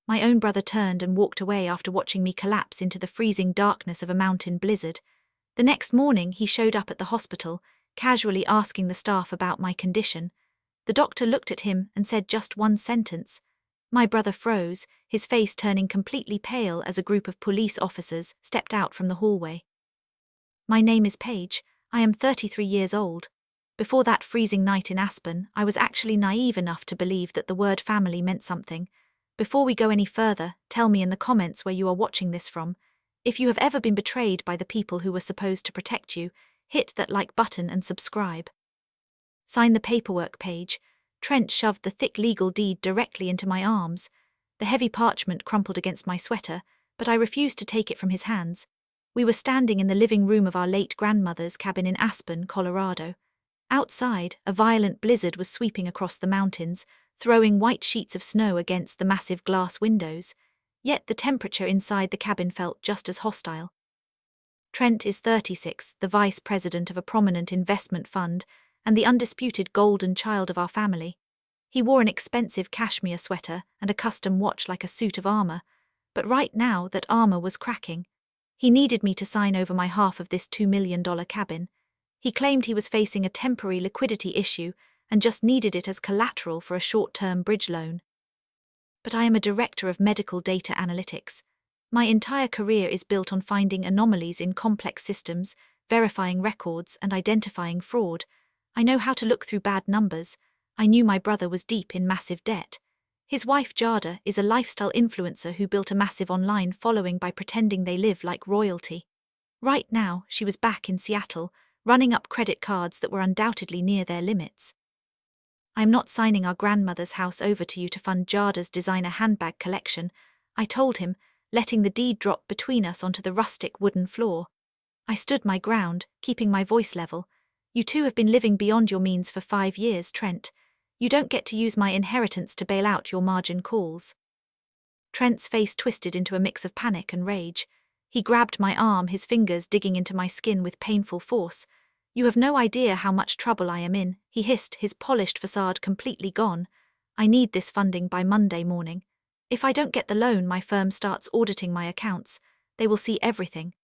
My own brother turned and walked away after watching me collapse into the freezing darkness of a mountain blizzard. The next morning, he showed up at the hospital, casually asking the staff about my condition. The doctor looked at him and said just one sentence. My brother froze, his face turning completely pale as a group of police officers stepped out from the hallway. My name is Paige. I am 33 years old. Before that freezing night in Aspen, I was actually naive enough to believe that the word family meant something. Before we go any further, tell me in the comments where you are watching this from. If you have ever been betrayed by the people who were supposed to protect you, hit that like button and subscribe. Sign the paperwork, Paige. Trent shoved the thick legal deed directly into my arms. The heavy parchment crumpled against my sweater, but I refused to take it from his hands. We were standing in the living room of our late grandmother's cabin in Aspen, Colorado. Outside, a violent blizzard was sweeping across the mountains, throwing white sheets of snow against the massive glass windows. Yet the temperature inside the cabin felt just as hostile. Trent is 36, the vice president of a prominent investment fund, and the undisputed golden child of our family. He wore an expensive cashmere sweater and a custom watch like a suit of armor, but right now that armor was cracking. He needed me to sign over my half of this $2 million cabin. He claimed he was facing a temporary liquidity issue and just needed it as collateral for a short-term bridge loan. But I am a director of medical data analytics. My entire career is built on finding anomalies in complex systems, verifying records, and identifying fraud. I know how to look through bad numbers. I knew my brother was deep in massive debt. His wife Jada is a lifestyle influencer who built a massive online following by pretending they live like royalty. Right now, she was back in Seattle, running up credit cards that were undoubtedly near their limits. I am not signing our grandmother's house over to you to fund Jada's designer handbag collection, I told him, letting the deed drop between us onto the rustic wooden floor. I stood my ground, keeping my voice level. You two have been living beyond your means for 5 years, Trent. You don't get to use my inheritance to bail out your margin calls. Trent's face twisted into a mix of panic and rage. He grabbed my arm, his fingers digging into my skin with painful force. You have no idea how much trouble I am in, he hissed, his polished facade completely gone. I need this funding by Monday morning. If I don't get the loan, my firm starts auditing my accounts. They will see everything.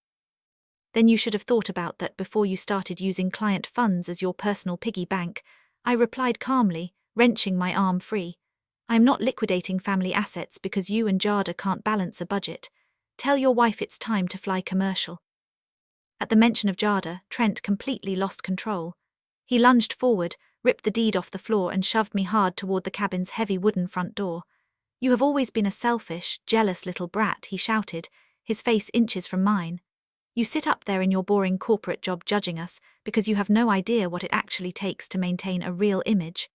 Then you should have thought about that before you started using client funds as your personal piggy bank, I replied calmly, wrenching my arm free. I am not liquidating family assets because you and Jada can't balance a budget. Tell your wife it's time to fly commercial. At the mention of Jada, Trent completely lost control. He lunged forward, ripped the deed off the floor and shoved me hard toward the cabin's heavy wooden front door. You have always been a selfish, jealous little brat, he shouted, his face inches from mine. You sit up there in your boring corporate job judging us because you have no idea what it actually takes to maintain a real image.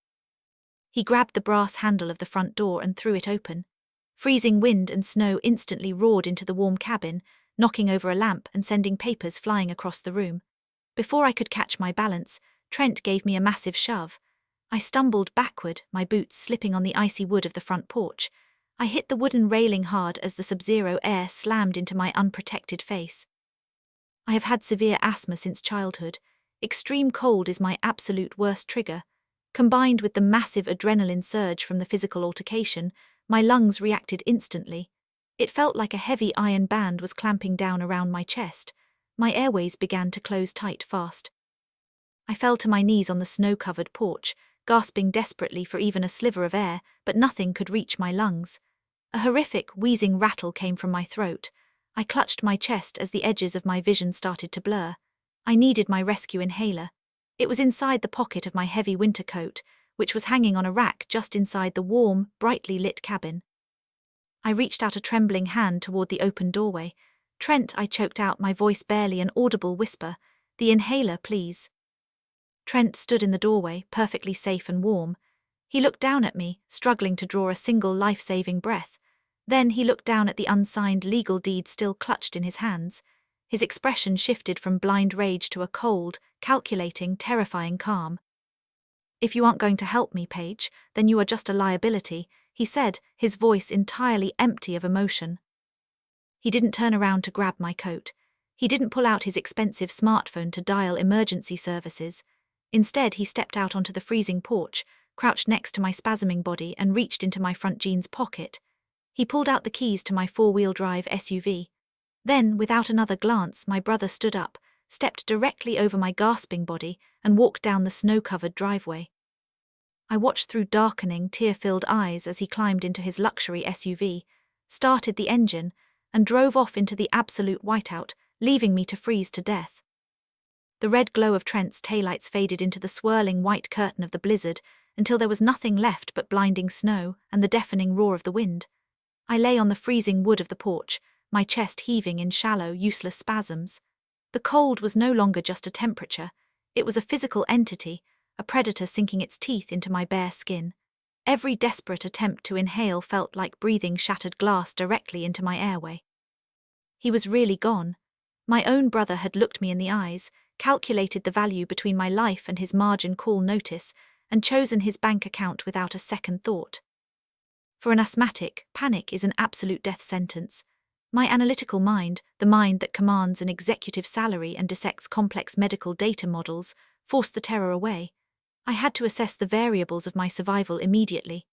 He grabbed the brass handle of the front door and threw it open. Freezing wind and snow instantly roared into the warm cabin, knocking over a lamp and sending papers flying across the room. Before I could catch my balance, Trent gave me a massive shove. I stumbled backward, my boots slipping on the icy wood of the front porch. I hit the wooden railing hard as the sub-zero air slammed into my unprotected face. I have had severe asthma since childhood. Extreme cold is my absolute worst trigger. Combined with the massive adrenaline surge from the physical altercation, my lungs reacted instantly. It felt like a heavy iron band was clamping down around my chest. My airways began to close tight fast. I fell to my knees on the snow-covered porch, gasping desperately for even a sliver of air, but nothing could reach my lungs. A horrific, wheezing rattle came from my throat. I clutched my chest as the edges of my vision started to blur. I needed my rescue inhaler. It was inside the pocket of my heavy winter coat, which was hanging on a rack just inside the warm, brightly lit cabin. I reached out a trembling hand toward the open doorway. Trent, I choked out, my voice barely an audible whisper. The inhaler, please. Trent stood in the doorway, perfectly safe and warm. He looked down at me, struggling to draw a single life-saving breath. Then he looked down at the unsigned legal deed still clutched in his hands. His expression shifted from blind rage to a cold, calculating, terrifying calm. If you aren't going to help me, Paige, then you are just a liability, he said, his voice entirely empty of emotion. He didn't turn around to grab my coat. He didn't pull out his expensive smartphone to dial emergency services. Instead, he stepped out onto the freezing porch, crouched next to my spasming body and reached into my front jeans pocket. He pulled out the keys to my four-wheel drive SUV. Then, without another glance, my brother stood up, stepped directly over my gasping body, and walked down the snow-covered driveway. I watched through darkening, tear-filled eyes as he climbed into his luxury SUV, started the engine, and drove off into the absolute whiteout, leaving me to freeze to death. The red glow of Trent's taillights faded into the swirling white curtain of the blizzard until there was nothing left but blinding snow and the deafening roar of the wind. I lay on the freezing wood of the porch, my chest heaving in shallow, useless spasms. The cold was no longer just a temperature, it was a physical entity, a predator sinking its teeth into my bare skin. Every desperate attempt to inhale felt like breathing shattered glass directly into my airway. He was really gone. My own brother had looked me in the eyes, calculated the value between my life and his margin call notice, and chosen his bank account without a second thought. For an asthmatic, panic is an absolute death sentence. My analytical mind, the mind that commands an executive salary and dissects complex medical data models, forced the terror away. I had to assess the variables of my survival immediately.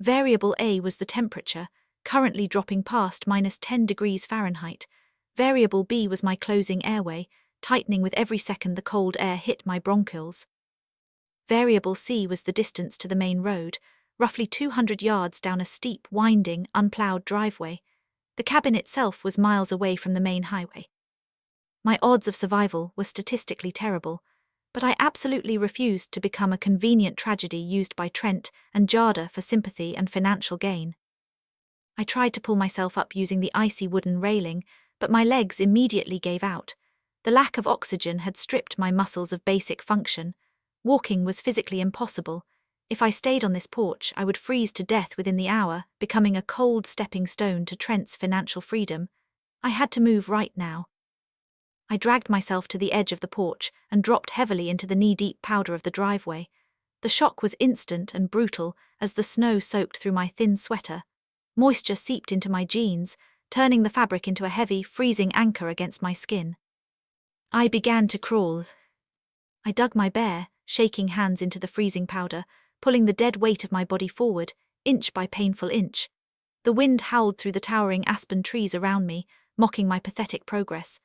Variable A was the temperature, currently dropping past -10 degrees Fahrenheit. Variable B was my closing airway, tightening with every second the cold air hit my bronchioles. Variable C was the distance to the main road, roughly 200 yards down a steep, winding, unploughed driveway. The cabin itself was miles away from the main highway. My odds of survival were statistically terrible, but I absolutely refused to become a convenient tragedy used by Trent and Jada for sympathy and financial gain. I tried to pull myself up using the icy wooden railing, but my legs immediately gave out. The lack of oxygen had stripped my muscles of basic function. Walking was physically impossible. If I stayed on this porch, I would freeze to death within the hour, becoming a cold stepping stone to Trent's financial freedom. I had to move right now. I dragged myself to the edge of the porch and dropped heavily into the knee-deep powder of the driveway. The shock was instant and brutal as the snow soaked through my thin sweater. Moisture seeped into my jeans, turning the fabric into a heavy, freezing anchor against my skin. I began to crawl. I dug my bare, shaking hands into the freezing powder, pulling the dead weight of my body forward, inch by painful inch. The wind howled through the towering aspen trees around me, mocking my pathetic progress.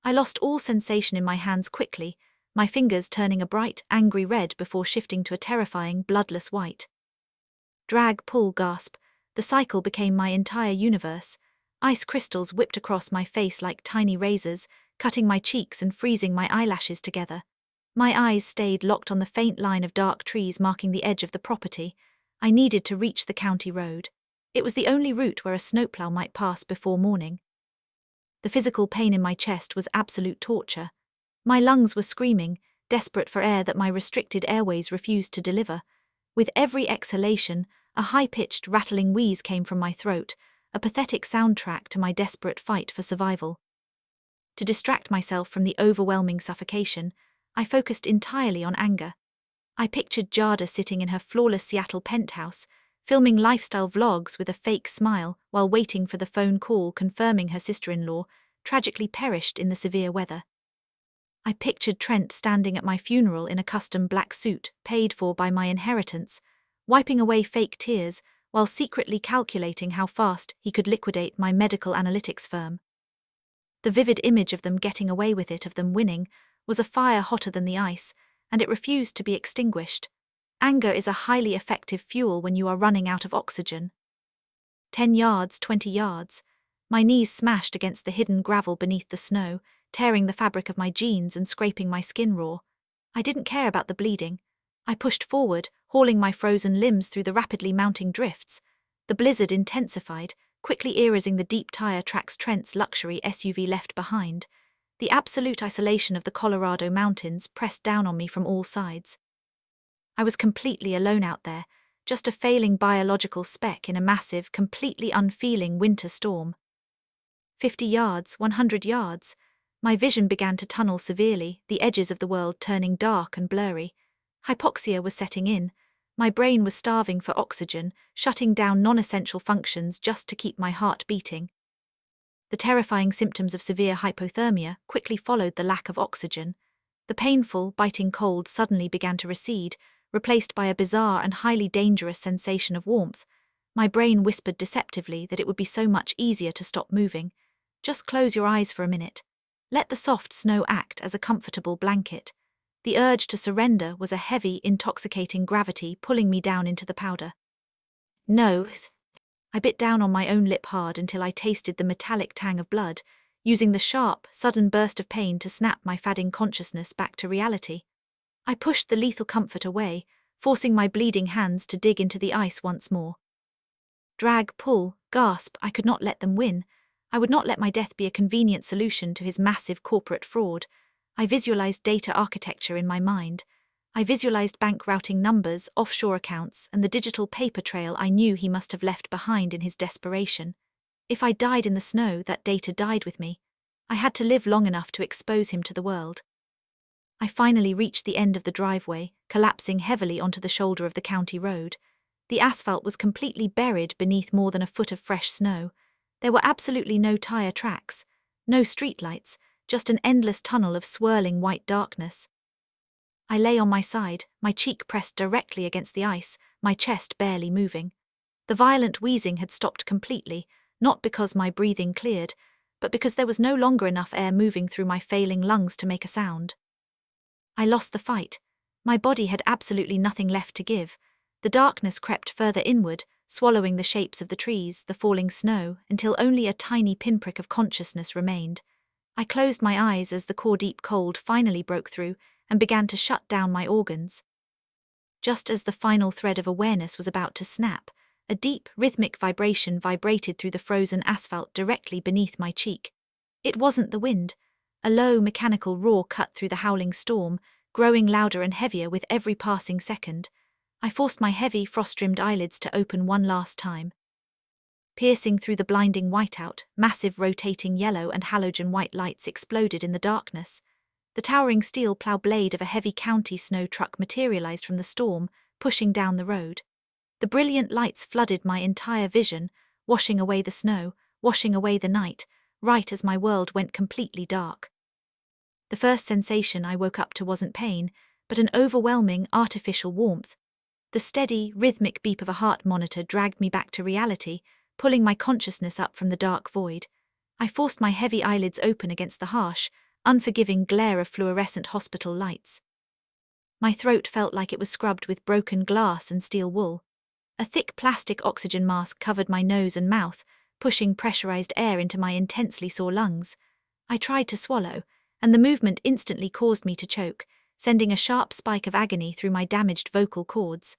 I lost all sensation in my hands quickly, my fingers turning a bright, angry red before shifting to a terrifying, bloodless white. Drag, pull, gasp. The cycle became my entire universe. Ice crystals whipped across my face like tiny razors, cutting my cheeks and freezing my eyelashes together. My eyes stayed locked on the faint line of dark trees marking the edge of the property. I needed to reach the county road. It was the only route where a snowplow might pass before morning. The physical pain in my chest was absolute torture. My lungs were screaming, desperate for air that my restricted airways refused to deliver. With every exhalation, a high-pitched, rattling wheeze came from my throat, a pathetic soundtrack to my desperate fight for survival. To distract myself from the overwhelming suffocation, I focused entirely on anger. I pictured Jada sitting in her flawless Seattle penthouse, filming lifestyle vlogs with a fake smile while waiting for the phone call confirming her sister-in-law tragically perished in the severe weather. I pictured Trent standing at my funeral in a custom black suit paid for by my inheritance, wiping away fake tears while secretly calculating how fast he could liquidate my medical analytics firm. The vivid image of them getting away with it, of them winning, was a fire hotter than the ice, and it refused to be extinguished. Anger is a highly effective fuel when you are running out of oxygen. 10 yards, 20 yards. My knees smashed against the hidden gravel beneath the snow, tearing the fabric of my jeans and scraping my skin raw. I didn't care about the bleeding. I pushed forward, hauling my frozen limbs through the rapidly mounting drifts. The blizzard intensified, quickly erasing the deep tire tracks Trent's luxury SUV left behind. The absolute isolation of the Colorado mountains pressed down on me from all sides. I was completely alone out there, just a failing biological speck in a massive, completely unfeeling winter storm. 50 yards, 100 yards. My vision began to tunnel severely, the edges of the world turning dark and blurry. Hypoxia was setting in. My brain was starving for oxygen, shutting down non-essential functions just to keep my heart beating. The terrifying symptoms of severe hypothermia quickly followed the lack of oxygen. The painful, biting cold suddenly began to recede, replaced by a bizarre and highly dangerous sensation of warmth. My brain whispered deceptively that it would be so much easier to stop moving. Just close your eyes for a minute. Let the soft snow act as a comfortable blanket. The urge to surrender was a heavy, intoxicating gravity pulling me down into the powder. No. I bit down on my own lip hard until I tasted the metallic tang of blood, using the sharp, sudden burst of pain to snap my fading consciousness back to reality. I pushed the lethal comfort away, forcing my bleeding hands to dig into the ice once more. Drag, pull, gasp, I could not let them win. I would not let my death be a convenient solution to his massive corporate fraud. I visualized data architecture in my mind. I visualized bank routing numbers, offshore accounts, and the digital paper trail I knew he must have left behind in his desperation. If I died in the snow, that data died with me. I had to live long enough to expose him to the world. I finally reached the end of the driveway, collapsing heavily onto the shoulder of the county road. The asphalt was completely buried beneath more than a foot of fresh snow. There were absolutely no tire tracks, no streetlights, just an endless tunnel of swirling white darkness. I lay on my side, my cheek pressed directly against the ice, my chest barely moving. The violent wheezing had stopped completely, not because my breathing cleared, but because there was no longer enough air moving through my failing lungs to make a sound. I lost the fight. My body had absolutely nothing left to give. The darkness crept further inward, swallowing the shapes of the trees, the falling snow, until only a tiny pinprick of consciousness remained. I closed my eyes as the core-deep cold finally broke through and began to shut down my organs. Just as the final thread of awareness was about to snap, a deep, rhythmic vibration vibrated through the frozen asphalt directly beneath my cheek. It wasn't the wind. A low, mechanical roar cut through the howling storm, growing louder and heavier with every passing second. I forced my heavy, frost-rimmed eyelids to open one last time. Piercing through the blinding whiteout, massive rotating yellow and halogen white lights exploded in the darkness. The towering steel plow blade of a heavy county snow truck materialized from the storm, pushing down the road. The brilliant lights flooded my entire vision, washing away the snow, washing away the night, right as my world went completely dark. The first sensation I woke up to wasn't pain, but an overwhelming, artificial warmth. The steady, rhythmic beep of a heart monitor dragged me back to reality, pulling my consciousness up from the dark void. I forced my heavy eyelids open against the harsh, unforgiving glare of fluorescent hospital lights. My throat felt like it was scrubbed with broken glass and steel wool. A thick plastic oxygen mask covered my nose and mouth, pushing pressurized air into my intensely sore lungs. I tried to swallow, and the movement instantly caused me to choke, sending a sharp spike of agony through my damaged vocal cords.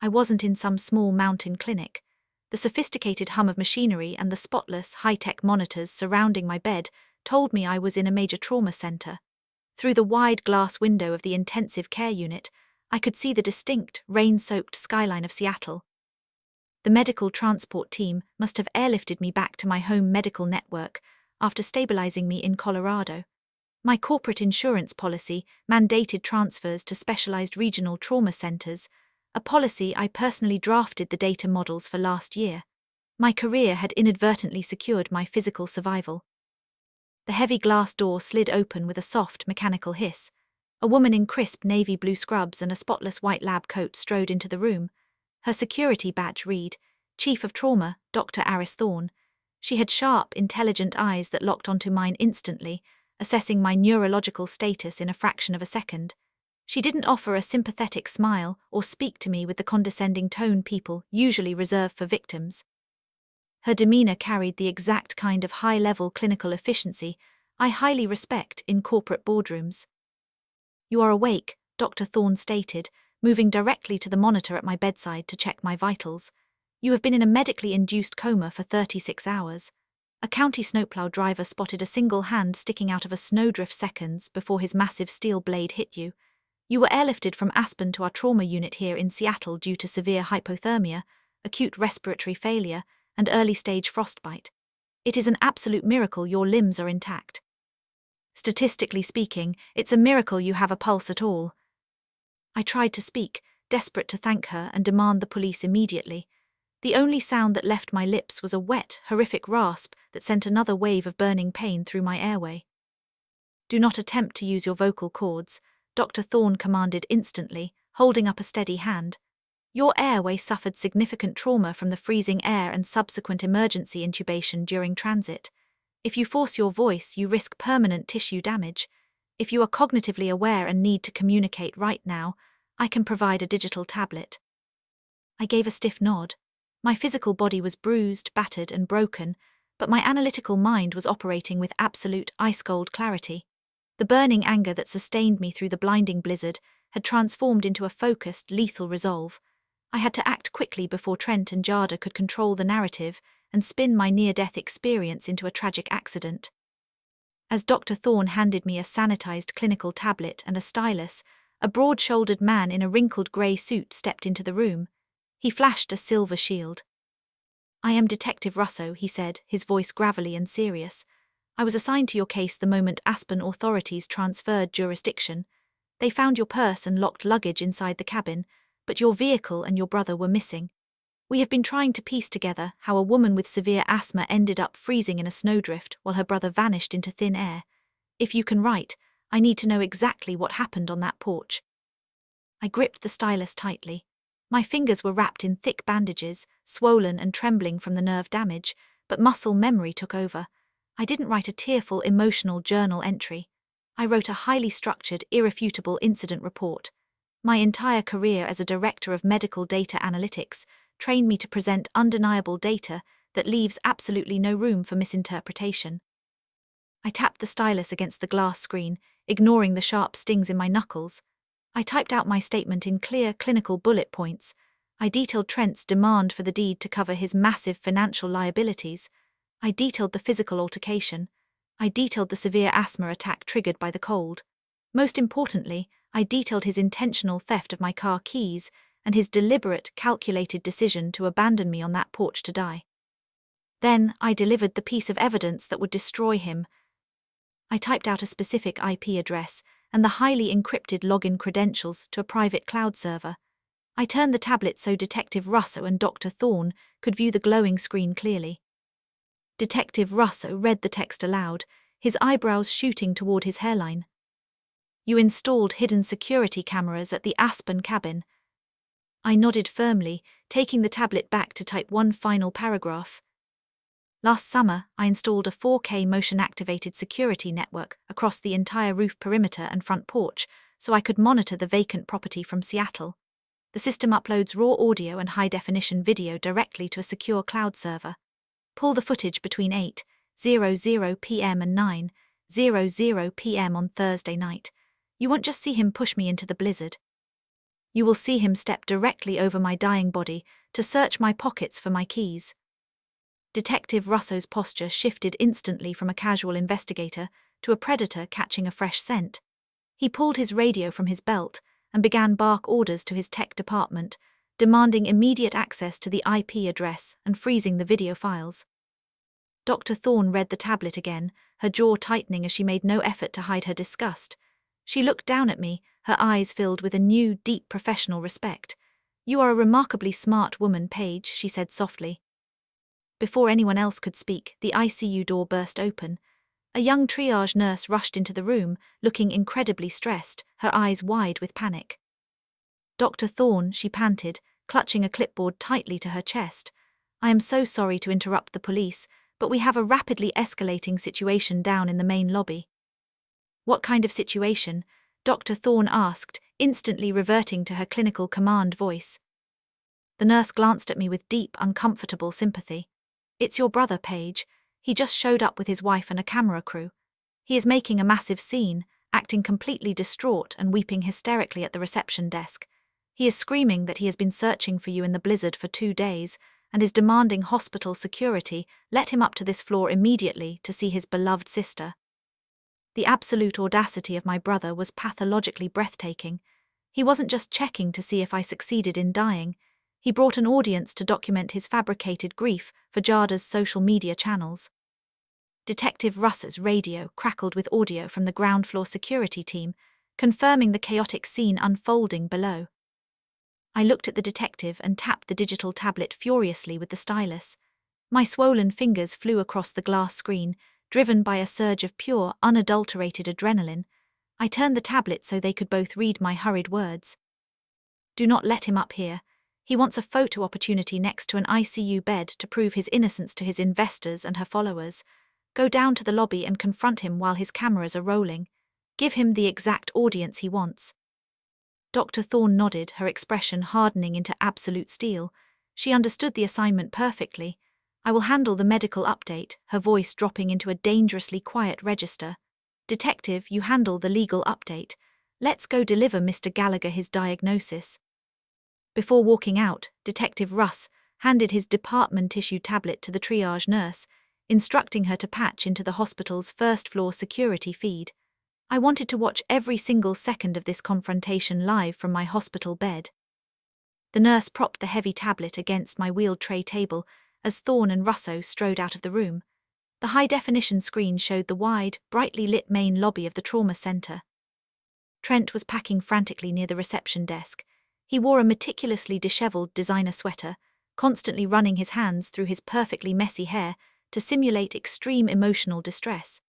I wasn't in some small mountain clinic. The sophisticated hum of machinery and the spotless, high-tech monitors surrounding my bed told me I was in a major trauma center. Through the wide glass window of the intensive care unit, I could see the distinct, rain-soaked skyline of Seattle. The medical transport team must have airlifted me back to my home medical network after stabilizing me in Colorado. My corporate insurance policy mandated transfers to specialized regional trauma centers, a policy I personally drafted the data models for last year. My career had inadvertently secured my physical survival. The heavy glass door slid open with a soft, mechanical hiss. A woman in crisp navy blue scrubs and a spotless white lab coat strode into the room. Her security badge read, Chief of Trauma, Dr. Aris Thorne. She had sharp, intelligent eyes that locked onto mine instantly, assessing my neurological status in a fraction of a second. She didn't offer a sympathetic smile or speak to me with the condescending tone people usually reserve for victims. Her demeanor carried the exact kind of high-level clinical efficiency I highly respect in corporate boardrooms. You are awake, Dr. Thorne stated, moving directly to the monitor at my bedside to check my vitals. You have been in a medically induced coma for 36 hours. A county snowplow driver spotted a single hand sticking out of a snowdrift seconds before his massive steel blade hit you. You were airlifted from Aspen to our trauma unit here in Seattle due to severe hypothermia, acute respiratory failure, and early-stage frostbite. It is an absolute miracle your limbs are intact. Statistically speaking, it's a miracle you have a pulse at all. I tried to speak, desperate to thank her and demand the police immediately. The only sound that left my lips was a wet, horrific rasp that sent another wave of burning pain through my airway. Do not attempt to use your vocal cords, Dr. Thorne commanded instantly, holding up a steady hand. Your airway suffered significant trauma from the freezing air and subsequent emergency intubation during transit. If you force your voice, you risk permanent tissue damage. If you are cognitively aware and need to communicate right now, I can provide a digital tablet." I gave a stiff nod. My physical body was bruised, battered, and broken, but my analytical mind was operating with absolute ice-cold clarity. The burning anger that sustained me through the blinding blizzard had transformed into a focused, lethal resolve. I had to act quickly before Trent and Jada could control the narrative and spin my near-death experience into a tragic accident. As Dr. Thorne handed me a sanitized clinical tablet and a stylus, a broad-shouldered man in a wrinkled grey suit stepped into the room. He flashed a silver shield. "I am Detective Russo," he said, his voice gravelly and serious. "I was assigned to your case the moment Aspen authorities transferred jurisdiction. They found your purse and locked luggage inside the cabin, but your vehicle and your brother were missing. We have been trying to piece together how a woman with severe asthma ended up freezing in a snowdrift while her brother vanished into thin air. If you can write, I need to know exactly what happened on that porch." I gripped the stylus tightly. My fingers were wrapped in thick bandages, swollen and trembling from the nerve damage, but muscle memory took over. I didn't write a tearful, emotional journal entry. I wrote a highly structured, irrefutable incident report. My entire career as a director of medical data analytics trained me to present undeniable data that leaves absolutely no room for misinterpretation. I tapped the stylus against the glass screen, ignoring the sharp stings in my knuckles. I typed out my statement in clear, clinical bullet points. I detailed Trent's demand for the deed to cover his massive financial liabilities. I detailed the physical altercation. I detailed the severe asthma attack triggered by the cold. Most importantly, I detailed his intentional theft of my car keys and his deliberate, calculated decision to abandon me on that porch to die. Then I delivered the piece of evidence that would destroy him. I typed out a specific IP address and the highly encrypted login credentials to a private cloud server. I turned the tablet so Detective Russo and Dr. Thorne could view the glowing screen clearly. Detective Russo read the text aloud, his eyebrows shooting toward his hairline. "You installed hidden security cameras at the Aspen cabin." I nodded firmly, taking the tablet back to type one final paragraph. "Last summer, I installed a 4K motion-activated security network across the entire roof perimeter and front porch so I could monitor the vacant property from Seattle. The system uploads raw audio and high-definition video directly to a secure cloud server. Pull the footage between 8:00 p.m. and 9:00 p.m. on Thursday night. You won't just see him push me into the blizzard. You will see him step directly over my dying body to search my pockets for my keys." Detective Russo's posture shifted instantly from a casual investigator to a predator catching a fresh scent. He pulled his radio from his belt and began bark orders to his tech department, demanding immediate access to the IP address and freezing the video files. Dr. Thorne read the tablet again, her jaw tightening as she made no effort to hide her disgust. She looked down at me, her eyes filled with a new, deep professional respect. "You are a remarkably smart woman, Paige," she said softly. Before anyone else could speak, the ICU door burst open. A young triage nurse rushed into the room, looking incredibly stressed, her eyes wide with panic. "Dr. Thorne," she panted, clutching a clipboard tightly to her chest. "I am so sorry to interrupt the police, but we have a rapidly escalating situation down in the main lobby." "What kind of situation?" Dr. Thorne asked, instantly reverting to her clinical command voice. The nurse glanced at me with deep, uncomfortable sympathy. "It's your brother, Paige. He just showed up with his wife and a camera crew. He is making a massive scene, acting completely distraught and weeping hysterically at the reception desk. He is screaming that he has been searching for you in the blizzard for 2 days and is demanding hospital security let him up to this floor immediately to see his beloved sister." The absolute audacity of my brother was pathologically breathtaking. He wasn't just checking to see if I succeeded in dying. He brought an audience to document his fabricated grief for Jada's social media channels. Detective Russ's radio crackled with audio from the ground floor security team, confirming the chaotic scene unfolding below. I looked at the detective and tapped the digital tablet furiously with the stylus. My swollen fingers flew across the glass screen, driven by a surge of pure, unadulterated adrenaline. I turned the tablet so they could both read my hurried words. "Do not let him up here. He wants a photo opportunity next to an ICU bed to prove his innocence to his investors and her followers. Go down to the lobby and confront him while his cameras are rolling. Give him the exact audience he wants." Dr. Thorne nodded, her expression hardening into absolute steel. She understood the assignment perfectly. "I will handle the medical update," her voice dropping into a dangerously quiet register. "Detective, you handle the legal update. Let's go deliver Mr. Gallagher his diagnosis." Before walking out, Detective Russ handed his department-issue tablet to the triage nurse, instructing her to patch into the hospital's first-floor security feed. I wanted to watch every single second of this confrontation live from my hospital bed. The nurse propped the heavy tablet against my wheeled tray table as Thorne and Russo strode out of the room. The high-definition screen showed the wide, brightly lit main lobby of the trauma center. Trent was packing frantically near the reception desk. He wore a meticulously disheveled designer sweater, constantly running his hands through his perfectly messy hair to simulate extreme emotional distress.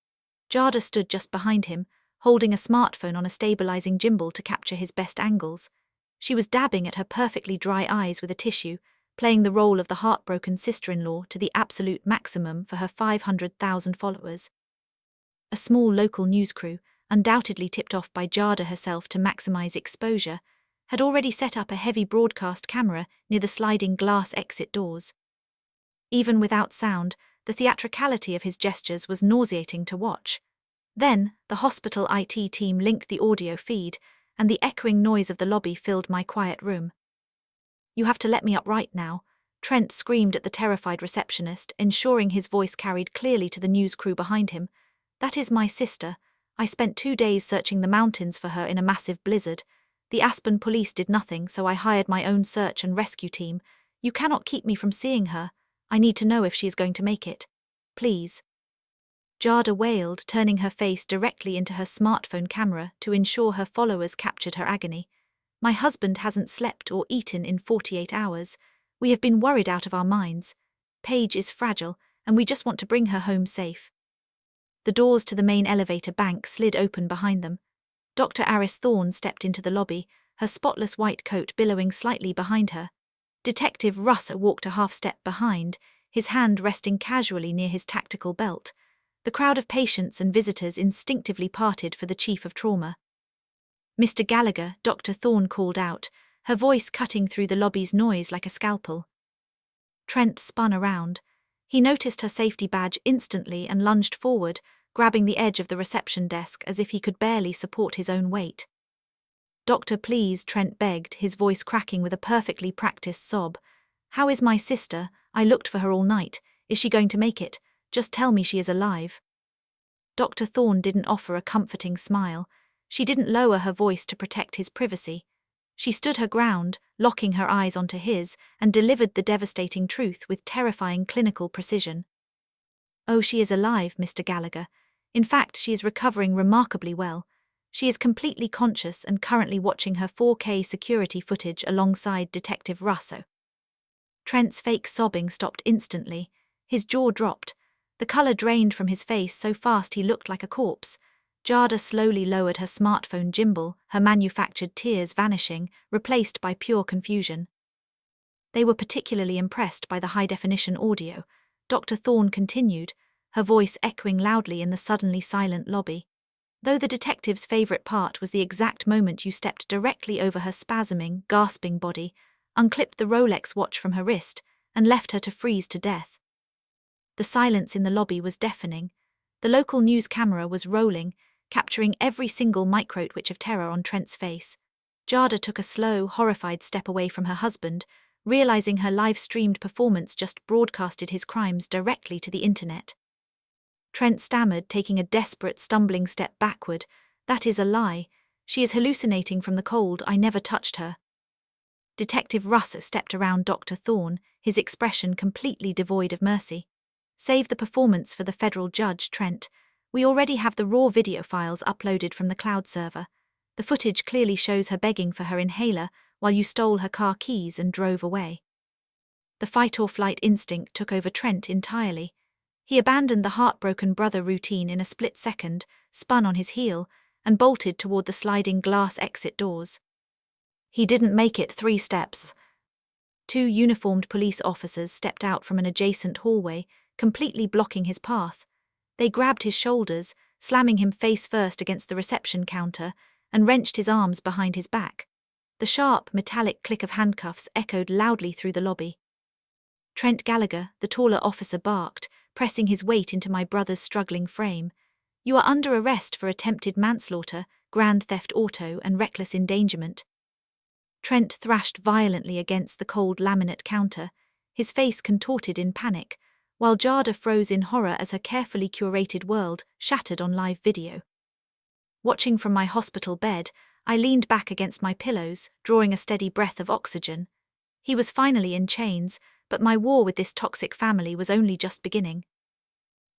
Jada stood just behind him, holding a smartphone on a stabilizing gimbal to capture his best angles. She was dabbing at her perfectly dry eyes with a tissue, playing the role of the heartbroken sister-in-law to the absolute maximum for her 500,000 followers. A small local news crew, undoubtedly tipped off by Jada herself to maximize exposure, had already set up a heavy broadcast camera near the sliding glass exit doors. Even without sound, the theatricality of his gestures was nauseating to watch. Then, the hospital IT team linked the audio feed, and the echoing noise of the lobby filled my quiet room. "You have to let me up right now," Trent screamed at the terrified receptionist, ensuring his voice carried clearly to the news crew behind him. "That is my sister. I spent 2 days searching the mountains for her in a massive blizzard. The Aspen police did nothing, so I hired my own search and rescue team. You cannot keep me from seeing her. I need to know if she is going to make it. Please." Jada wailed, turning her face directly into her smartphone camera to ensure her followers captured her agony. "My husband hasn't slept or eaten in 48 hours. We have been worried out of our minds. Paige is fragile, and we just want to bring her home safe." The doors to the main elevator bank slid open behind them. Dr. Aris Thorne stepped into the lobby, her spotless white coat billowing slightly behind her. Detective Russ walked a half-step behind, his hand resting casually near his tactical belt. The crowd of patients and visitors instinctively parted for the chief of trauma. "Mr. Gallagher," Dr. Thorne called out, her voice cutting through the lobby's noise like a scalpel. Trent spun around. He noticed her safety badge instantly and lunged forward, grabbing the edge of the reception desk as if he could barely support his own weight. "Doctor, please," Trent begged, his voice cracking with a perfectly practiced sob. "How is my sister? I looked for her all night. Is she going to make it? Just tell me she is alive." Dr. Thorne didn't offer a comforting smile. She didn't lower her voice to protect his privacy. She stood her ground, locking her eyes onto his, and delivered the devastating truth with terrifying clinical precision. "Oh, she is alive, Mr. Gallagher. In fact, she is recovering remarkably well. She is completely conscious and currently watching her 4K security footage alongside Detective Russo." Trent's fake sobbing stopped instantly. His jaw dropped. The color drained from his face so fast he looked like a corpse. Jada slowly lowered her smartphone gimbal, her manufactured tears vanishing, replaced by pure confusion. They were particularly impressed by the high-definition audio. Dr. Thorne continued, her voice echoing loudly in the suddenly silent lobby. "Though the detective's favorite part was the exact moment you stepped directly over her spasming, gasping body, unclipped the Rolex watch from her wrist, and left her to freeze to death." The silence in the lobby was deafening. The local news camera was rolling, capturing every single micro-twitch of terror on Trent's face. Jada took a slow, horrified step away from her husband, realizing her live-streamed performance just broadcasted his crimes directly to the internet. Trent stammered, taking a desperate, stumbling step backward. "That is a lie. She is hallucinating from the cold. I never touched her." Detective Russo stepped around Dr. Thorne, his expression completely devoid of mercy. "Save the performance for the federal judge, Trent. We already have the raw video files uploaded from the cloud server. The footage clearly shows her begging for her inhaler while you stole her car keys and drove away." The fight-or-flight instinct took over Trent entirely. He abandoned the heartbroken brother routine in a split second, spun on his heel, and bolted toward the sliding glass exit doors. He didn't make it 3 steps. 2 uniformed police officers stepped out from an adjacent hallway, completely blocking his path. They grabbed his shoulders, slamming him face first against the reception counter, and wrenched his arms behind his back. The sharp, metallic click of handcuffs echoed loudly through the lobby. Trent Gallagher, the taller officer, barked, pressing his weight into my brother's struggling frame. "You are under arrest for attempted manslaughter, grand theft auto, and reckless endangerment." Trent thrashed violently against the cold laminate counter, his face contorted in panic, while Jada froze in horror as her carefully curated world shattered on live video. Watching from my hospital bed, I leaned back against my pillows, drawing a steady breath of oxygen. He was finally in chains, but my war with this toxic family was only just beginning.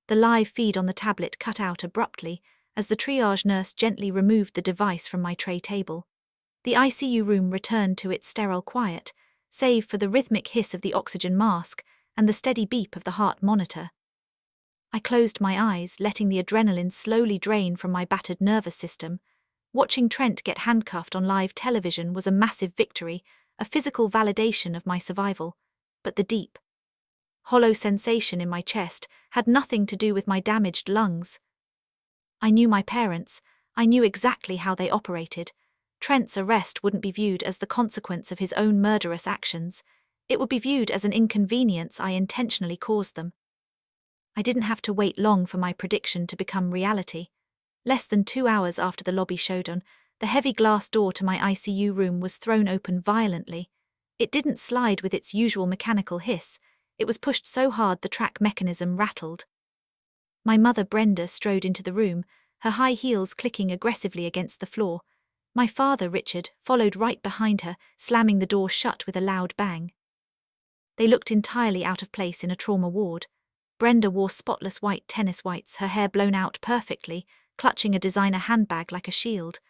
The live feed on the tablet cut out abruptly as the triage nurse gently removed the device from my tray table. The ICU room returned to its sterile quiet, save for the rhythmic hiss of the oxygen mask and the steady beep of the heart monitor. I closed my eyes, letting the adrenaline slowly drain from my battered nervous system. Watching Trent get handcuffed on live television was a massive victory, a physical validation of my survival. But the deep, hollow sensation in my chest had nothing to do with my damaged lungs. I knew my parents. I knew exactly how they operated. Trent's arrest wouldn't be viewed as the consequence of his own murderous actions. It would be viewed as an inconvenience I intentionally caused them. I didn't have to wait long for my prediction to become reality. Less than 2 hours after the lobby showdown, the heavy glass door to my ICU room was thrown open violently. It didn't slide with its usual mechanical hiss. It was pushed so hard the track mechanism rattled. My mother Brenda strode into the room, her high heels clicking aggressively against the floor. My father Richard followed right behind her, slamming the door shut with a loud bang. They looked entirely out of place in a trauma ward. Brenda wore spotless white tennis whites, her hair blown out perfectly, clutching a designer handbag like a shield.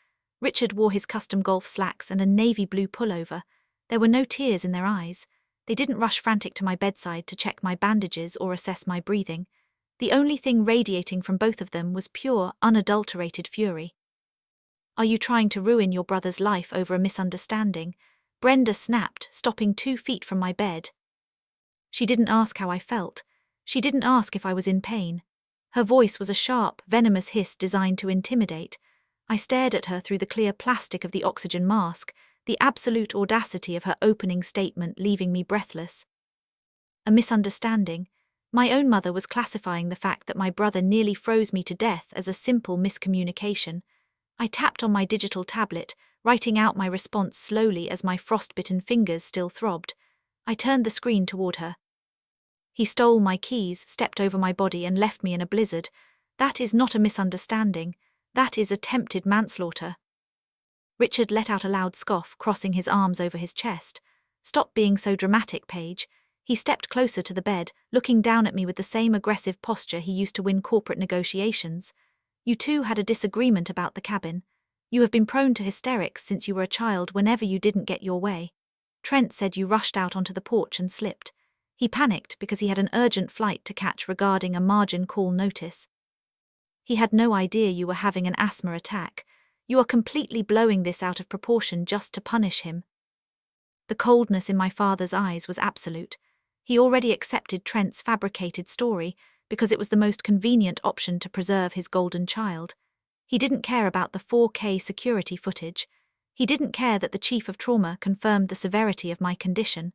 Richard wore his custom golf slacks and a navy blue pullover. There were no tears in their eyes. They didn't rush frantic to my bedside to check my bandages or assess my breathing. The only thing radiating from both of them was pure, unadulterated fury. "Are you trying to ruin your brother's life over a misunderstanding?" Brenda snapped, stopping 2 feet from my bed. She didn't ask how I felt. She didn't ask if I was in pain. Her voice was a sharp, venomous hiss designed to intimidate. I stared at her through the clear plastic of the oxygen mask, the absolute audacity of her opening statement leaving me breathless. A misunderstanding. My own mother was classifying the fact that my brother nearly froze me to death as a simple miscommunication. I tapped on my digital tablet, writing out my response slowly as my frostbitten fingers still throbbed. I turned the screen toward her. "He stole my keys, stepped over my body, and left me in a blizzard. That is not a misunderstanding. That is attempted manslaughter." Richard let out a loud scoff, crossing his arms over his chest. "Stop being so dramatic, Paige." He stepped closer to the bed, looking down at me with the same aggressive posture he used to win corporate negotiations. "You two had a disagreement about the cabin. You have been prone to hysterics since you were a child whenever you didn't get your way. Trent said you rushed out onto the porch and slipped. He panicked because he had an urgent flight to catch regarding a margin call notice. He had no idea you were having an asthma attack. You are completely blowing this out of proportion just to punish him." The coldness in my father's eyes was absolute. He already accepted Trent's fabricated story because it was the most convenient option to preserve his golden child. He didn't care about the 4K security footage. He didn't care that the chief of trauma confirmed the severity of my condition.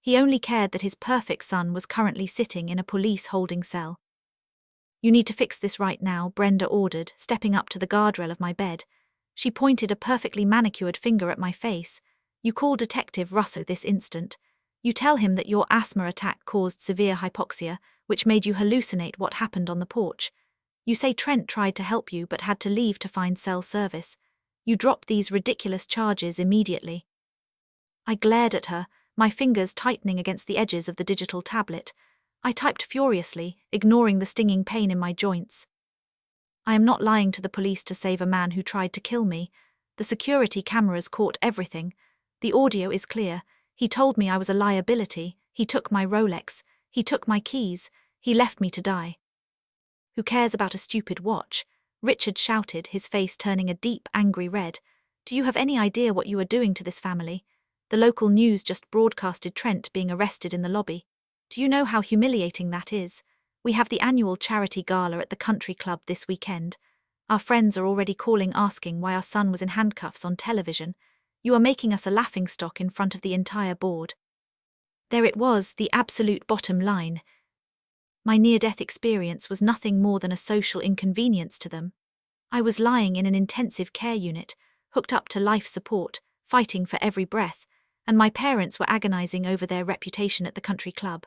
He only cared that his perfect son was currently sitting in a police holding cell. "You need to fix this right now," Brenda ordered, stepping up to the guardrail of my bed. She pointed a perfectly manicured finger at my face. "You call Detective Russo this instant. You tell him that your asthma attack caused severe hypoxia, which made you hallucinate what happened on the porch. You say Trent tried to help you but had to leave to find cell service. You drop these ridiculous charges immediately." I glared at her, my fingers tightening against the edges of the digital tablet. I typed furiously, ignoring the stinging pain in my joints. "I am not lying to the police to save a man who tried to kill me. The security cameras caught everything. The audio is clear. He told me I was a liability. He took my Rolex. He took my keys. He left me to die." "Who cares about a stupid watch?" Richard shouted, his face turning a deep, angry red. "Do you have any idea what you are doing to this family? The local news just broadcasted Trent being arrested in the lobby. Do you know how humiliating that is? We have the annual charity gala at the country club this weekend. Our friends are already calling asking why our son was in handcuffs on television. You are making us a laughingstock in front of the entire board. There it was, the absolute bottom line. My near-death experience was nothing more than a social inconvenience to them. I was lying in an intensive care unit, hooked up to life support, fighting for every breath, and my parents were agonizing over their reputation at the country club.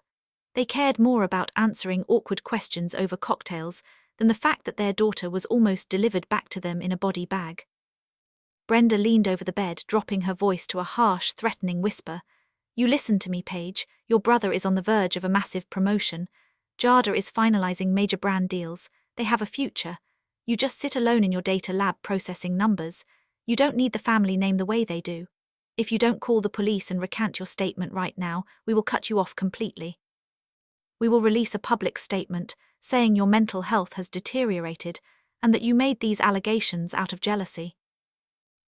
They cared more about answering awkward questions over cocktails than the fact that their daughter was almost delivered back to them in a body bag. Brenda leaned over the bed, dropping her voice to a harsh, threatening whisper. You listen to me, Paige. Your brother is on the verge of a massive promotion. Jada is finalizing major brand deals. They have a future. You just sit alone in your data lab processing numbers. You don't need the family name the way they do. If you don't call the police and recant your statement right now, we will cut you off completely. We will release a public statement saying your mental health has deteriorated and that you made these allegations out of jealousy.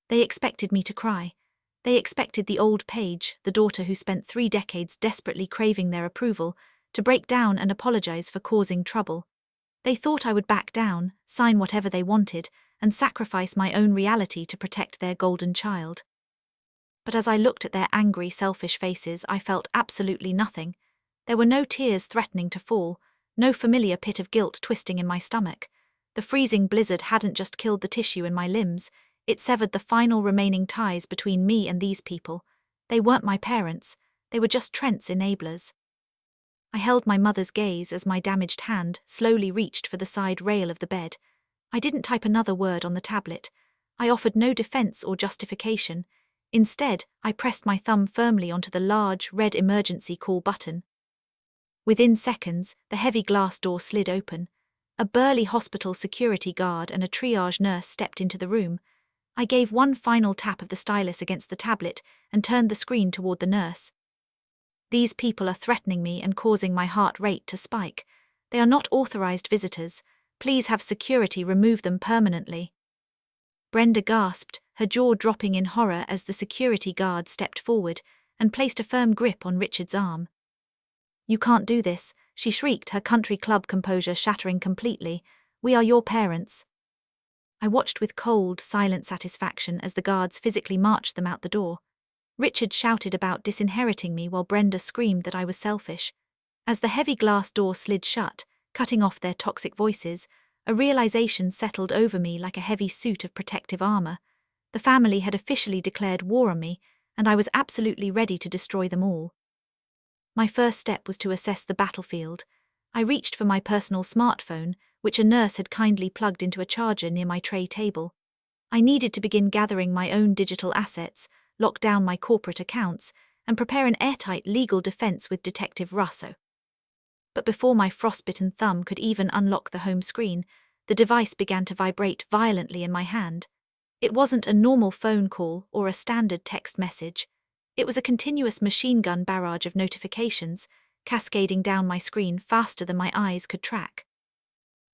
They expected me to cry. They expected the old Paige, the daughter who spent 3 decades desperately craving their approval, to break down and apologize for causing trouble. They thought I would back down, sign whatever they wanted, and sacrifice my own reality to protect their golden child. But as I looked at their angry, selfish faces, I felt absolutely nothing. There were no tears threatening to fall, no familiar pit of guilt twisting in my stomach. The freezing blizzard hadn't just killed the tissue in my limbs, it severed the final remaining ties between me and these people. They weren't my parents, they were just Trent's enablers. I held my mother's gaze as my damaged hand slowly reached for the side rail of the bed. I didn't type another word on the tablet. I offered no defense or justification. Instead, I pressed my thumb firmly onto the large, red emergency call button. Within seconds, the heavy glass door slid open. A burly hospital security guard and a triage nurse stepped into the room. I gave one final tap of the stylus against the tablet and turned the screen toward the nurse. These people are threatening me and causing my heart rate to spike. They are not authorized visitors. Please have security remove them permanently. Brenda gasped, her jaw dropping in horror as the security guard stepped forward and placed a firm grip on Richard's arm. You can't do this, she shrieked, her country club composure shattering completely. We are your parents. I watched with cold, silent satisfaction as the guards physically marched them out the door. Richard shouted about disinheriting me while Brenda screamed that I was selfish. As the heavy glass door slid shut, cutting off their toxic voices, a realization settled over me like a heavy suit of protective armor. The family had officially declared war on me, and I was absolutely ready to destroy them all. My first step was to assess the battlefield. I reached for my personal smartphone, which a nurse had kindly plugged into a charger near my tray table. I needed to begin gathering my own digital assets, lock down my corporate accounts, and prepare an airtight legal defense with Detective Russo. But before my frostbitten thumb could even unlock the home screen, the device began to vibrate violently in my hand. It wasn't a normal phone call or a standard text message. It was a continuous machine gun barrage of notifications, cascading down my screen faster than my eyes could track.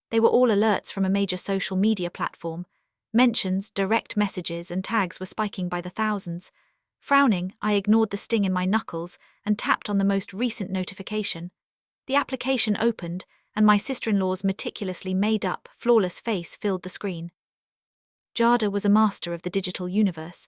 They were all alerts from a major social media platform. Mentions, direct messages, and tags were spiking by the thousands. Frowning, I ignored the sting in my knuckles and tapped on the most recent notification. The application opened, and my sister-in-law's meticulously made-up, flawless face filled the screen. Jada was a master of the digital universe.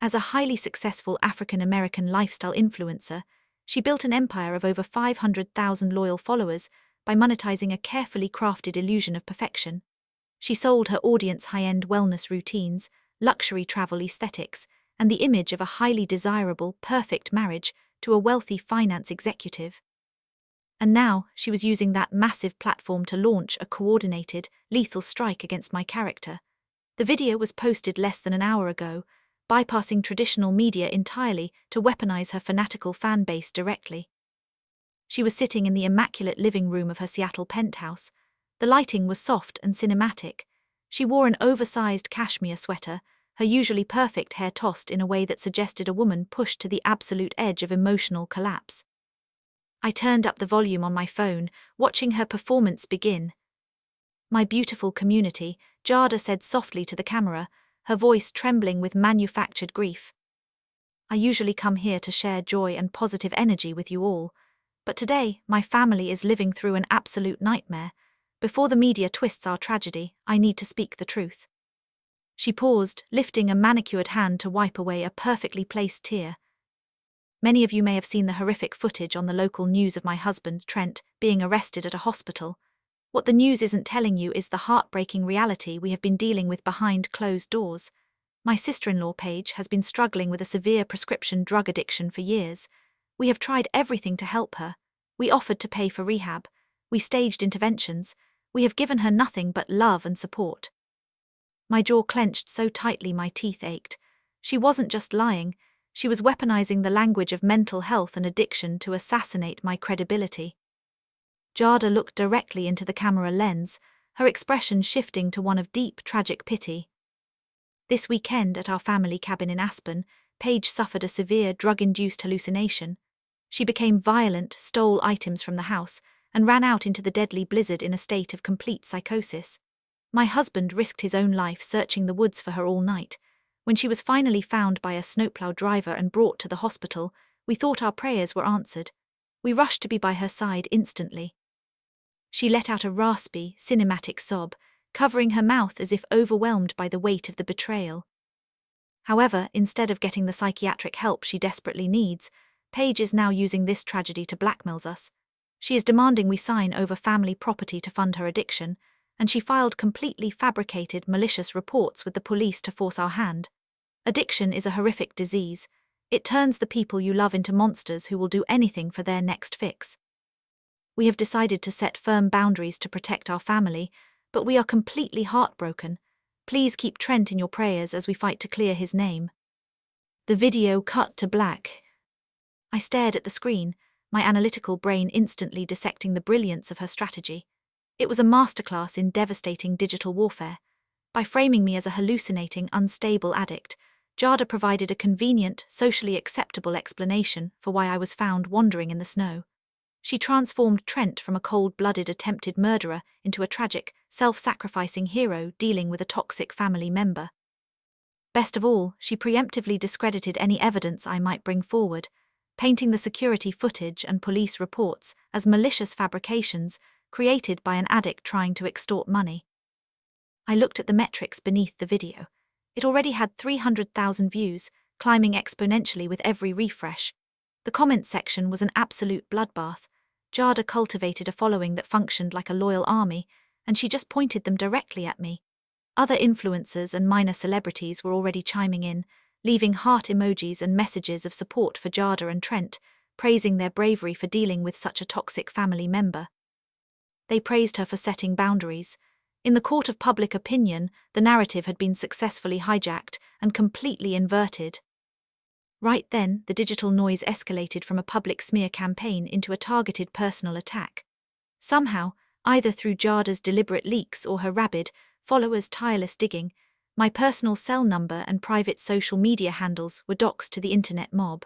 As a highly successful African-American lifestyle influencer, she built an empire of over 500,000 loyal followers by monetizing a carefully crafted illusion of perfection. She sold her audience high-end wellness routines, luxury travel aesthetics, and the image of a highly desirable, perfect marriage to a wealthy finance executive. And now, she was using that massive platform to launch a coordinated, lethal strike against my character. The video was posted less than an hour ago, bypassing traditional media entirely to weaponize her fanatical fan base directly. She was sitting in the immaculate living room of her Seattle penthouse. The lighting was soft and cinematic. She wore an oversized cashmere sweater, her usually perfect hair tossed in a way that suggested a woman pushed to the absolute edge of emotional collapse. I turned up the volume on my phone, watching her performance begin. My beautiful community, Jada said softly to the camera, her voice trembling with manufactured grief. I usually come here to share joy and positive energy with you all, but today my family is living through an absolute nightmare. Before the media twists our tragedy, I need to speak the truth." She paused, lifting a manicured hand to wipe away a perfectly placed tear. "Many of you may have seen the horrific footage on the local news of my husband, Trent, being arrested at a hospital. What the news isn't telling you is the heartbreaking reality we have been dealing with behind closed doors. My sister-in-law, Paige, has been struggling with a severe prescription drug addiction for years. We have tried everything to help her. We offered to pay for rehab. We staged interventions. We have given her nothing but love and support." My jaw clenched so tightly my teeth ached. She wasn't just lying. She was weaponizing the language of mental health and addiction to assassinate my credibility. Jada looked directly into the camera lens, her expression shifting to one of deep, tragic pity. "This weekend at our family cabin in Aspen, Paige suffered a severe drug-induced hallucination. She became violent, stole items from the house, and ran out into the deadly blizzard in a state of complete psychosis. My husband risked his own life searching the woods for her all night. When she was finally found by a snowplow driver and brought to the hospital, we thought our prayers were answered. We rushed to be by her side instantly." She let out a raspy, cinematic sob, covering her mouth as if overwhelmed by the weight of the betrayal. However, instead of getting the psychiatric help she desperately needs, Paige is now using this tragedy to blackmail us. She is demanding we sign over family property to fund her addiction, and she filed completely fabricated, malicious reports with the police to force our hand. Addiction is a horrific disease. It turns the people you love into monsters who will do anything for their next fix. We have decided to set firm boundaries to protect our family, but we are completely heartbroken. Please keep Trent in your prayers as we fight to clear his name." The video cut to black. I stared at the screen, my analytical brain instantly dissecting the brilliance of her strategy. It was a masterclass in devastating digital warfare. By framing me as a hallucinating, unstable addict, Jada provided a convenient, socially acceptable explanation for why I was found wandering in the snow. She transformed Trent from a cold-blooded attempted murderer into a tragic, self-sacrificing hero dealing with a toxic family member. Best of all, she preemptively discredited any evidence I might bring forward, painting the security footage and police reports as malicious fabrications created by an addict trying to extort money. I looked at the metrics beneath the video. It already had 300,000 views, climbing exponentially with every refresh. The comments section was an absolute bloodbath. Jada cultivated a following that functioned like a loyal army, and she just pointed them directly at me. Other influencers and minor celebrities were already chiming in, leaving heart emojis and messages of support for Jada and Trent, praising their bravery for dealing with such a toxic family member. They praised her for setting boundaries. In the court of public opinion, the narrative had been successfully hijacked and completely inverted. Right then, the digital noise escalated from a public smear campaign into a targeted personal attack. Somehow, either through Jada's deliberate leaks or her rabid, followers' tireless digging, my personal cell number and private social media handles were doxed to the internet mob.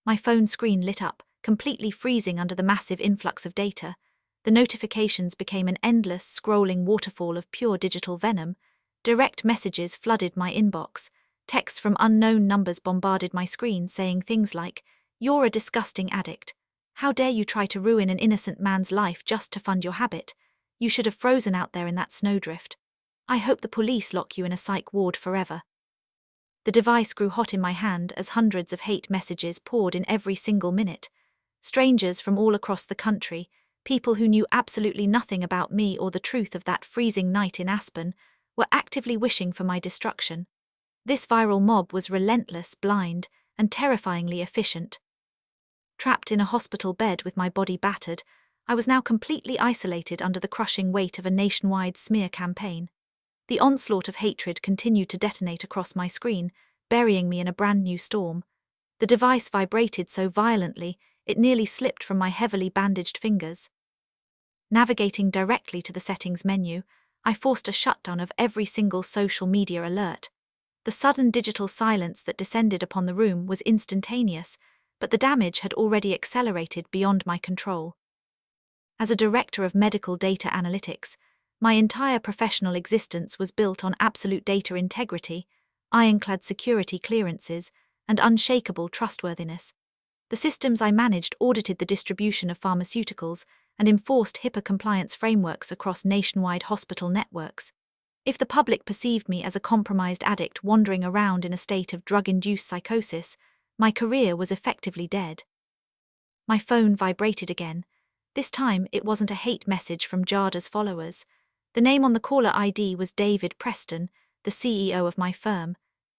My phone screen lit up, completely freezing under the massive influx of data. The notifications became an endless, scrolling waterfall of pure digital venom. Direct messages flooded my inbox. Texts from unknown numbers bombarded my screen saying things like, "You're a disgusting addict. How dare you try to ruin an innocent man's life just to fund your habit? You should have frozen out there in that snowdrift. I hope the police lock you in a psych ward forever." The device grew hot in my hand as hundreds of hate messages poured in every single minute. Strangers from all across the country, people who knew absolutely nothing about me or the truth of that freezing night in Aspen, were actively wishing for my destruction. This viral mob was relentless, blind, and terrifyingly efficient. Trapped in a hospital bed with my body battered, I was now completely isolated under the crushing weight of a nationwide smear campaign. The onslaught of hatred continued to detonate across my screen, burying me in a brand new storm. The device vibrated so violently, it nearly slipped from my heavily bandaged fingers. Navigating directly to the settings menu, I forced a shutdown of every single social media alert. The sudden digital silence that descended upon the room was instantaneous, but the damage had already accelerated beyond my control. As a director of medical data analytics, my entire professional existence was built on absolute data integrity, ironclad security clearances, and unshakable trustworthiness. The systems I managed audited the distribution of pharmaceuticals and enforced HIPAA compliance frameworks across nationwide hospital networks. If the public perceived me as a compromised addict wandering around in a state of drug-induced psychosis, my career was effectively dead. My phone vibrated again. This time, it wasn't a hate message from Jada's followers. The name on the caller ID was David Preston, the CEO of my firm.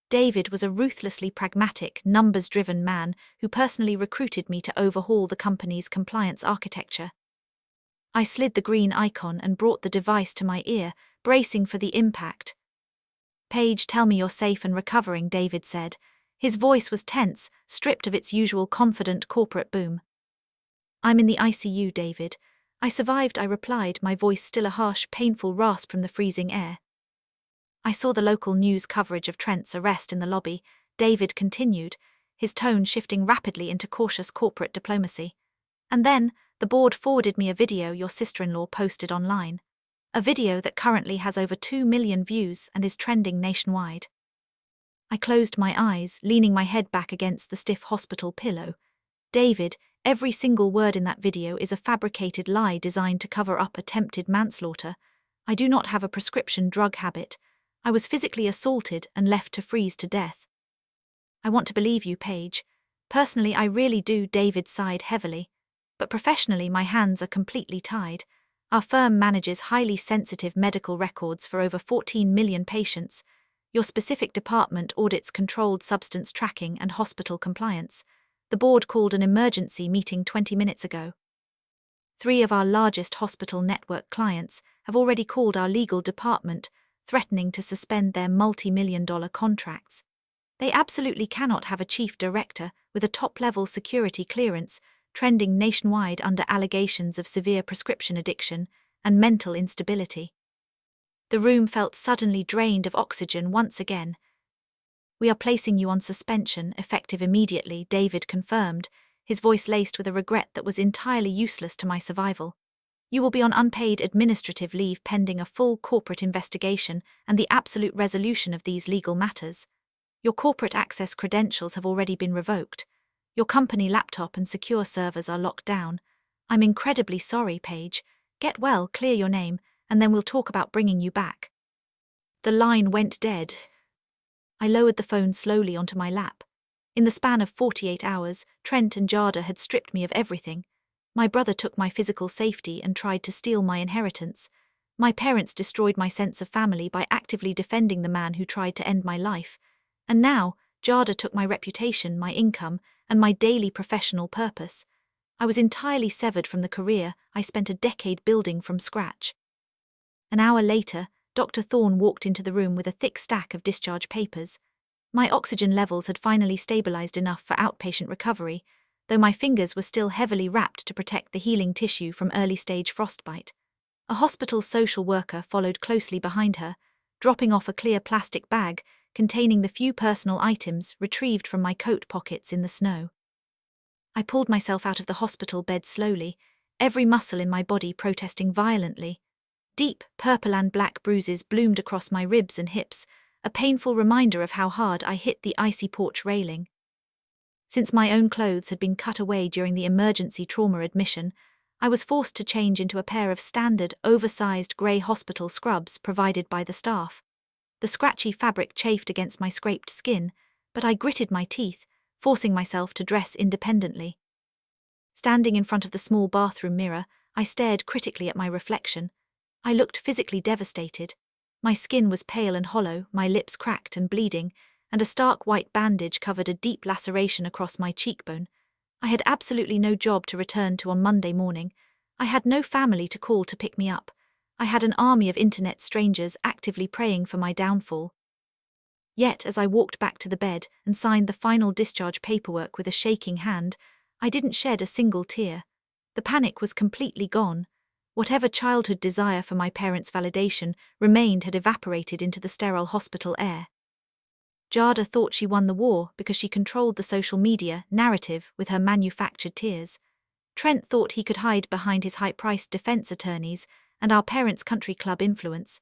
David was a ruthlessly pragmatic, numbers-driven man who personally recruited me to overhaul the company's compliance architecture. I slid the green icon and brought the device to my ear, bracing for the impact. "Paige, tell me you're safe and recovering," David said. His voice was tense, stripped of its usual confident corporate boom. "I'm in the ICU, David. I survived," I replied, my voice still a harsh, painful rasp from the freezing air. "I saw the local news coverage of Trent's arrest in the lobby," David continued, his tone shifting rapidly into cautious corporate diplomacy. "And then, the board forwarded me a video your sister-in-law posted online. A video that currently has over 2 million views and is trending nationwide." I closed my eyes, leaning my head back against the stiff hospital pillow. "David, every single word in that video is a fabricated lie designed to cover up attempted manslaughter. I do not have a prescription drug habit. I was physically assaulted and left to freeze to death." "I want to believe you, Paige. Personally, I really do," David sighed heavily. "But professionally, my hands are completely tied. Our firm manages highly sensitive medical records for over 14 million patients. Your specific department audits controlled substance tracking and hospital compliance. The board called an emergency meeting 20 minutes ago. 3 of our largest hospital network clients have already called our legal department, threatening to suspend their multi-million-dollar contracts. They absolutely cannot have a chief director with a top-level security clearance trending nationwide under allegations of severe prescription addiction and mental instability." The room felt suddenly drained of oxygen once again. "We are placing you on suspension, effective immediately," David confirmed, his voice laced with a regret that was entirely useless to my survival. "You will be on unpaid administrative leave pending a full corporate investigation and the absolute resolution of these legal matters. Your corporate access credentials have already been revoked. Your company laptop and secure servers are locked down. I'm incredibly sorry, Paige. Get well, clear your name, and then we'll talk about bringing you back." The line went dead. I lowered the phone slowly onto my lap. In the span of 48 hours, Trent and Jada had stripped me of everything. My brother took my physical safety and tried to steal my inheritance. My parents destroyed my sense of family by actively defending the man who tried to end my life. And now, Jada took my reputation, my income, and my daily professional purpose. I was entirely severed from the career I spent a decade building from scratch. An hour later, Dr. Thorne walked into the room with a thick stack of discharge papers. My oxygen levels had finally stabilized enough for outpatient recovery, though my fingers were still heavily wrapped to protect the healing tissue from early-stage frostbite. A hospital social worker followed closely behind her, dropping off a clear plastic bag containing the few personal items retrieved from my coat pockets in the snow. I pulled myself out of the hospital bed slowly, every muscle in my body protesting violently. Deep purple and black bruises bloomed across my ribs and hips, a painful reminder of how hard I hit the icy porch railing. Since my own clothes had been cut away during the emergency trauma admission, I was forced to change into a pair of standard, oversized grey hospital scrubs provided by the staff. The scratchy fabric chafed against my scraped skin, but I gritted my teeth, forcing myself to dress independently. Standing in front of the small bathroom mirror, I stared critically at my reflection. I looked physically devastated. My skin was pale and hollow, my lips cracked and bleeding, and a stark white bandage covered a deep laceration across my cheekbone. I had absolutely no job to return to on Monday morning. I had no family to call to pick me up. I had an army of internet strangers actively praying for my downfall. Yet, as I walked back to the bed and signed the final discharge paperwork with a shaking hand, I didn't shed a single tear. The panic was completely gone. Whatever childhood desire for my parents' validation remained had evaporated into the sterile hospital air. Jada thought she won the war because she controlled the social media narrative with her manufactured tears. Trent thought he could hide behind his high-priced defense attorneys and our parents' country club influence.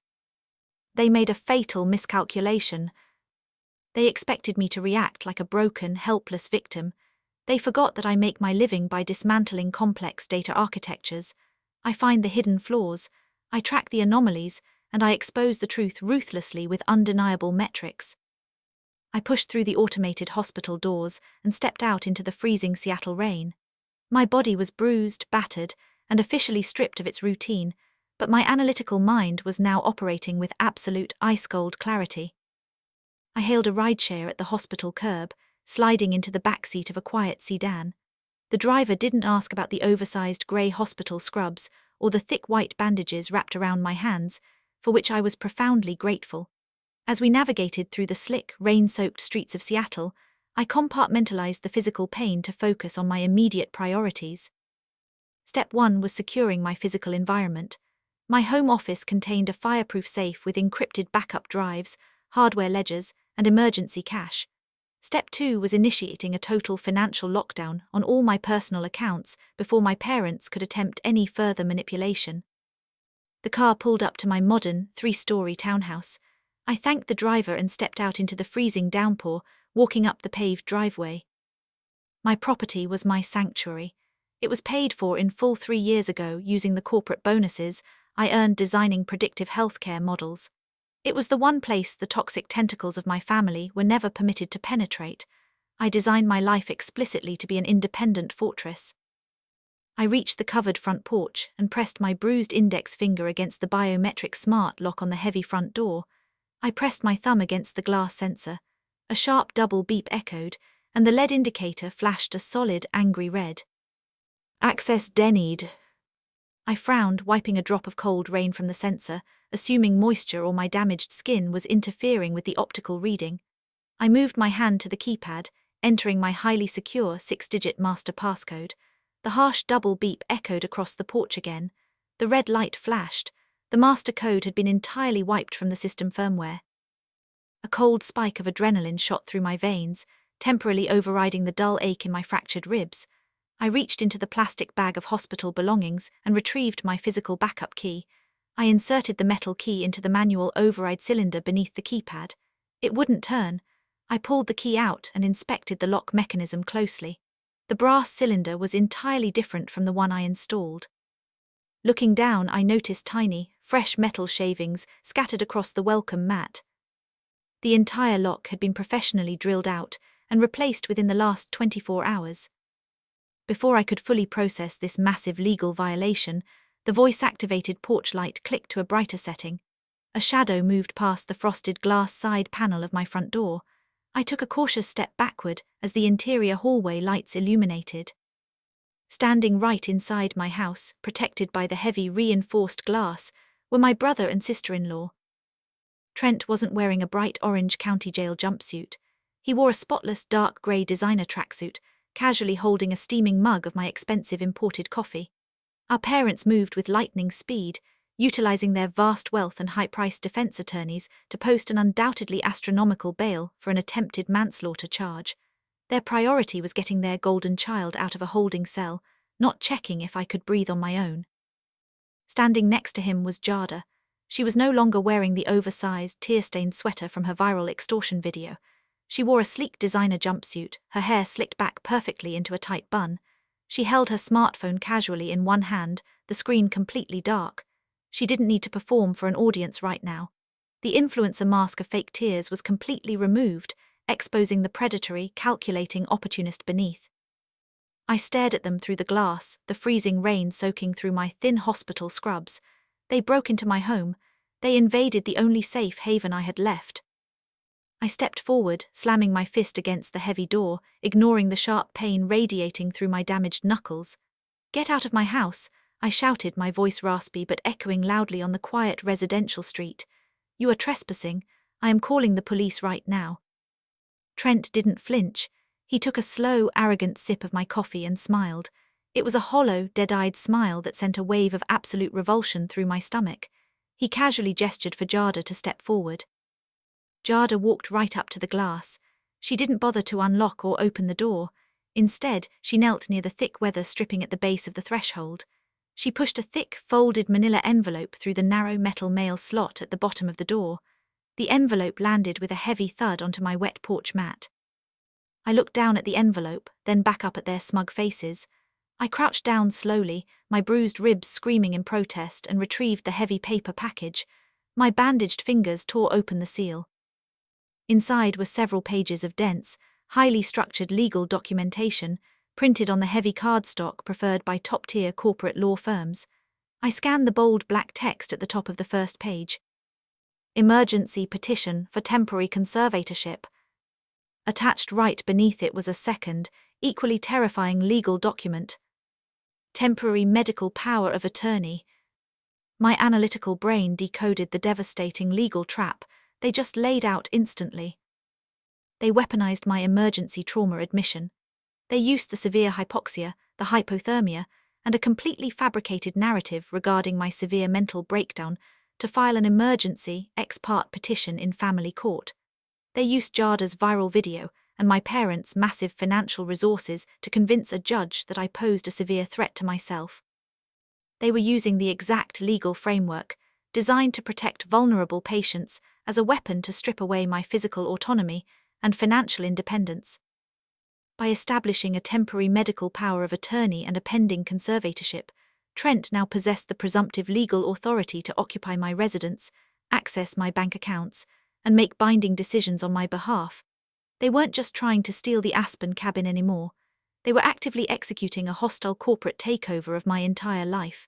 They made a fatal miscalculation. They expected me to react like a broken, helpless victim. They forgot that I make my living by dismantling complex data architectures. I find the hidden flaws, I track the anomalies, and I expose the truth ruthlessly with undeniable metrics. I pushed through the automated hospital doors and stepped out into the freezing Seattle rain. My body was bruised, battered, and officially stripped of its routine, but my analytical mind was now operating with absolute ice-cold clarity. I hailed a rideshare at the hospital curb, sliding into the backseat of a quiet sedan. The driver didn't ask about the oversized grey hospital scrubs or the thick white bandages wrapped around my hands, for which I was profoundly grateful. As we navigated through the slick, rain-soaked streets of Seattle, I compartmentalized the physical pain to focus on my immediate priorities. Step 1 was securing my physical environment. My home office contained a fireproof safe with encrypted backup drives, hardware ledgers, and emergency cash. Step 2 was initiating a total financial lockdown on all my personal accounts before my parents could attempt any further manipulation. The car pulled up to my modern, 3-story townhouse. I thanked the driver and stepped out into the freezing downpour, walking up the paved driveway. My property was my sanctuary. It was paid for in full 3 years ago using the corporate bonuses I earned designing predictive healthcare models. It was the one place the toxic tentacles of my family were never permitted to penetrate. I designed my life explicitly to be an independent fortress. I reached the covered front porch and pressed my bruised index finger against the biometric smart lock on the heavy front door. I pressed my thumb against the glass sensor. A sharp double beep echoed, and the LED indicator flashed a solid, angry red. Access denied. I frowned, wiping a drop of cold rain from the sensor, assuming moisture or my damaged skin was interfering with the optical reading. I moved my hand to the keypad, entering my highly secure 6-digit master passcode. The harsh double beep echoed across the porch again. The red light flashed. The master code had been entirely wiped from the system firmware. A cold spike of adrenaline shot through my veins, temporarily overriding the dull ache in my fractured ribs. I reached into the plastic bag of hospital belongings and retrieved my physical backup key. I inserted the metal key into the manual override cylinder beneath the keypad. It wouldn't turn. I pulled the key out and inspected the lock mechanism closely. The brass cylinder was entirely different from the one I installed. Looking down, I noticed tiny, fresh metal shavings scattered across the welcome mat. The entire lock had been professionally drilled out and replaced within the last 24 hours. Before I could fully process this massive legal violation, the voice-activated porch light clicked to a brighter setting. A shadow moved past the frosted glass side panel of my front door. I took a cautious step backward as the interior hallway lights illuminated. Standing right inside my house, protected by the heavy reinforced glass, were my brother and sister-in-law. Trent wasn't wearing a bright orange county jail jumpsuit. He wore a spotless dark grey designer tracksuit, casually holding a steaming mug of my expensive imported coffee. Our parents moved with lightning speed, utilizing their vast wealth and high-priced defense attorneys to post an undoubtedly astronomical bail for an attempted manslaughter charge. Their priority was getting their golden child out of a holding cell, not checking if I could breathe on my own. Standing next to him was Jada. She was no longer wearing the oversized, tear-stained sweater from her viral extortion video. She wore a sleek designer jumpsuit, her hair slicked back perfectly into a tight bun. She held her smartphone casually in one hand, the screen completely dark. She didn't need to perform for an audience right now. The influencer mask of fake tears was completely removed, exposing the predatory, calculating opportunist beneath. I stared at them through the glass, the freezing rain soaking through my thin hospital scrubs. They broke into my home. They invaded the only safe haven I had left. I stepped forward, slamming my fist against the heavy door, ignoring the sharp pain radiating through my damaged knuckles. "Get out of my house," I shouted, my voice raspy but echoing loudly on the quiet residential street. "You are trespassing. I am calling the police right now." Trent didn't flinch. He took a slow, arrogant sip of my coffee and smiled. It was a hollow, dead-eyed smile that sent a wave of absolute revulsion through my stomach. He casually gestured for Jada to step forward. Jada walked right up to the glass. She didn't bother to unlock or open the door. Instead, she knelt near the thick weather stripping at the base of the threshold. She pushed a thick, folded manila envelope through the narrow metal mail slot at the bottom of the door. The envelope landed with a heavy thud onto my wet porch mat. I looked down at the envelope, then back up at their smug faces. I crouched down slowly, my bruised ribs screaming in protest, and retrieved the heavy paper package. My bandaged fingers tore open the seal. Inside were several pages of dense, highly structured legal documentation, printed on the heavy cardstock preferred by top-tier corporate law firms. I scanned the bold black text at the top of the first page. Emergency petition for temporary conservatorship. Attached right beneath it was a second, equally terrifying legal document. Temporary medical power of attorney. My analytical brain decoded the devastating legal trap they just laid out instantly. They weaponized my emergency trauma admission. They used the severe hypoxia, the hypothermia, and a completely fabricated narrative regarding my severe mental breakdown to file an emergency ex parte petition in family court. They used Jada's viral video and my parents' massive financial resources to convince a judge that I posed a severe threat to myself. They were using the exact legal framework, designed to protect vulnerable patients, as a weapon to strip away my physical autonomy and financial independence. By establishing a temporary medical power of attorney and a pending conservatorship, Trent now possessed the presumptive legal authority to occupy my residence, access my bank accounts, and make binding decisions on my behalf. They weren't just trying to steal the Aspen cabin anymore. They were actively executing a hostile corporate takeover of my entire life.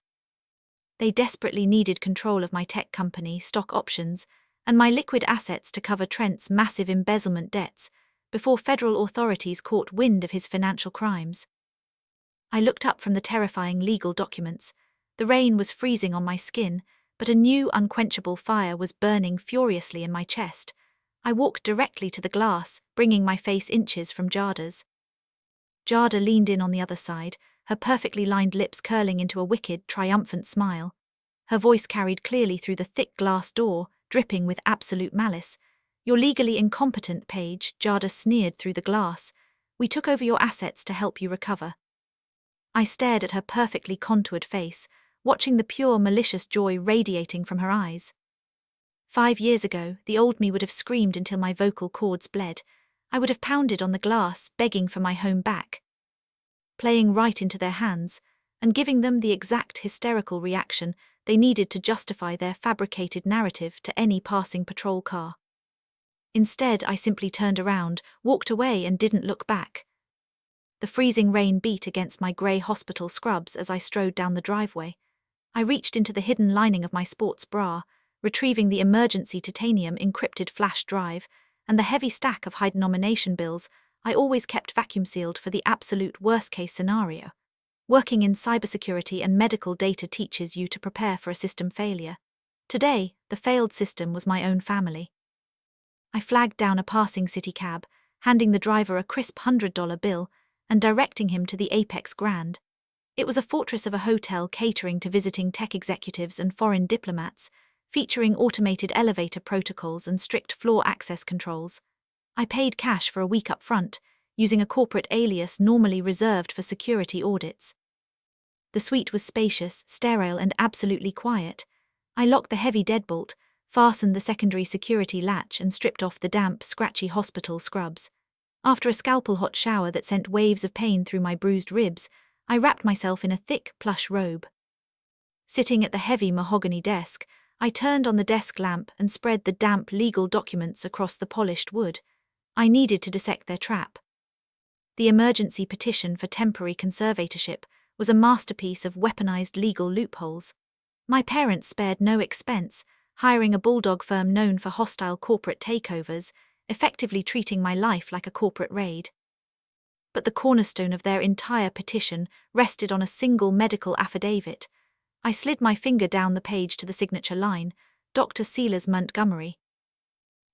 They desperately needed control of my tech company, stock options, and my liquid assets to cover Trent's massive embezzlement debts before federal authorities caught wind of his financial crimes. I looked up from the terrifying legal documents. The rain was freezing on my skin, but a new unquenchable fire was burning furiously in my chest. I walked directly to the glass, bringing my face inches from Jada's. Jada leaned in on the other side, her perfectly lined lips curling into a wicked, triumphant smile. Her voice carried clearly through the thick glass door, dripping with absolute malice. "You're legally incompetent, Paige," Jada sneered through the glass. "We took over your assets to help you recover." I stared at her perfectly contoured face, watching the pure malicious joy radiating from her eyes. 5 years ago, the old me would have screamed until my vocal cords bled. I would have pounded on the glass, begging for my home back. Playing right into their hands, and giving them the exact hysterical reaction they needed to justify their fabricated narrative to any passing patrol car. Instead, I simply turned around, walked away, and didn't look back. The freezing rain beat against my grey hospital scrubs as I strode down the driveway. I reached into the hidden lining of my sports bra, retrieving the emergency titanium encrypted flash drive and the heavy stack of high denomination bills I always kept vacuum-sealed for the absolute worst-case scenario. Working in cybersecurity and medical data teaches you to prepare for a system failure. Today, the failed system was my own family. I flagged down a passing city cab, handing the driver a crisp $100 bill and directing him to the Apex Grand. It was a fortress of a hotel catering to visiting tech executives and foreign diplomats, featuring automated elevator protocols and strict floor access controls. I paid cash for a week up front, using a corporate alias normally reserved for security audits. The suite was spacious, sterile, and absolutely quiet. I locked the heavy deadbolt, fastened the secondary security latch, and stripped off the damp, scratchy hospital scrubs. After a scalpel-hot shower that sent waves of pain through my bruised ribs, I wrapped myself in a thick, plush robe. Sitting at the heavy mahogany desk, I turned on the desk lamp and spread the damp legal documents across the polished wood. I needed to dissect their trap. The emergency petition for temporary conservatorship was a masterpiece of weaponized legal loopholes. My parents spared no expense, hiring a bulldog firm known for hostile corporate takeovers, effectively treating my life like a corporate raid. But the cornerstone of their entire petition rested on a single medical affidavit. I slid my finger down the page to the signature line, Dr. Seelers Montgomery.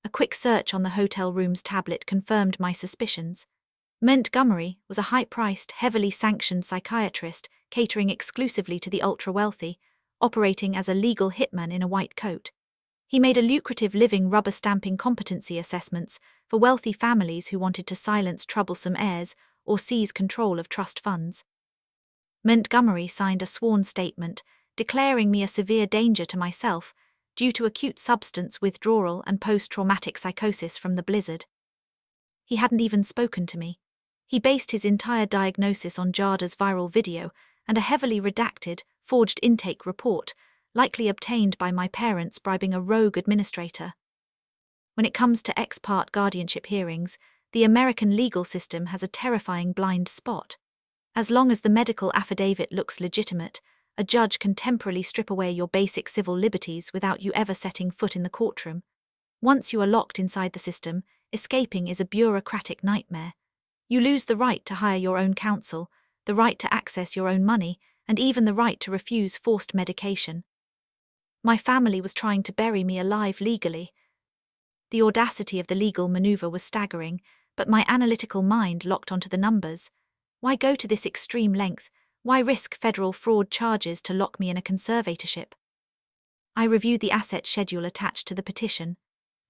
A quick search on the hotel room's tablet confirmed my suspicions. Montgomery was a high-priced, heavily sanctioned psychiatrist catering exclusively to the ultra-wealthy, operating as a legal hitman in a white coat. He made a lucrative living rubber-stamping competency assessments for wealthy families who wanted to silence troublesome heirs or seize control of trust funds. Montgomery signed a sworn statement declaring me a severe danger to myself, due to acute substance withdrawal and post-traumatic psychosis from the blizzard. He hadn't even spoken to me. He based his entire diagnosis on Jada's viral video and a heavily redacted, forged intake report, likely obtained by my parents bribing a rogue administrator. When it comes to ex parte guardianship hearings, the American legal system has a terrifying blind spot. As long as the medical affidavit looks legitimate, a judge can temporarily strip away your basic civil liberties without you ever setting foot in the courtroom. Once you are locked inside the system, escaping is a bureaucratic nightmare. You lose the right to hire your own counsel, the right to access your own money, and even the right to refuse forced medication. My family was trying to bury me alive legally. The audacity of the legal maneuver was staggering, but my analytical mind locked onto the numbers. Why go to this extreme length? Why risk federal fraud charges to lock me in a conservatorship? I reviewed the asset schedule attached to the petition.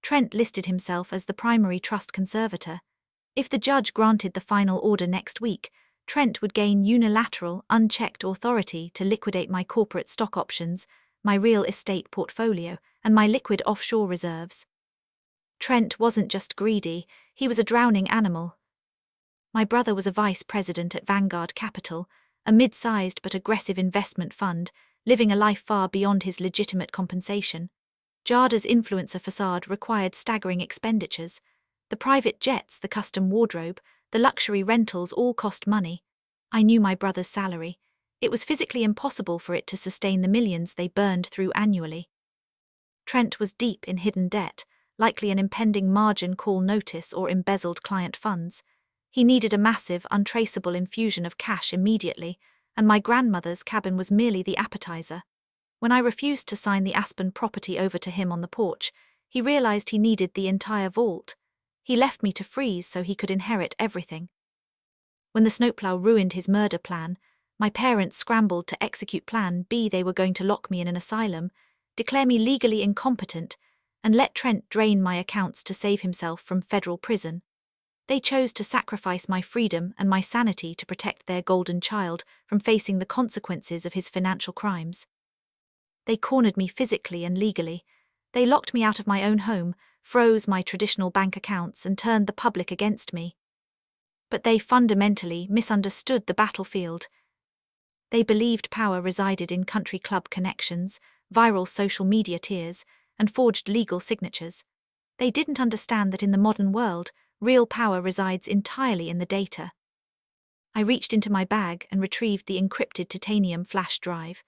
Trent listed himself as the primary trust conservator. If the judge granted the final order next week, Trent would gain unilateral, unchecked authority to liquidate my corporate stock options, my real estate portfolio, and my liquid offshore reserves. Trent wasn't just greedy, he was a drowning animal. My brother was a vice president at Vanguard Capital, a mid-sized but aggressive investment fund, living a life far beyond his legitimate compensation. Jada's influencer facade required staggering expenditures. The private jets, the custom wardrobe, the luxury rentals all cost money. I knew my brother's salary. It was physically impossible for it to sustain the millions they burned through annually. Trent was deep in hidden debt, likely an impending margin call notice or embezzled client funds. He needed a massive, untraceable infusion of cash immediately, and my grandmother's cabin was merely the appetizer. When I refused to sign the Aspen property over to him on the porch, he realized he needed the entire vault. He left me to freeze so he could inherit everything. When the snowplow ruined his murder plan, my parents scrambled to execute Plan B. They were going to lock me in an asylum, declare me legally incompetent, and let Trent drain my accounts to save himself from federal prison. They chose to sacrifice my freedom and my sanity to protect their golden child from facing the consequences of his financial crimes. They cornered me physically and legally. They locked me out of my own home, froze my traditional bank accounts, and turned the public against me. But they fundamentally misunderstood the battlefield. They believed power resided in country club connections, viral social media tiers, and forged legal signatures. They didn't understand that in the modern world, real power resides entirely in the data. I reached into my bag and retrieved the encrypted titanium flash drive.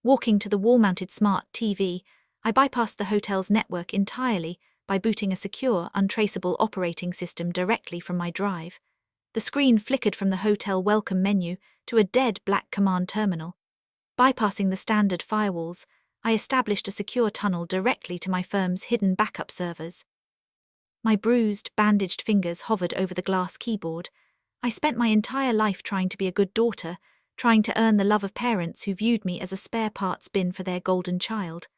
Walking to the wall-mounted smart TV, I bypassed the hotel's network entirely by booting a secure, untraceable operating system directly from my drive. The screen flickered from the hotel welcome menu to a dead black command terminal. Bypassing the standard firewalls, I established a secure tunnel directly to my firm's hidden backup servers. My bruised, bandaged fingers hovered over the glass keyboard. I spent my entire life trying to be a good daughter, trying to earn the love of parents who viewed me as a spare parts bin for their golden child.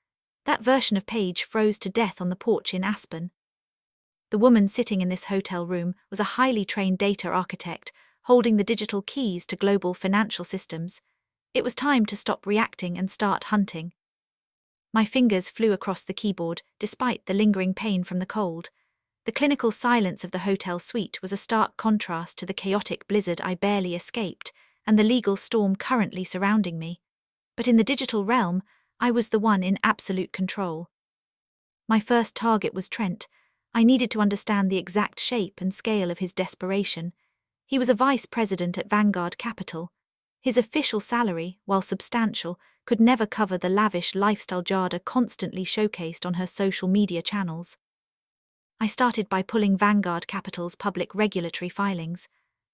That version of Paige froze to death on the porch in Aspen. The woman sitting in this hotel room was a highly trained data architect, holding the digital keys to global financial systems. It was time to stop reacting and start hunting. My fingers flew across the keyboard, despite the lingering pain from the cold. The clinical silence of the hotel suite was a stark contrast to the chaotic blizzard I barely escaped, and the legal storm currently surrounding me. But in the digital realm, I was the one in absolute control. My first target was Trent. I needed to understand the exact shape and scale of his desperation. He was a vice president at Vanguard Capital. His official salary, while substantial, could never cover the lavish lifestyle Jada constantly showcased on her social media channels. I started by pulling Vanguard Capital's public regulatory filings.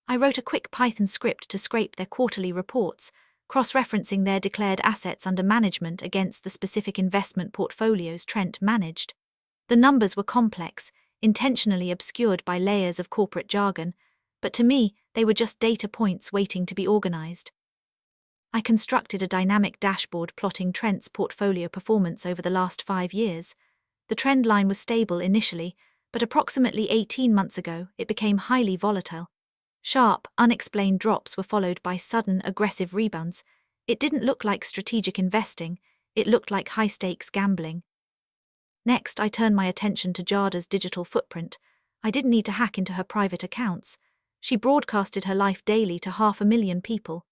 I wrote a quick Python script to scrape their quarterly reports, cross-referencing their declared assets under management against the specific investment portfolios Trent managed. The numbers were complex, intentionally obscured by layers of corporate jargon, but to me, they were just data points waiting to be organized. I constructed a dynamic dashboard plotting Trent's portfolio performance over the last 5 years. The trend line was stable initially, but approximately 18 months ago, it became highly volatile. Sharp, unexplained drops were followed by sudden, aggressive rebounds. It didn't look like strategic investing, it looked like high-stakes gambling. Next, I turned my attention to Jada's digital footprint. I didn't need to hack into her private accounts. She broadcasted her life daily to 500,000 people.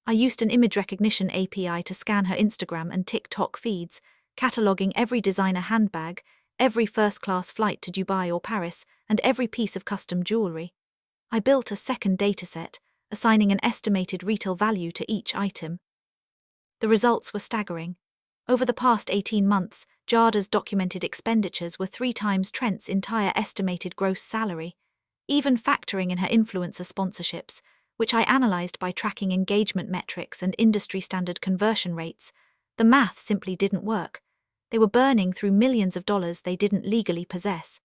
I used an image recognition API to scan her Instagram and TikTok feeds, cataloging every designer handbag, every first-class flight to Dubai or Paris, and every piece of custom jewelry. I built a second dataset, assigning an estimated retail value to each item. The results were staggering. Over the past 18 months, Jada's documented expenditures were 3 times Trent's entire estimated gross salary, even factoring in her influencer sponsorships, which I analyzed by tracking engagement metrics and industry-standard conversion rates. The math simply didn't work. They were burning through millions of dollars they didn't legally possess.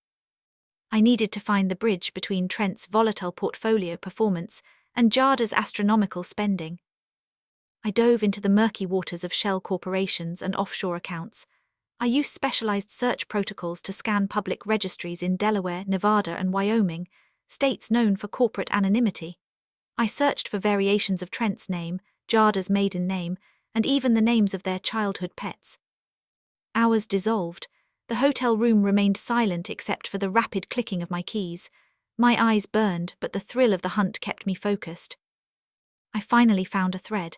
I needed to find the bridge between Trent's volatile portfolio performance and Jada's astronomical spending. I dove into the murky waters of shell corporations and offshore accounts. I used specialized search protocols to scan public registries in Delaware, Nevada, and Wyoming, states known for corporate anonymity. I searched for variations of Trent's name, Jada's maiden name, and even the names of their childhood pets. Hours dissolved. The hotel room remained silent except for the rapid clicking of my keys. My eyes burned, but the thrill of the hunt kept me focused. I finally found a thread.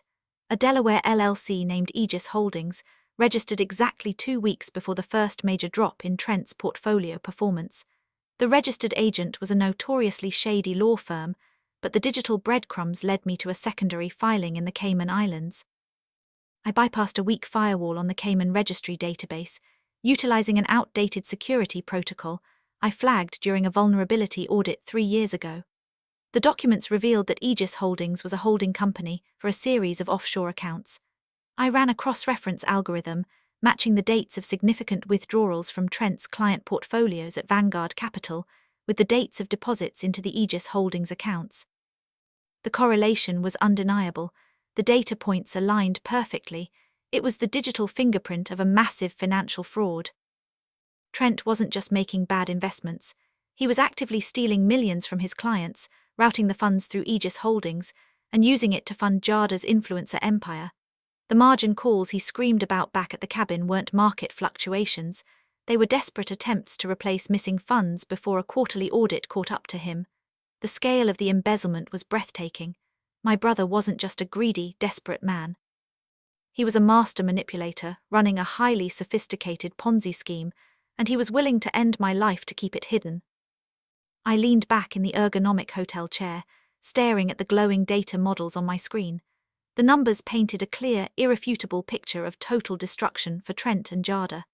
A Delaware LLC named Aegis Holdings, registered exactly 2 weeks before the first major drop in Trent's portfolio performance. The registered agent was a notoriously shady law firm, but the digital breadcrumbs led me to a secondary filing in the Cayman Islands. I bypassed a weak firewall on the Cayman registry database. Utilizing an outdated security protocol I flagged during a vulnerability audit 3 years ago. The documents revealed that Aegis Holdings was a holding company for a series of offshore accounts. I ran a cross-reference algorithm, matching the dates of significant withdrawals from Trent's client portfolios at Vanguard Capital with the dates of deposits into the Aegis Holdings accounts. The correlation was undeniable. The data points aligned perfectly. It was the digital fingerprint of a massive financial fraud. Trent wasn't just making bad investments. He was actively stealing millions from his clients, routing the funds through Aegis Holdings, and using it to fund Jada's influencer empire. The margin calls he screamed about back at the cabin weren't market fluctuations. They were desperate attempts to replace missing funds before a quarterly audit caught up to him. The scale of the embezzlement was breathtaking. My brother wasn't just a greedy, desperate man. He was a master manipulator, running a highly sophisticated Ponzi scheme, and he was willing to end my life to keep it hidden. I leaned back in the ergonomic hotel chair, staring at the glowing data models on my screen. The numbers painted a clear, irrefutable picture of total destruction for Trent and Jada.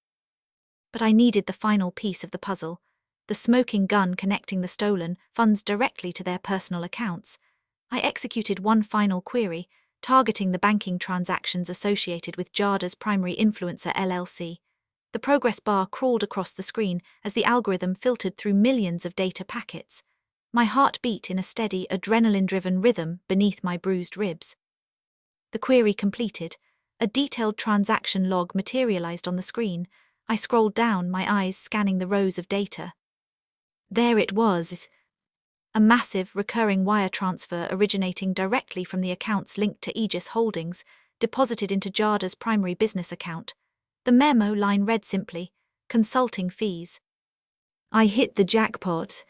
But I needed the final piece of the puzzle, the smoking gun connecting the stolen funds directly to their personal accounts. I executed one final query, targeting the banking transactions associated with Jada's primary influencer LLC. The progress bar crawled across the screen as the algorithm filtered through millions of data packets. My heart beat in a steady, adrenaline-driven rhythm beneath my bruised ribs. The query completed. A detailed transaction log materialized on the screen. I scrolled down, my eyes scanning the rows of data. There it was. A massive, recurring wire transfer originating directly from the accounts linked to Aegis Holdings, deposited into Jada's primary business account. The memo line read simply, "Consulting fees." I hit the jackpot.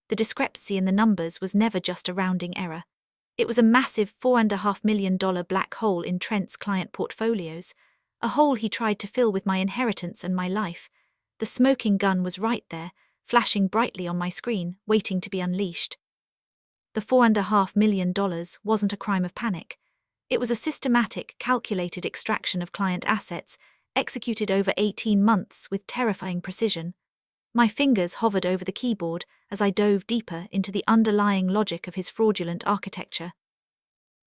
The discrepancy in the numbers was never just a rounding error. It was a massive $4.5 million black hole in Trent's client portfolios, a hole he tried to fill with my inheritance and my life. The smoking gun was right there, flashing brightly on my screen, waiting to be unleashed. The $4.5 million wasn't a crime of panic. It was a systematic, calculated extraction of client assets, executed over 18 months with terrifying precision. My fingers hovered over the keyboard as I dove deeper into the underlying logic of his fraudulent architecture.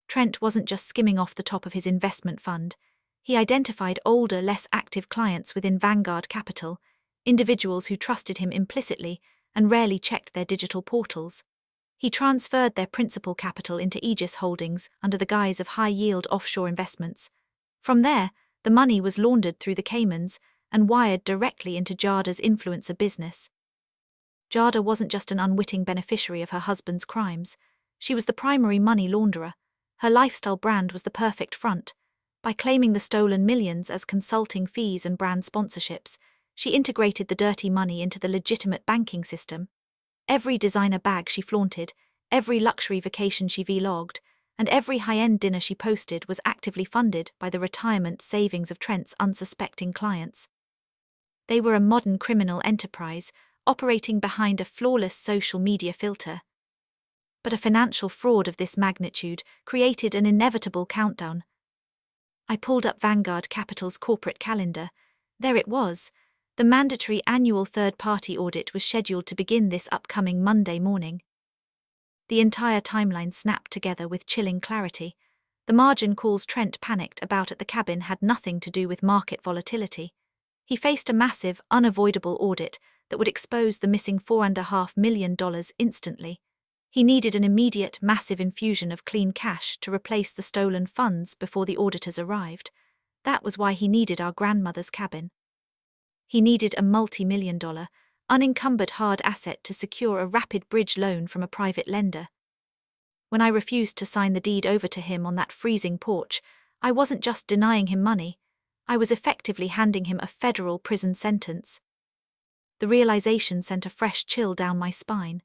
Trent wasn't just skimming off the top of his investment fund. He identified older, less active clients within Vanguard Capital, individuals who trusted him implicitly and rarely checked their digital portals. He transferred their principal capital into Aegis Holdings under the guise of high-yield offshore investments. From there, the money was laundered through the Caymans and wired directly into Jada's influencer business. Jada wasn't just an unwitting beneficiary of her husband's crimes. She was the primary money launderer. Her lifestyle brand was the perfect front. By claiming the stolen millions as consulting fees and brand sponsorships, She integrated the dirty money into the legitimate banking system. Every designer bag she flaunted, every luxury vacation she vlogged, and every high-end dinner she posted was actively funded by the retirement savings of Trent's unsuspecting clients. They were a modern criminal enterprise, operating behind a flawless social media filter. But a financial fraud of this magnitude created an inevitable countdown. I pulled up Vanguard Capital's corporate calendar. There it was. The mandatory annual third-party audit was scheduled to begin this upcoming Monday morning. The entire timeline snapped together with chilling clarity. The margin calls Trent panicked about at the cabin had nothing to do with market volatility. He faced a massive, unavoidable audit that would expose the missing $4.5 million instantly. He needed an immediate, massive infusion of clean cash to replace the stolen funds before the auditors arrived. That was why he needed our grandmother's cabin. He needed a multi-million-dollar, unencumbered hard asset to secure a rapid bridge loan from a private lender. When I refused to sign the deed over to him on that freezing porch, I wasn't just denying him money, I was effectively handing him a federal prison sentence. The realization sent a fresh chill down my spine.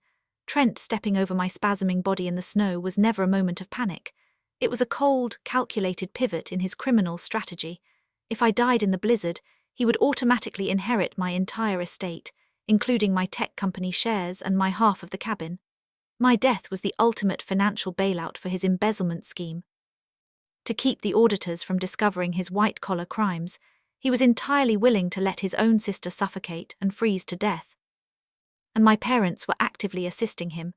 Trent stepping over my spasming body in the snow was never a moment of panic. It was a cold, calculated pivot in his criminal strategy. If I died in the blizzard, he would automatically inherit my entire estate, including my tech company shares and my half of the cabin. My death was the ultimate financial bailout for his embezzlement scheme. To keep the auditors from discovering his white-collar crimes, he was entirely willing to let his own sister suffocate and freeze to death. And my parents were actively assisting him.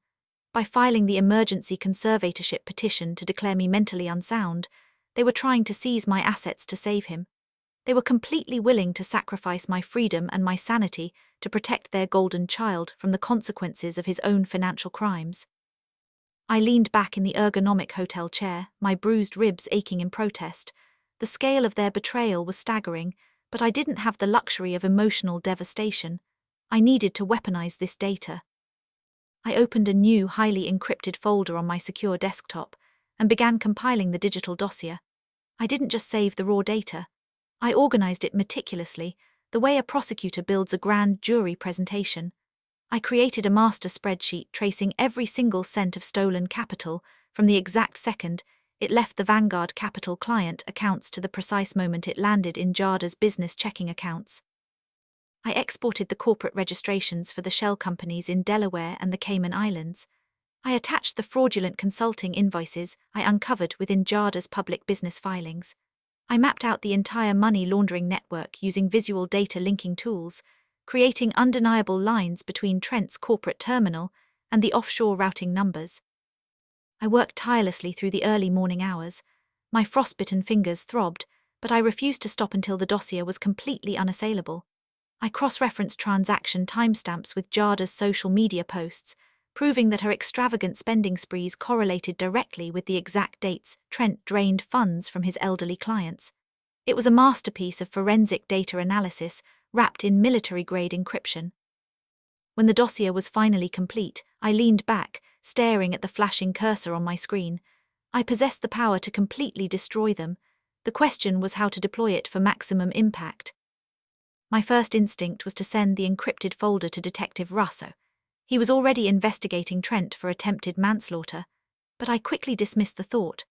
By filing the emergency conservatorship petition to declare me mentally unsound, they were trying to seize my assets to save him. They were completely willing to sacrifice my freedom and my sanity to protect their golden child from the consequences of his own financial crimes. I leaned back in the ergonomic hotel chair, my bruised ribs aching in protest. The scale of their betrayal was staggering, but I didn't have the luxury of emotional devastation. I needed to weaponize this data. I opened a new, highly encrypted folder on my secure desktop and began compiling the digital dossier. I didn't just save the raw data. I organized it meticulously, the way a prosecutor builds a grand jury presentation. I created a master spreadsheet tracing every single cent of stolen capital from the exact second it left the Vanguard Capital client accounts to the precise moment it landed in Jada's business checking accounts. I exported the corporate registrations for the shell companies in Delaware and the Cayman Islands. I attached the fraudulent consulting invoices I uncovered within Jada's public business filings. I mapped out the entire money laundering network using visual data linking tools, creating undeniable lines between Trent's corporate terminal and the offshore routing numbers. I worked tirelessly through the early morning hours. My frostbitten fingers throbbed, but I refused to stop until the dossier was completely unassailable. I cross-referenced transaction timestamps with Jada's social media posts, proving that her extravagant spending sprees correlated directly with the exact dates Trent drained funds from his elderly clients. It was a masterpiece of forensic data analysis wrapped in military-grade encryption. When the dossier was finally complete, I leaned back, staring at the flashing cursor on my screen. I possessed the power to completely destroy them. The question was how to deploy it for maximum impact. My first instinct was to send the encrypted folder to Detective Russo. He was already investigating Trent for attempted manslaughter, but I quickly dismissed the thought.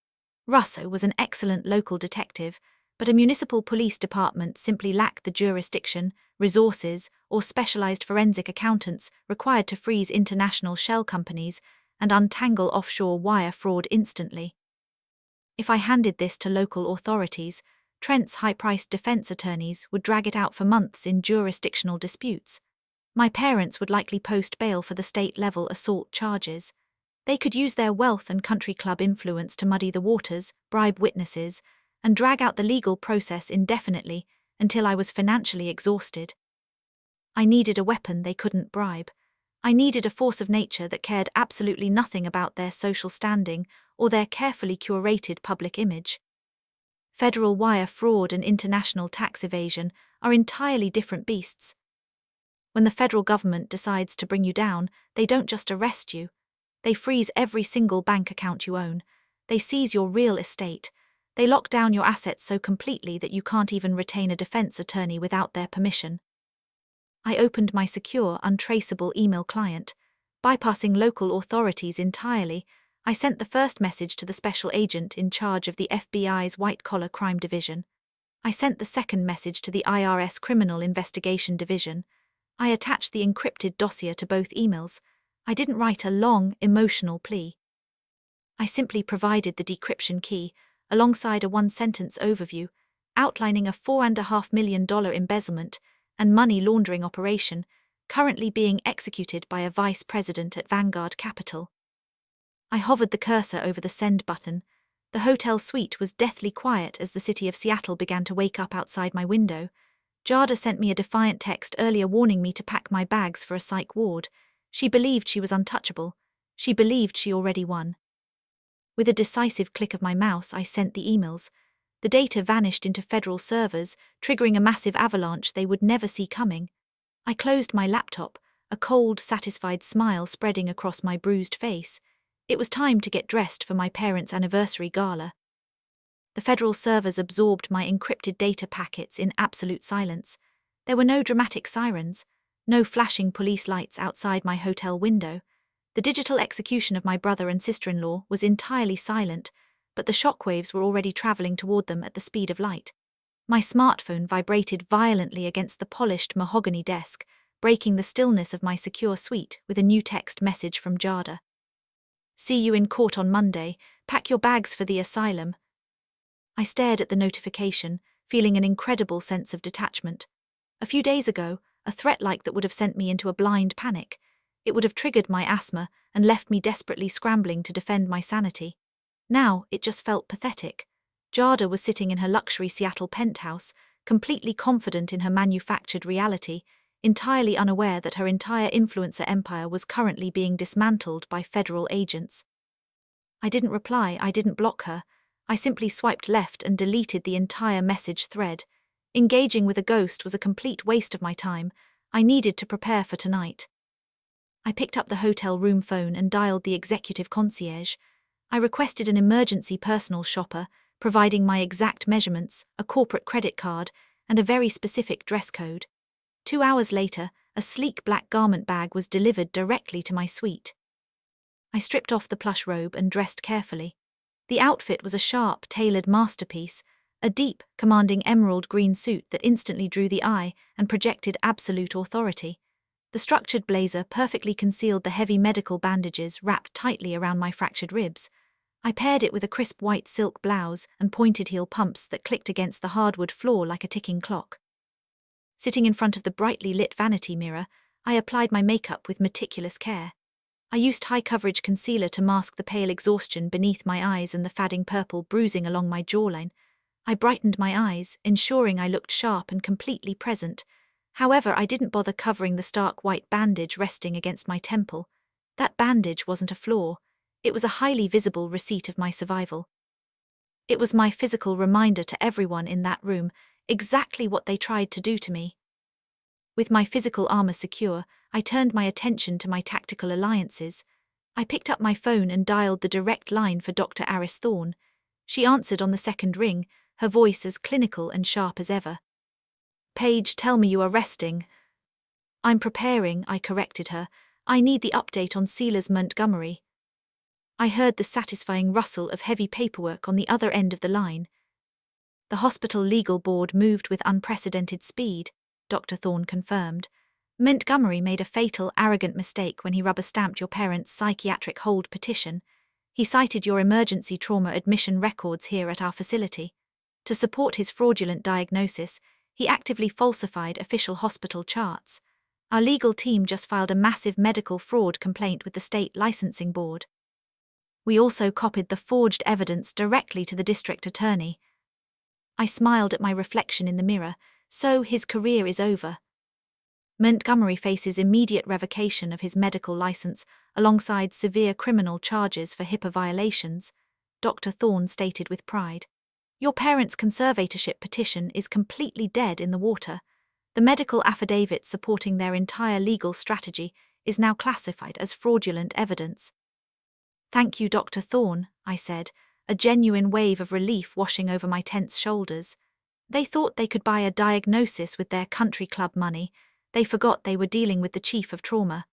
Russo was an excellent local detective, but a municipal police department simply lacked the jurisdiction, resources, or specialized forensic accountants required to freeze international shell companies and untangle offshore wire fraud instantly. If I handed this to local authorities, Trent's high-priced defense attorneys would drag it out for months in jurisdictional disputes. My parents would likely post bail for the state-level assault charges. They could use their wealth and country club influence to muddy the waters, bribe witnesses, and drag out the legal process indefinitely until I was financially exhausted. I needed a weapon they couldn't bribe. I needed a force of nature that cared absolutely nothing about their social standing or their carefully curated public image. Federal wire fraud and international tax evasion are entirely different beasts. When the federal government decides to bring you down, they don't just arrest you. They freeze every single bank account you own. They seize your real estate. They lock down your assets so completely that you can't even retain a defense attorney without their permission. I opened my secure, untraceable email client. Bypassing local authorities entirely, I sent the first message to the special agent in charge of the FBI's white-collar crime division. I sent the second message to the IRS Criminal Investigation Division. I attached the encrypted dossier to both emails. I didn't write a long, emotional plea. I simply provided the decryption key, alongside a one-sentence overview, outlining a $4.5 million embezzlement and money laundering operation currently being executed by a vice president at Vanguard Capital. I hovered the cursor over the send button. The hotel suite was deathly quiet as the city of Seattle began to wake up outside my window. Jada sent me a defiant text earlier warning me to pack my bags for a psych ward. She believed she was untouchable. She believed she already won. With a decisive click of my mouse, I sent the emails. The data vanished into federal servers, triggering a massive avalanche they would never see coming. I closed my laptop, a cold, satisfied smile spreading across my bruised face. It was time to get dressed for my parents' anniversary gala. The federal servers absorbed my encrypted data packets in absolute silence. There were no dramatic sirens, no flashing police lights outside my hotel window. The digital execution of my brother and sister-in-law was entirely silent, but the shockwaves were already traveling toward them at the speed of light. My smartphone vibrated violently against the polished mahogany desk, breaking the stillness of my secure suite with a new text message from Jada. "See you in court on Monday. Pack your bags for the asylum." I stared at the notification, feeling an incredible sense of detachment. A few days ago, a threat like that would have sent me into a blind panic. It would have triggered my asthma and left me desperately scrambling to defend my sanity. Now, it just felt pathetic. Jada was sitting in her luxury Seattle penthouse, completely confident in her manufactured reality, entirely unaware that her entire influencer empire was currently being dismantled by federal agents. I didn't reply, I didn't block her. I simply swiped left and deleted the entire message thread. Engaging with a ghost was a complete waste of my time. I needed to prepare for tonight. I picked up the hotel room phone and dialed the executive concierge. I requested an emergency personal shopper, providing my exact measurements, a corporate credit card, and a very specific dress code. 2 hours later, a sleek black garment bag was delivered directly to my suite. I stripped off the plush robe and dressed carefully. The outfit was a sharp, tailored masterpiece, a deep, commanding emerald green suit that instantly drew the eye and projected absolute authority. The structured blazer perfectly concealed the heavy medical bandages wrapped tightly around my fractured ribs. I paired it with a crisp white silk blouse and pointed heel pumps that clicked against the hardwood floor like a ticking clock. Sitting in front of the brightly lit vanity mirror, I applied my makeup with meticulous care. I used high-coverage concealer to mask the pale exhaustion beneath my eyes and the fading purple bruising along my jawline. I brightened my eyes, ensuring I looked sharp and completely present. However, I didn't bother covering the stark white bandage resting against my temple. That bandage wasn't a flaw. It was a highly visible receipt of my survival. It was my physical reminder to everyone in that room, exactly what they tried to do to me. With my physical armor secure, I turned my attention to my tactical alliances. I picked up my phone and dialed the direct line for Dr. Aris Thorne. She answered on the second ring, her voice as clinical and sharp as ever. "Paige, tell me you are resting." "I'm preparing," I corrected her. "I need the update on Sealers Montgomery." I heard the satisfying rustle of heavy paperwork on the other end of the line. "The hospital legal board moved with unprecedented speed," Dr. Thorne confirmed. "Montgomery made a fatal, arrogant mistake when he rubber-stamped your parents' psychiatric hold petition. He cited your emergency trauma admission records here at our facility. To support his fraudulent diagnosis, he actively falsified official hospital charts. Our legal team just filed a massive medical fraud complaint with the state licensing board. We also copied the forged evidence directly to the district attorney." I smiled at my reflection in the mirror. So his career is over. Montgomery faces immediate revocation of his medical license alongside severe criminal charges for HIPAA violations, Dr. Thorne stated with pride. "Your parents' conservatorship petition is completely dead in the water. The medical affidavit supporting their entire legal strategy is now classified as fraudulent evidence." "Thank you, Dr. Thorne," I said, a genuine wave of relief washing over my tense shoulders. They thought they could buy a diagnosis with their country club money, They forgot they were dealing with the chief of trauma.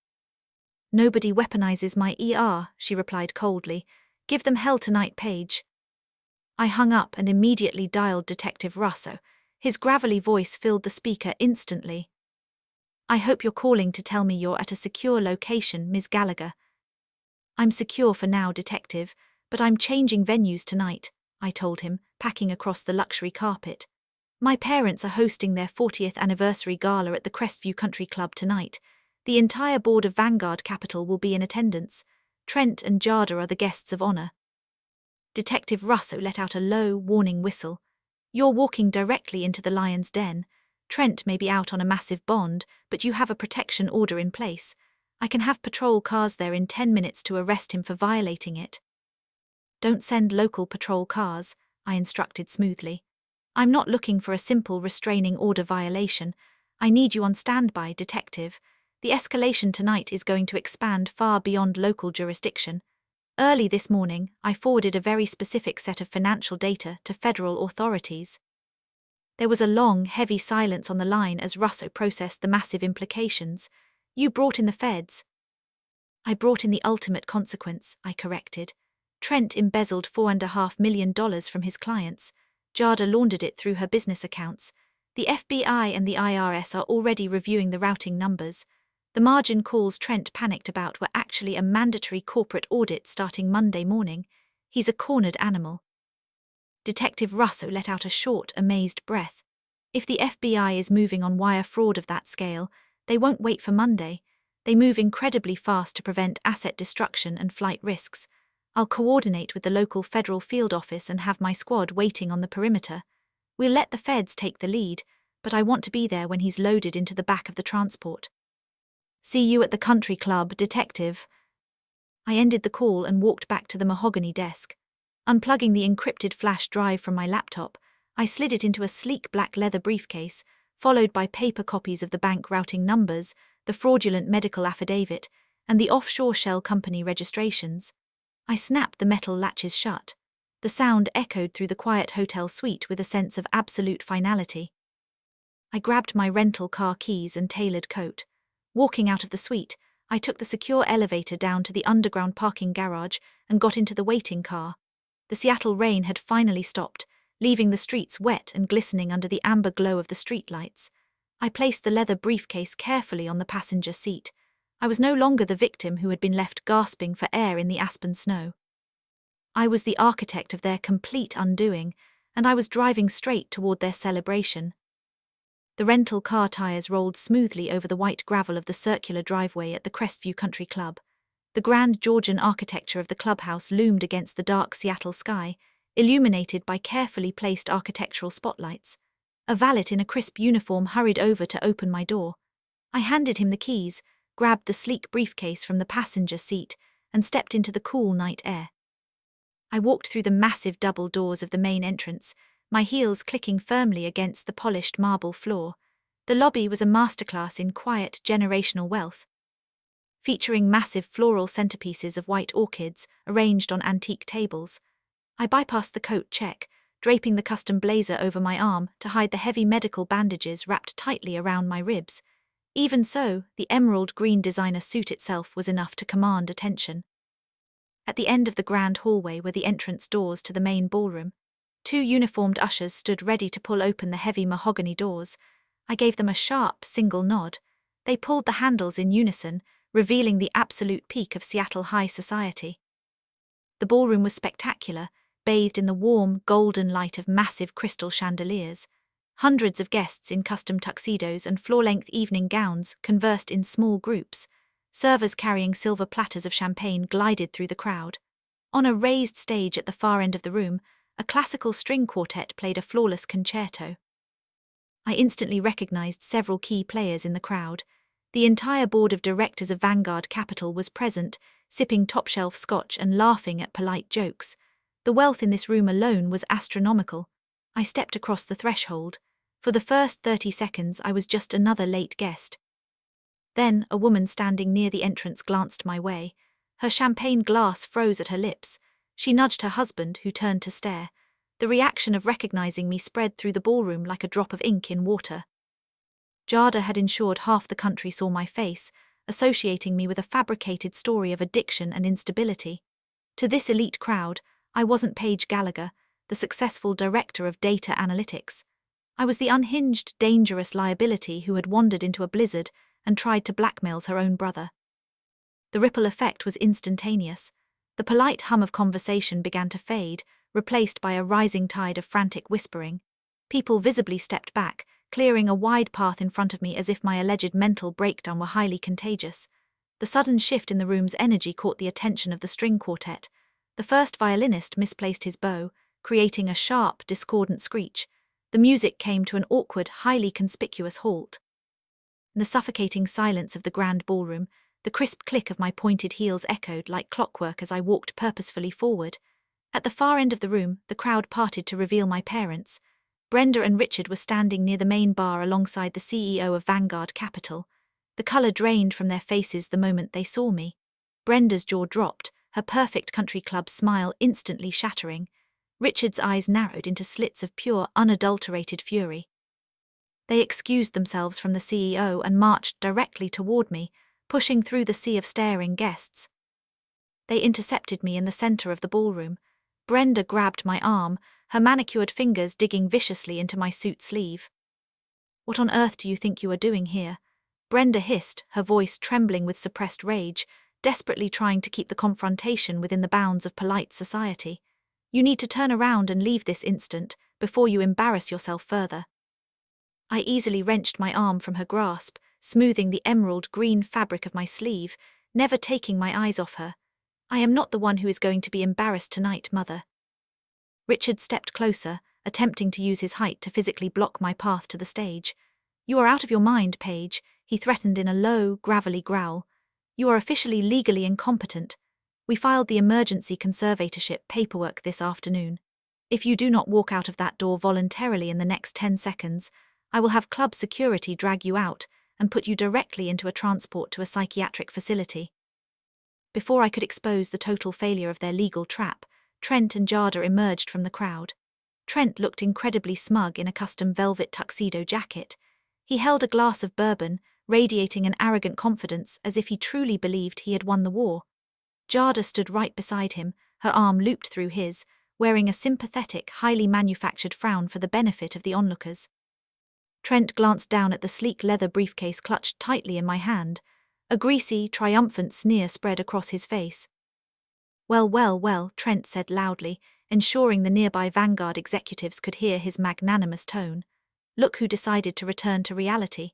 "Nobody weaponizes my ER," she replied coldly. "Give them hell tonight, Paige." I hung up and immediately dialed Detective Russo. His gravelly voice filled the speaker instantly. "I hope you're calling to tell me you're at a secure location, Ms. Gallagher." "I'm secure for now, Detective, but I'm changing venues tonight," I told him, packing across the luxury carpet. "My parents are hosting their 40th anniversary gala at the Crestview Country Club tonight. The entire board of Vanguard Capital will be in attendance. Trent and Jada are the guests of honor." Detective Russo let out a low, warning whistle. "You're walking directly into the lion's den. Trent may be out on a massive bond, but you have a protection order in place. I can have patrol cars there in 10 minutes to arrest him for violating it." "Don't send local patrol cars," I instructed smoothly. "I'm not looking for a simple restraining order violation. I need you on standby, Detective. The escalation tonight is going to expand far beyond local jurisdiction. Early this morning, I forwarded a very specific set of financial data to federal authorities." There was a long, heavy silence on the line as Russo processed the massive implications. "You brought in the feds." "I brought in the ultimate consequence," I corrected. "Trent embezzled $4.5 million from his clients. Jada laundered it through her business accounts. The FBI and the IRS are already reviewing the routing numbers. The margin calls Trent panicked about were actually a mandatory corporate audit starting Monday morning. He's a cornered animal." Detective Russo let out a short, amazed breath. If the FBI is moving on wire fraud of that scale, they won't wait for Monday. They move incredibly fast to prevent asset destruction and flight risks. I'll coordinate with the local federal field office and have my squad waiting on the perimeter. We'll let the feds take the lead, but I want to be there when he's loaded into the back of the transport. "See you at the country club, Detective." I ended the call and walked back to the mahogany desk. Unplugging the encrypted flash drive from my laptop, I slid it into a sleek black leather briefcase, followed by paper copies of the bank routing numbers, the fraudulent medical affidavit, and the offshore shell company registrations. I snapped the metal latches shut. The sound echoed through the quiet hotel suite with a sense of absolute finality. I grabbed my rental car keys and tailored coat. Walking out of the suite, I took the secure elevator down to the underground parking garage and got into the waiting car. The Seattle rain had finally stopped, leaving the streets wet and glistening under the amber glow of the streetlights. I placed the leather briefcase carefully on the passenger seat. I was no longer the victim who had been left gasping for air in the aspen snow. I was the architect of their complete undoing, and I was driving straight toward their celebration. The rental car tires rolled smoothly over the white gravel of the circular driveway at the Crestview Country Club. The grand Georgian architecture of the clubhouse loomed against the dark Seattle sky, illuminated by carefully placed architectural spotlights. A valet in a crisp uniform hurried over to open my door. I handed him the keys, grabbed the sleek briefcase from the passenger seat, and stepped into the cool night air. I walked through the massive double doors of the main entrance, my heels clicking firmly against the polished marble floor. The lobby was a masterclass in quiet, generational wealth. Featuring massive floral centerpieces of white orchids arranged on antique tables. I bypassed the coat check, draping the custom blazer over my arm to hide the heavy medical bandages wrapped tightly around my ribs. Even so, the emerald green designer suit itself was enough to command attention. At the end of the grand hallway were the entrance doors to the main ballroom. 2 uniformed ushers stood ready to pull open the heavy mahogany doors. I gave them a sharp, single nod. They pulled the handles in unison, revealing the absolute peak of Seattle high society. The ballroom was spectacular, bathed in the warm, golden light of massive crystal chandeliers. Hundreds of guests in custom tuxedos and floor-length evening gowns conversed in small groups. Servers carrying silver platters of champagne glided through the crowd. On a raised stage at the far end of the room, a classical string quartet played a flawless concerto. I instantly recognized several key players in the crowd. The entire board of directors of Vanguard Capital was present, sipping top-shelf scotch and laughing at polite jokes. The wealth in this room alone was astronomical. I stepped across the threshold. For the first 30 seconds, I was just another late guest. Then, a woman standing near the entrance glanced my way. Her champagne glass froze at her lips. She nudged her husband, who turned to stare. The reaction of recognizing me spread through the ballroom like a drop of ink in water. Jada had ensured half the country saw my face, associating me with a fabricated story of addiction and instability. To this elite crowd, I wasn't Paige Gallagher, the successful director of data analytics. I was the unhinged, dangerous liability who had wandered into a blizzard and tried to blackmail her own brother. The ripple effect was instantaneous. The polite hum of conversation began to fade, replaced by a rising tide of frantic whispering. People visibly stepped back, clearing a wide path in front of me as if my alleged mental breakdown were highly contagious. The sudden shift in the room's energy caught the attention of the string quartet. The first violinist misplaced his bow, creating a sharp, discordant screech. The music came to an awkward, highly conspicuous halt. In the suffocating silence of the grand ballroom, the crisp click of my pointed heels echoed like clockwork as I walked purposefully forward. At the far end of the room, the crowd parted to reveal my parents. Brenda and Richard were standing near the main bar alongside the CEO of Vanguard Capital. The colour drained from their faces the moment they saw me. Brenda's jaw dropped, her perfect country club smile instantly shattering. Richard's eyes narrowed into slits of pure, unadulterated fury. They excused themselves from the CEO and marched directly toward me, pushing through the sea of staring guests. They intercepted me in the center of the ballroom. Brenda grabbed my arm, her manicured fingers digging viciously into my suit sleeve. "What on earth do you think you are doing here?" Brenda hissed, her voice trembling with suppressed rage, desperately trying to keep the confrontation within the bounds of polite society. "You need to turn around and leave this instant, before you embarrass yourself further." I easily wrenched my arm from her grasp, smoothing the emerald green fabric of my sleeve, never taking my eyes off her. "I am not the one who is going to be embarrassed tonight, Mother." Richard stepped closer, attempting to use his height to physically block my path to the stage. "You are out of your mind, Paige," he threatened in a low, gravelly growl. "You are officially legally incompetent. We filed the emergency conservatorship paperwork this afternoon. If you do not walk out of that door voluntarily in the next 10 seconds, I will have club security drag you out and put you directly into a transport to a psychiatric facility." Before I could expose the total failure of their legal trap, Trent and Jada emerged from the crowd. Trent looked incredibly smug in a custom velvet tuxedo jacket. He held a glass of bourbon, radiating an arrogant confidence as if he truly believed he had won the war. Jada stood right beside him, her arm looped through his, wearing a sympathetic, highly manufactured frown for the benefit of the onlookers. Trent glanced down at the sleek leather briefcase clutched tightly in my hand. A greasy, triumphant sneer spread across his face. "Well, well, well," Trent said loudly, ensuring the nearby Vanguard executives could hear his magnanimous tone. "Look who decided to return to reality.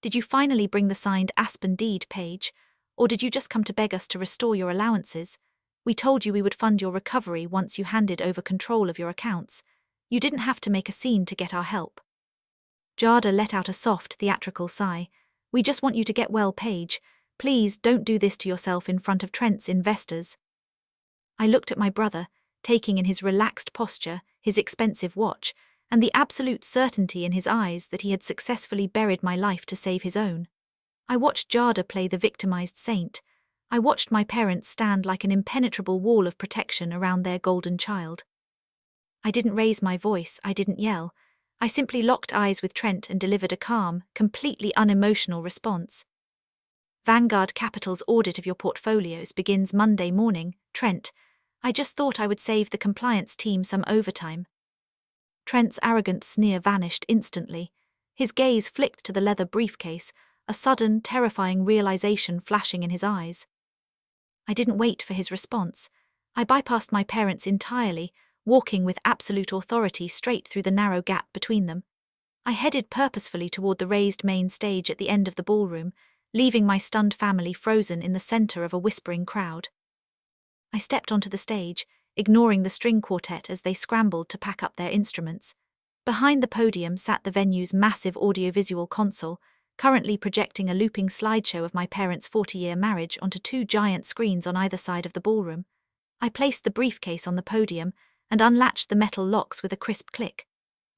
Did you finally bring the signed Aspen deed, Paige? Or did you just come to beg us to restore your allowances? We told you we would fund your recovery once you handed over control of your accounts. You didn't have to make a scene to get our help." Jada let out a soft, theatrical sigh. "We just want you to get well, Paige. Please don't do this to yourself in front of Trent's investors." I looked at my brother, taking in his relaxed posture, his expensive watch, and the absolute certainty in his eyes that he had successfully buried my life to save his own. I watched Jada play the victimized saint. I watched my parents stand like an impenetrable wall of protection around their golden child. I didn't raise my voice, I didn't yell. I simply locked eyes with Trent and delivered a calm, completely unemotional response. "Vanguard Capital's audit of your portfolios begins Monday morning, Trent. I just thought I would save the compliance team some overtime." Trent's arrogant sneer vanished instantly. His gaze flicked to the leather briefcase, a sudden, terrifying realization flashing in his eyes. I didn't wait for his response. I bypassed my parents entirely, walking with absolute authority straight through the narrow gap between them. I headed purposefully toward the raised main stage at the end of the ballroom, leaving my stunned family frozen in the center of a whispering crowd. I stepped onto the stage, ignoring the string quartet as they scrambled to pack up their instruments. Behind the podium sat the venue's massive audiovisual console, currently projecting a looping slideshow of my parents' 40-year marriage onto two giant screens on either side of the ballroom. I placed the briefcase on the podium and unlatched the metal locks with a crisp click.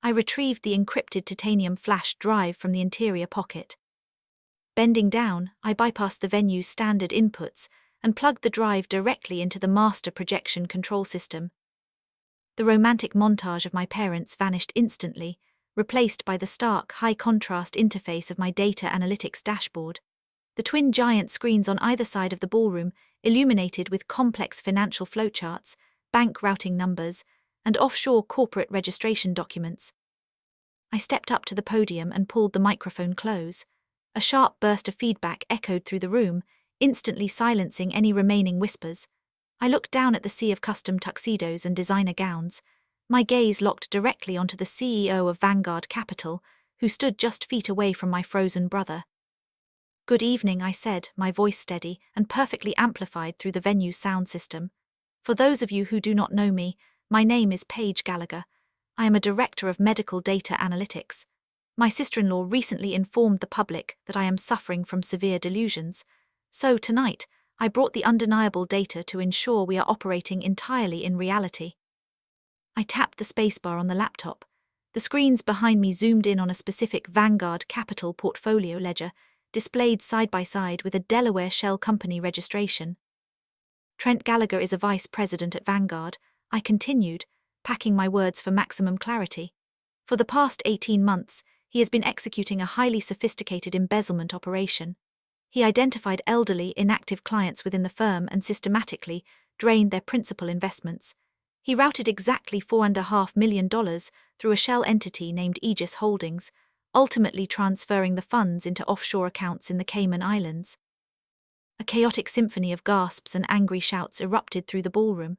I retrieved the encrypted titanium flash drive from the interior pocket. Bending down, I bypassed the venue's standard inputs and plugged the drive directly into the master projection control system. The romantic montage of my parents vanished instantly, replaced by the stark, high-contrast interface of my data analytics dashboard. The twin giant screens on either side of the ballroom, illuminated with complex financial flowcharts, bank routing numbers, and offshore corporate registration documents. I stepped up to the podium and pulled the microphone close. A sharp burst of feedback echoed through the room, instantly silencing any remaining whispers. I looked down at the sea of custom tuxedos and designer gowns. My gaze locked directly onto the CEO of Vanguard Capital, who stood just feet away from my frozen brother. "Good evening," I said, my voice steady and perfectly amplified through the venue's sound system. "For those of you who do not know me, my name is Paige Gallagher. I am a director of medical data analytics. My sister-in-law recently informed the public that I am suffering from severe delusions. So tonight, I brought the undeniable data to ensure we are operating entirely in reality." I tapped the spacebar on the laptop. The screens behind me zoomed in on a specific Vanguard Capital portfolio ledger, displayed side by side with a Delaware shell company registration. "Trent Gallagher is a vice president at Vanguard," I continued, packing my words for maximum clarity. "For the past 18 months, he has been executing a highly sophisticated embezzlement operation. He identified elderly, inactive clients within the firm and systematically drained their principal investments. He routed exactly $4.5 million through a shell entity named Aegis Holdings, ultimately transferring the funds into offshore accounts in the Cayman Islands." A chaotic symphony of gasps and angry shouts erupted through the ballroom.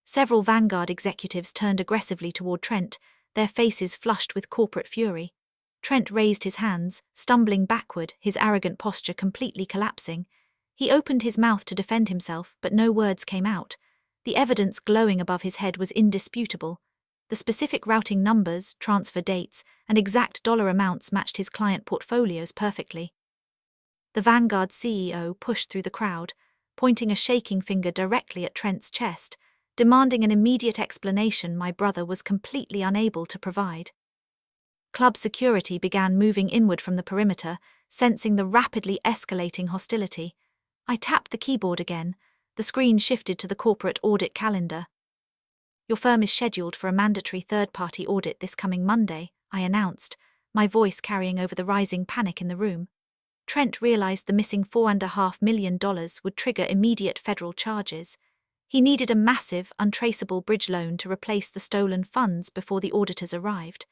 Several Vanguard executives turned aggressively toward Trent, their faces flushed with corporate fury. Trent raised his hands, stumbling backward, his arrogant posture completely collapsing. He opened his mouth to defend himself, but no words came out. The evidence glowing above his head was indisputable. The specific routing numbers, transfer dates, and exact dollar amounts matched his client portfolios perfectly. The Vanguard CEO pushed through the crowd, pointing a shaking finger directly at Trent's chest, demanding an immediate explanation my brother was completely unable to provide. Club security began moving inward from the perimeter, sensing the rapidly escalating hostility. I tapped the keyboard again. The screen shifted to the corporate audit calendar. "Your firm is scheduled for a mandatory third-party audit this coming Monday," I announced, my voice carrying over the rising panic in the room. Trent realized the missing $4.5 million would trigger immediate federal charges. He needed a massive, untraceable bridge loan to replace the stolen funds before the auditors arrived.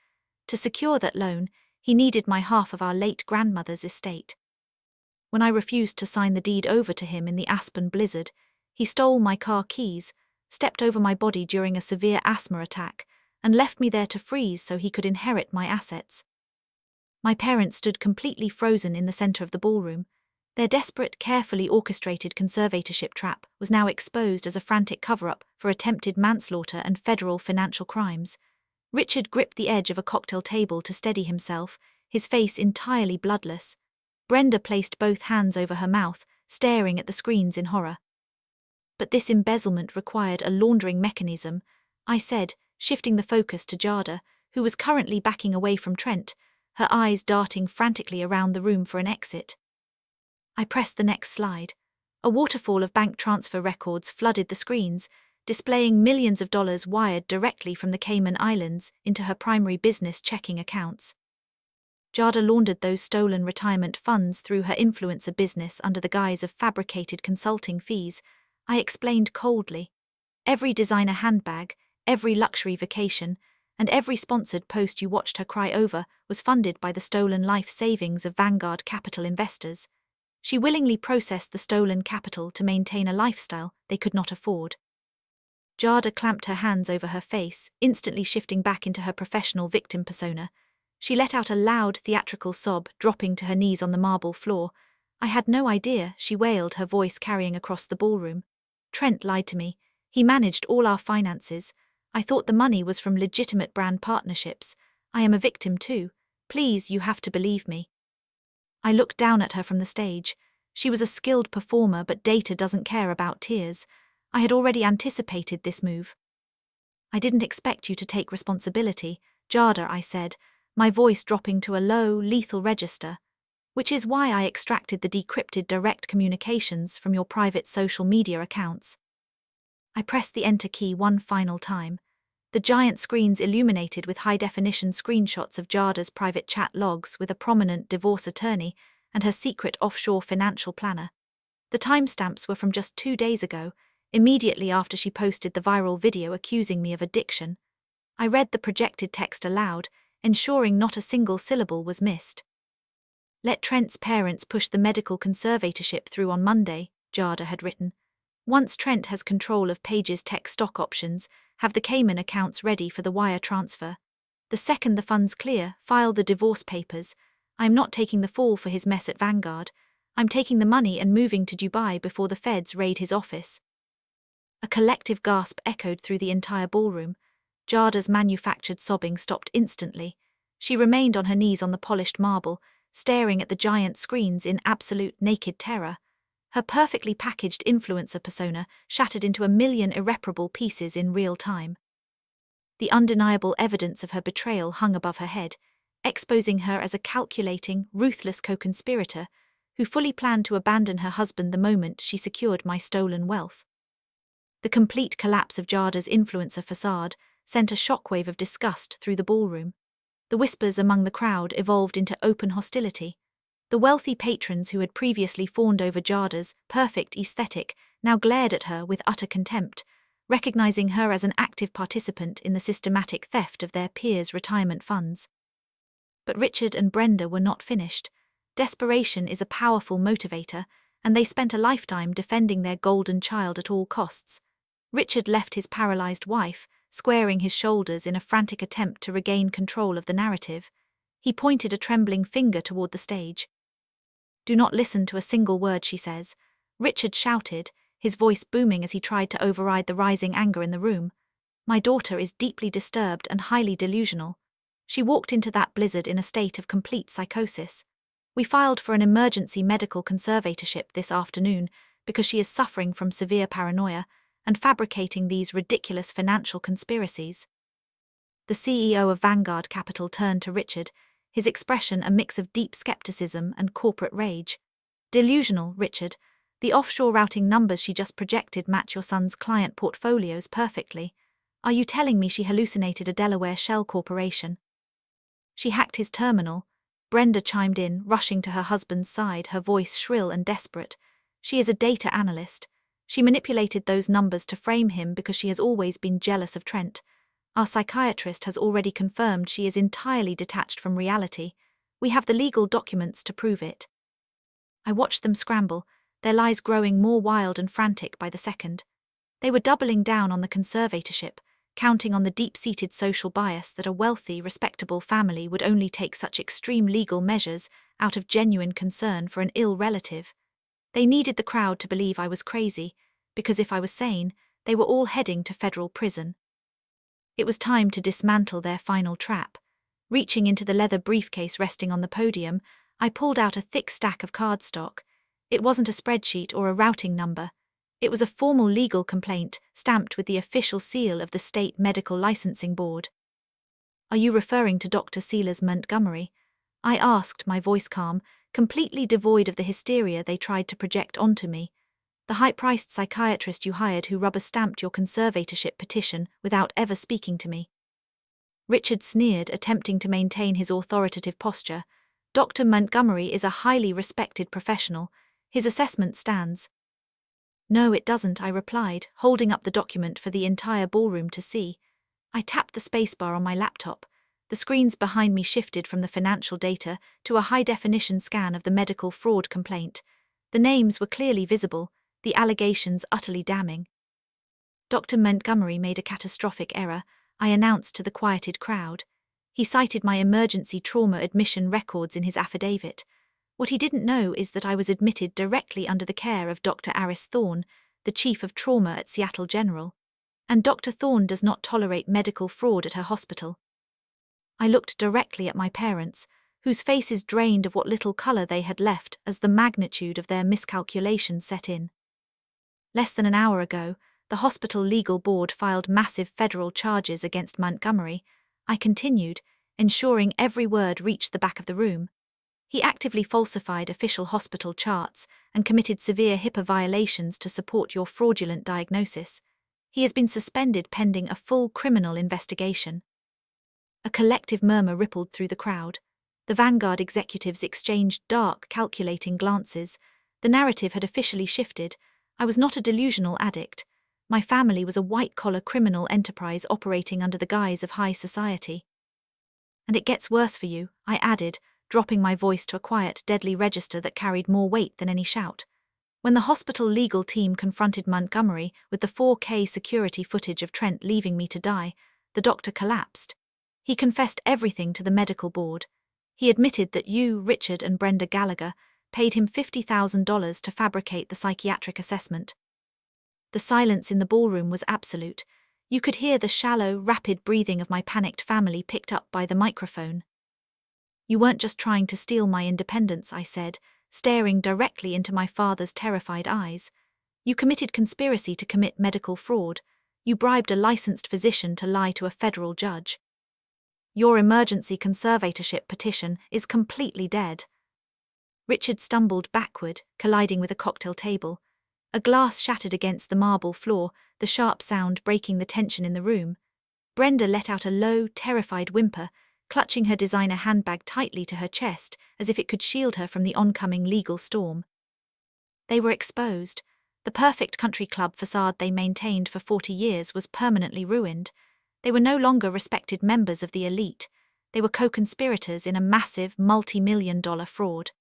To secure that loan, he needed my half of our late grandmother's estate. When I refused to sign the deed over to him in the Aspen blizzard, he stole my car keys, stepped over my body during a severe asthma attack, and left me there to freeze so he could inherit my assets. My parents stood completely frozen in the center of the ballroom. Their desperate, carefully orchestrated conservatorship trap was now exposed as a frantic cover-up for attempted manslaughter and federal financial crimes. Richard gripped the edge of a cocktail table to steady himself, his face entirely bloodless. Brenda placed both hands over her mouth, staring at the screens in horror. "But this embezzlement required a laundering mechanism," I said, shifting the focus to Jada, who was currently backing away from Trent, her eyes darting frantically around the room for an exit. I pressed the next slide. A waterfall of bank transfer records flooded the screens, displaying millions of dollars wired directly from the Cayman Islands into her primary business checking accounts. Jada laundered those stolen retirement funds through her influencer business under the guise of fabricated consulting fees, I explained coldly. Every designer handbag, every luxury vacation, and every sponsored post you watched her cry over was funded by the stolen life savings of Vanguard Capital investors. She willingly processed the stolen capital to maintain a lifestyle they could not afford. Jada clamped her hands over her face, instantly shifting back into her professional victim persona. She let out a loud, theatrical sob, dropping to her knees on the marble floor. "I had no idea," she wailed, her voice carrying across the ballroom. "Trent lied to me. He managed all our finances. I thought the money was from legitimate brand partnerships. I am a victim too. Please, you have to believe me." I looked down at her from the stage. She was a skilled performer, but data doesn't care about tears. I had already anticipated this move. "I didn't expect you to take responsibility, Jada," I said, my voice dropping to a low, lethal register. "Which is why I extracted the decrypted direct communications from your private social media accounts." I pressed the enter key one final time. The giant screens illuminated with high-definition screenshots of Jada's private chat logs with a prominent divorce attorney and her secret offshore financial planner. The timestamps were from just 2 days ago, immediately after she posted the viral video accusing me of addiction. I read the projected text aloud, ensuring not a single syllable was missed. "Let Trent's parents push the medical conservatorship through on Monday," Jada had written. "Once Trent has control of Paige's tech stock options, have the Cayman accounts ready for the wire transfer. The second the funds clear, file the divorce papers. I'm not taking the fall for his mess at Vanguard. I'm taking the money and moving to Dubai before the feds raid his office." A collective gasp echoed through the entire ballroom. Jada's manufactured sobbing stopped instantly. She remained on her knees on the polished marble, staring at the giant screens in absolute naked terror. Her perfectly packaged influencer persona shattered into a million irreparable pieces in real time. The undeniable evidence of her betrayal hung above her head, exposing her as a calculating, ruthless co-conspirator who fully planned to abandon her husband the moment she secured my stolen wealth. The complete collapse of Jada's influencer facade sent a shockwave of disgust through the ballroom. The whispers among the crowd evolved into open hostility. The wealthy patrons who had previously fawned over Jada's perfect aesthetic now glared at her with utter contempt, recognizing her as an active participant in the systematic theft of their peers' retirement funds. But Richard and Brenda were not finished. Desperation is a powerful motivator, and they spent a lifetime defending their golden child at all costs. Richard left his paralyzed wife, squaring his shoulders in a frantic attempt to regain control of the narrative. He pointed a trembling finger toward the stage. "Do not listen to a single word she says," Richard shouted, his voice booming as he tried to override the rising anger in the room. "My daughter is deeply disturbed and highly delusional. She walked into that blizzard in a state of complete psychosis. We filed for an emergency medical conservatorship this afternoon because she is suffering from severe paranoia and fabricating these ridiculous financial conspiracies." The CEO of Vanguard Capital turned to Richard, his expression a mix of deep skepticism and corporate rage. "Delusional, Richard. The offshore routing numbers she just projected match your son's client portfolios perfectly. Are you telling me she hallucinated a Delaware shell corporation?" "She hacked his terminal," Brenda chimed in, rushing to her husband's side, her voice shrill and desperate. "She is a data analyst. She manipulated those numbers to frame him because she has always been jealous of Trent. Our psychiatrist has already confirmed she is entirely detached from reality. We have the legal documents to prove it." I watched them scramble, their lies growing more wild and frantic by the second. They were doubling down on the conservatorship, counting on the deep-seated social bias that a wealthy, respectable family would only take such extreme legal measures out of genuine concern for an ill relative. They needed the crowd to believe I was crazy, because if I was sane, they were all heading to federal prison. It was time to dismantle their final trap. Reaching into the leather briefcase resting on the podium, I pulled out a thick stack of cardstock. It wasn't a spreadsheet or a routing number. It was a formal legal complaint stamped with the official seal of the State Medical Licensing Board. "Are you referring to Dr. Silas Montgomery?" I asked, my voice calm, completely devoid of the hysteria they tried to project onto me. "The high-priced psychiatrist you hired who rubber-stamped your conservatorship petition without ever speaking to me." Richard sneered, attempting to maintain his authoritative posture. "Dr. Montgomery is a highly respected professional. His assessment stands." "No, it doesn't," I replied, holding up the document for the entire ballroom to see. I tapped the spacebar on my laptop. The screens behind me shifted from the financial data to a high-definition scan of the medical fraud complaint. The names were clearly visible, the allegations utterly damning. "Dr. Montgomery made a catastrophic error," I announced to the quieted crowd. "He cited my emergency trauma admission records in his affidavit. What he didn't know is that I was admitted directly under the care of Dr. Aris Thorne, the chief of trauma at Seattle General. And Dr. Thorne does not tolerate medical fraud at her hospital." I looked directly at my parents, whose faces drained of what little color they had left as the magnitude of their miscalculations set in. "Less than an hour ago, the hospital legal board filed massive federal charges against Montgomery," I continued, ensuring every word reached the back of the room. "He actively falsified official hospital charts and committed severe HIPAA violations to support your fraudulent diagnosis. He has been suspended pending a full criminal investigation. A collective murmur rippled through the crowd. The Vanguard executives exchanged dark, calculating glances. The narrative had officially shifted. I was not a delusional addict. My family was a white-collar criminal enterprise operating under the guise of high society. And it gets worse for you, I added, dropping my voice to a quiet, deadly register that carried more weight than any shout. When the hospital legal team confronted Montgomery with the 4K security footage of Trent leaving me to die, the doctor collapsed. He confessed everything to the medical board. He admitted that you, Richard and Brenda Gallagher, paid him $50,000 to fabricate the psychiatric assessment. The silence in the ballroom was absolute. You could hear the shallow, rapid breathing of my panicked family picked up by the microphone. You weren't just trying to steal my independence, I said, staring directly into my father's terrified eyes. You committed conspiracy to commit medical fraud. You bribed a licensed physician to lie to a federal judge. Your emergency conservatorship petition is completely dead. Richard stumbled backward, colliding with a cocktail table. A glass shattered against the marble floor, the sharp sound breaking the tension in the room. Brenda let out a low, terrified whimper, clutching her designer handbag tightly to her chest as if it could shield her from the oncoming legal storm. They were exposed. The perfect country club facade they maintained for 40 years was permanently ruined. They were no longer respected members of the elite. They were co-conspirators in a massive, multi-million-dollar fraud.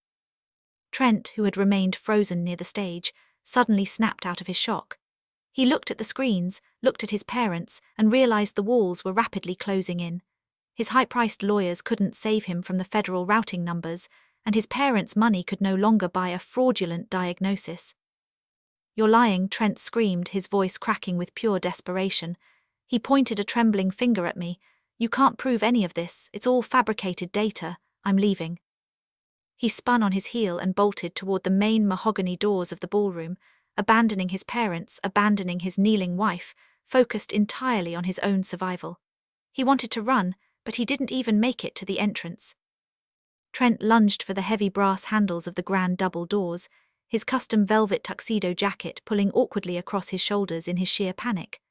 Trent, who had remained frozen near the stage, suddenly snapped out of his shock. He looked at the screens, looked at his parents, and realized the walls were rapidly closing in. His high-priced lawyers couldn't save him from the federal routing numbers, and his parents' money could no longer buy a fraudulent diagnosis. "You're lying," Trent screamed, his voice cracking with pure desperation. He pointed a trembling finger at me. "You can't prove any of this. It's all fabricated data. I'm leaving." He spun on his heel and bolted toward the main mahogany doors of the ballroom, abandoning his parents, abandoning his kneeling wife, focused entirely on his own survival. He wanted to run, but he didn't even make it to the entrance. Trent lunged for the heavy brass handles of the grand double doors, his custom velvet tuxedo jacket pulling awkwardly across his shoulders in his sheer panic.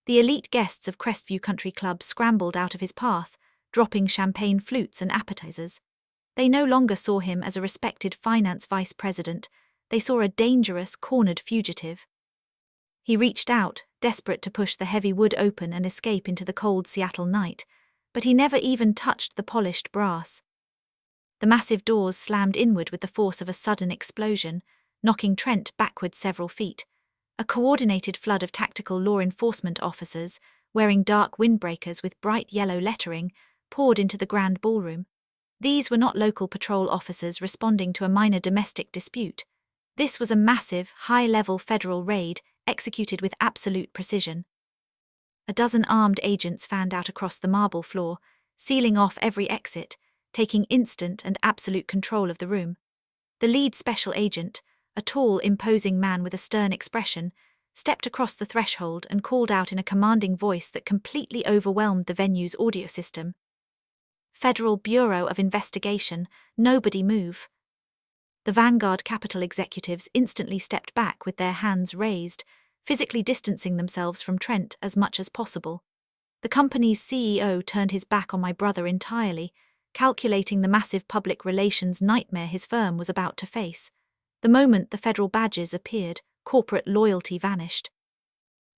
The elite guests of Crestview Country Club scrambled out of his path, dropping champagne flutes and appetizers. They no longer saw him as a respected finance vice president. They saw a dangerous, cornered fugitive. He reached out, desperate to push the heavy wood open and escape into the cold Seattle night, but he never even touched the polished brass. The massive doors slammed inward with the force of a sudden explosion, knocking Trent backward several feet. A coordinated flood of tactical law enforcement officers, wearing dark windbreakers with bright yellow lettering, poured into the grand ballroom. These were not local patrol officers responding to a minor domestic dispute. This was a massive, high-level federal raid executed with absolute precision. A dozen armed agents fanned out across the marble floor, sealing off every exit, taking instant and absolute control of the room. The lead special agent, a tall, imposing man with a stern expression, stepped across the threshold and called out in a commanding voice that completely overwhelmed the venue's audio system. "Federal Bureau of Investigation, nobody move." The Vanguard Capital executives instantly stepped back with their hands raised, physically distancing themselves from Trent as much as possible. The company's CEO turned his back on my brother entirely, calculating the massive public relations nightmare his firm was about to face. The moment the federal badges appeared, corporate loyalty vanished.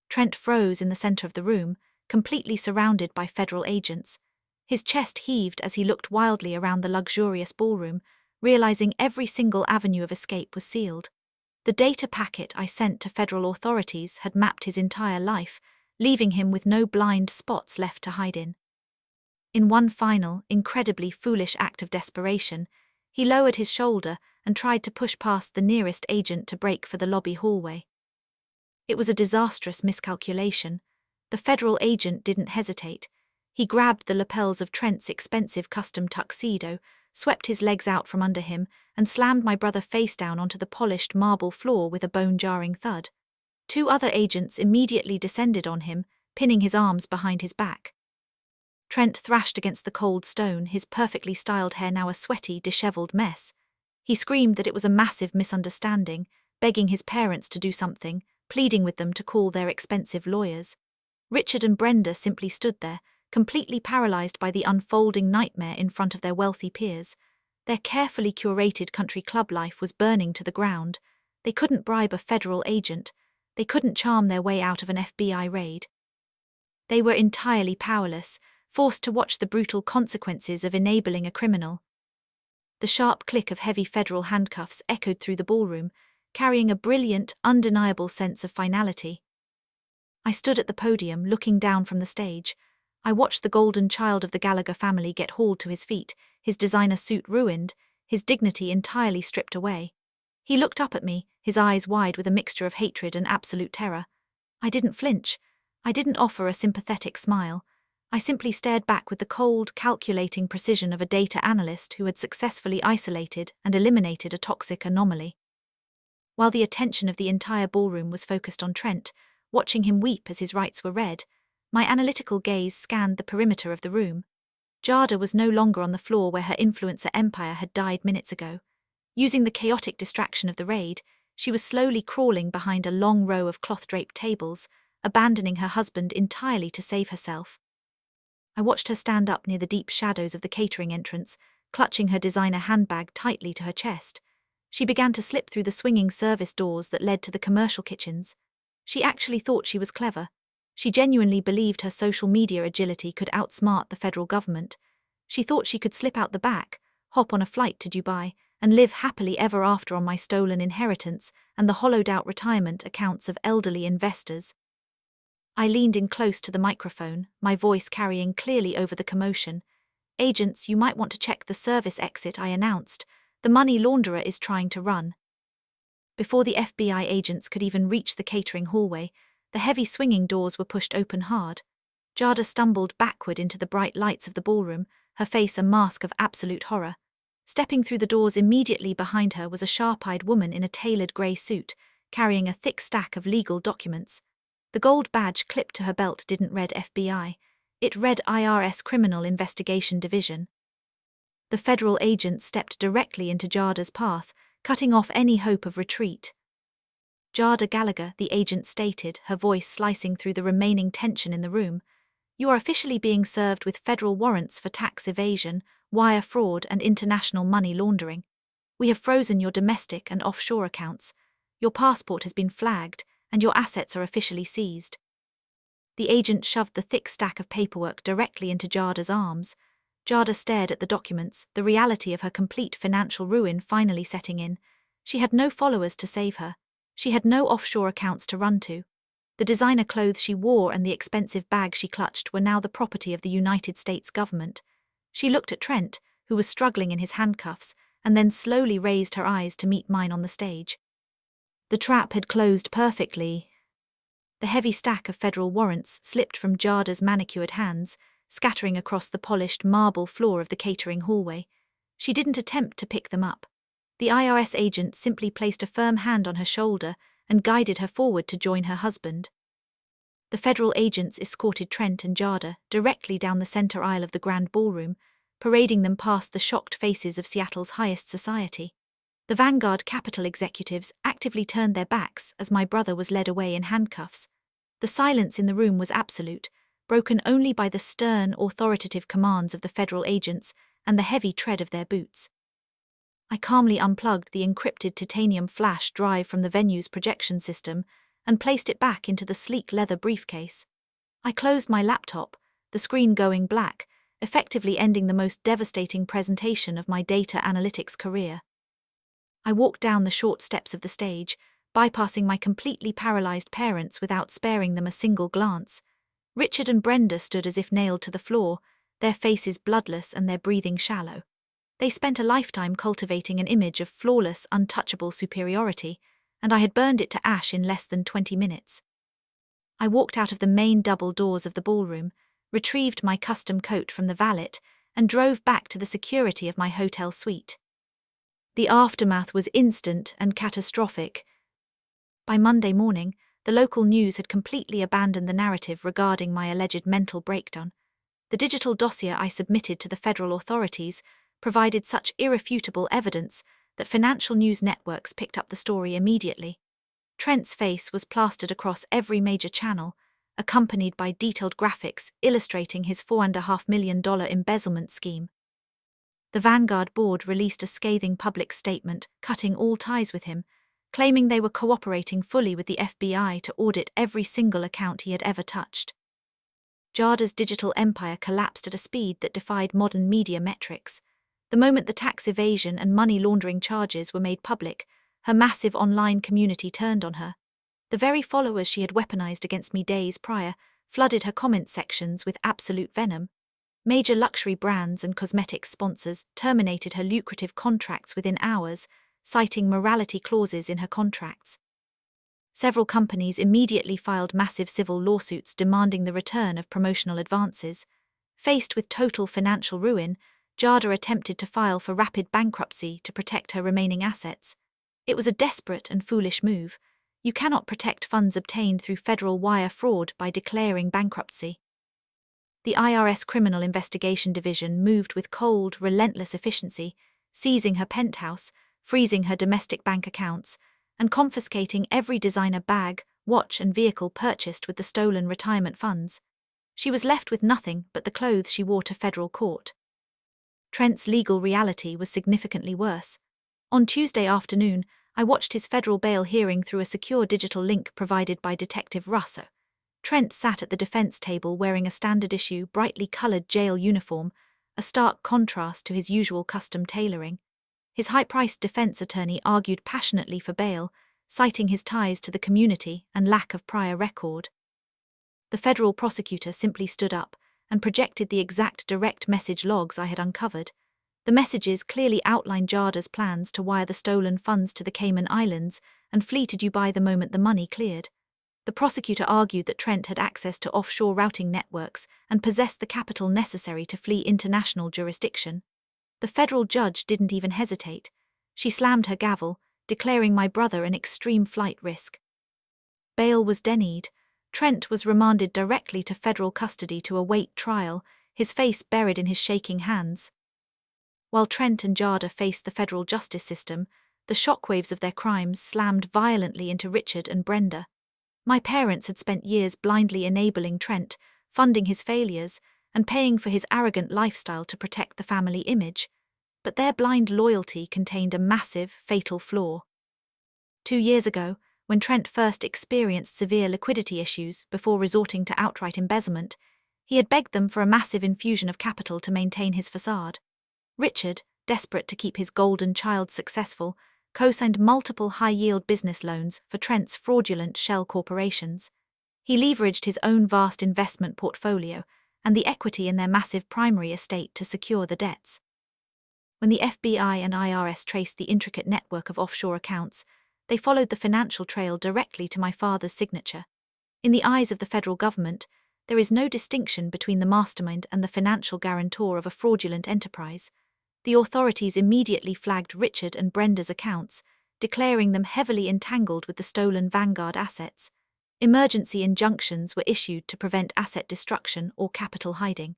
Trent froze in the center of the room, completely surrounded by federal agents. His chest heaved as he looked wildly around the luxurious ballroom, realizing every single avenue of escape was sealed. The data packet I sent to federal authorities had mapped his entire life, leaving him with no blind spots left to hide in. In one final, incredibly foolish act of desperation, he lowered his shoulder and tried to push past the nearest agent to break for the lobby hallway. It was a disastrous miscalculation. The federal agent didn't hesitate. He grabbed the lapels of Trent's expensive custom tuxedo, swept his legs out from under him, and slammed my brother face down onto the polished marble floor with a bone-jarring thud. Two other agents immediately descended on him, pinning his arms behind his back. Trent thrashed against the cold stone, his perfectly styled hair now a sweaty, disheveled mess. He screamed that it was a massive misunderstanding, begging his parents to do something, pleading with them to call their expensive lawyers. Richard and Brenda simply stood there, completely paralyzed by the unfolding nightmare in front of their wealthy peers. Their carefully curated country club life was burning to the ground. They couldn't bribe a federal agent. They couldn't charm their way out of an FBI raid. They were entirely powerless, forced to watch the brutal consequences of enabling a criminal. The sharp click of heavy federal handcuffs echoed through the ballroom, carrying a brilliant, undeniable sense of finality. I stood at the podium, looking down from the stage. I watched the golden child of the Gallagher family get hauled to his feet, his designer suit ruined, his dignity entirely stripped away. He looked up at me, his eyes wide with a mixture of hatred and absolute terror. I didn't flinch. I didn't offer a sympathetic smile. I simply stared back with the cold, calculating precision of a data analyst who had successfully isolated and eliminated a toxic anomaly. While the attention of the entire ballroom was focused on Trent, watching him weep as his rights were read, my analytical gaze scanned the perimeter of the room. Jada was no longer on the floor where her influencer empire had died minutes ago. Using the chaotic distraction of the raid, she was slowly crawling behind a long row of cloth-draped tables, abandoning her husband entirely to save herself. I watched her stand up near the deep shadows of the catering entrance, clutching her designer handbag tightly to her chest. She began to slip through the swinging service doors that led to the commercial kitchens. She actually thought she was clever. She genuinely believed her social media agility could outsmart the federal government. She thought she could slip out the back, hop on a flight to Dubai, and live happily ever after on my stolen inheritance and the hollowed-out retirement accounts of elderly investors. I leaned in close to the microphone, my voice carrying clearly over the commotion. "Agents, you might want to check the service exit," I announced. "The money launderer is trying to run." Before the FBI agents could even reach the catering hallway, the heavy swinging doors were pushed open hard. Jada stumbled backward into the bright lights of the ballroom, her face a mask of absolute horror. Stepping through the doors immediately behind her was a sharp-eyed woman in a tailored grey suit, carrying a thick stack of legal documents. The gold badge clipped to her belt didn't read FBI. It read IRS Criminal Investigation Division. The federal agent stepped directly into Jada's path, cutting off any hope of retreat. "Jada Gallagher," the agent stated, her voice slicing through the remaining tension in the room, "you are officially being served with federal warrants for tax evasion, wire fraud, and international money laundering. We have frozen your domestic and offshore accounts. Your passport has been flagged, and your assets are officially seized." The agent shoved the thick stack of paperwork directly into Jada's arms. Jada stared at the documents, the reality of her complete financial ruin finally setting in. She had no followers to save her. She had no offshore accounts to run to. The designer clothes she wore and the expensive bag she clutched were now the property of the United States government. She looked at Trent, who was struggling in his handcuffs, and then slowly raised her eyes to meet mine on the stage. The trap had closed perfectly. The heavy stack of federal warrants slipped from Jada's manicured hands, scattering across the polished marble floor of the catering hallway. She didn't attempt to pick them up. The IRS agent simply placed a firm hand on her shoulder and guided her forward to join her husband. The federal agents escorted Trent and Jada directly down the center aisle of the grand ballroom, parading them past the shocked faces of Seattle's highest society. The Vanguard Capital executives actively turned their backs as my brother was led away in handcuffs. The silence in the room was absolute, broken only by the stern, authoritative commands of the federal agents and the heavy tread of their boots. I calmly unplugged the encrypted titanium flash drive from the venue's projection system and placed it back into the sleek leather briefcase. I closed my laptop, the screen going black, effectively ending the most devastating presentation of my data analytics career. I walked down the short steps of the stage, bypassing my completely paralyzed parents without sparing them a single glance. Richard and Brenda stood as if nailed to the floor, their faces bloodless and their breathing shallow. They spent a lifetime cultivating an image of flawless, untouchable superiority, and I had burned it to ash in less than 20 minutes. I walked out of the main double doors of the ballroom, retrieved my custom coat from the valet, and drove back to the security of my hotel suite. The aftermath was instant and catastrophic. By Monday morning, the local news had completely abandoned the narrative regarding my alleged mental breakdown. The digital dossier I submitted to the federal authorities provided such irrefutable evidence that financial news networks picked up the story immediately. Trent's face was plastered across every major channel, accompanied by detailed graphics illustrating his $4.5 million embezzlement scheme. The Vanguard board released a scathing public statement cutting all ties with him, claiming they were cooperating fully with the FBI to audit every single account he had ever touched. Jada's digital empire collapsed at a speed that defied modern media metrics. The moment the tax evasion and money laundering charges were made public, her massive online community turned on her. The very followers she had weaponized against me days prior flooded her comment sections with absolute venom. Major luxury brands and cosmetics sponsors terminated her lucrative contracts within hours, citing morality clauses in her contracts. Several companies immediately filed massive civil lawsuits demanding the return of promotional advances. Faced with total financial ruin, Jada attempted to file for rapid bankruptcy to protect her remaining assets. It was a desperate and foolish move. You cannot protect funds obtained through federal wire fraud by declaring bankruptcy. The IRS Criminal Investigation Division moved with cold, relentless efficiency, seizing her penthouse, freezing her domestic bank accounts, and confiscating every designer bag, watch, and vehicle purchased with the stolen retirement funds. She was left with nothing but the clothes she wore to federal court. Trent's legal reality was significantly worse. On Tuesday afternoon, I watched his federal bail hearing through a secure digital link provided by Detective Russo. Trent sat at the defense table wearing a standard-issue, brightly colored jail uniform, a stark contrast to his usual custom tailoring. His high-priced defense attorney argued passionately for bail, citing his ties to the community and lack of prior record. The federal prosecutor simply stood up and projected the exact direct message logs I had uncovered. The messages clearly outlined Jada's plans to wire the stolen funds to the Cayman Islands and flee to Dubai the moment the money cleared. The prosecutor argued that Trent had access to offshore routing networks and possessed the capital necessary to flee international jurisdiction. The federal judge didn't even hesitate. She slammed her gavel, declaring my brother an extreme flight risk. Bail was denied. Trent was remanded directly to federal custody to await trial, his face buried in his shaking hands. While Trent and Jada faced the federal justice system, the shockwaves of their crimes slammed violently into Richard and Brenda. My parents had spent years blindly enabling Trent, funding his failures, and paying for his arrogant lifestyle to protect the family image. But their blind loyalty contained a massive, fatal flaw. 2 years ago, when Trent first experienced severe liquidity issues before resorting to outright embezzlement, he had begged them for a massive infusion of capital to maintain his facade. Richard, desperate to keep his golden child successful, co-signed multiple high-yield business loans for Trent's fraudulent shell corporations. He leveraged his own vast investment portfolio and the equity in their massive primary estate to secure the debts. When the FBI and IRS traced the intricate network of offshore accounts, they followed the financial trail directly to my father's signature. In the eyes of the federal government, there is no distinction between the mastermind and the financial guarantor of a fraudulent enterprise. The authorities immediately flagged Richard and Brenda's accounts, declaring them heavily entangled with the stolen Vanguard assets. Emergency injunctions were issued to prevent asset destruction or capital hiding.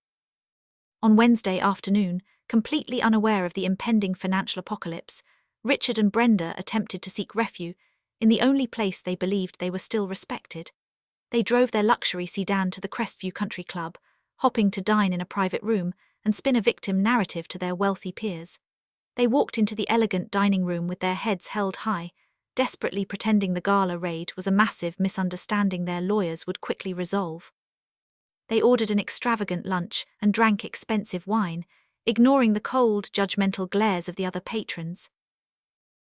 On Wednesday afternoon, completely unaware of the impending financial apocalypse, Richard and Brenda attempted to seek refuge in the only place they believed they were still respected. They drove their luxury sedan to the Crestview Country Club, hopping to dine in a private room and spin a victim narrative to their wealthy peers. They walked into the elegant dining room with their heads held high, desperately pretending the gala raid was a massive misunderstanding their lawyers would quickly resolve. They ordered an extravagant lunch and drank expensive wine, ignoring the cold, judgmental glares of the other patrons.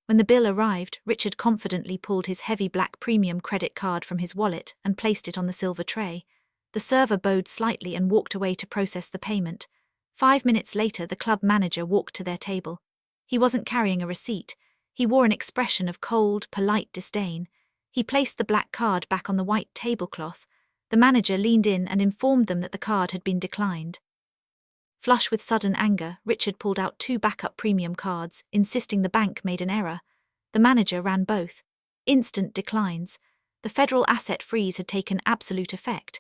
When the bill arrived, Richard confidently pulled his heavy black premium credit card from his wallet and placed it on the silver tray. The server bowed slightly and walked away to process the payment. 5 minutes later, the club manager walked to their table. He wasn't carrying a receipt. He wore an expression of cold, polite disdain. He placed the black card back on the white tablecloth. The manager leaned in and informed them that the card had been declined. Flush with sudden anger, Richard pulled out 2 backup premium cards, insisting the bank made an error. The manager ran both. Instant declines. The federal asset freeze had taken absolute effect.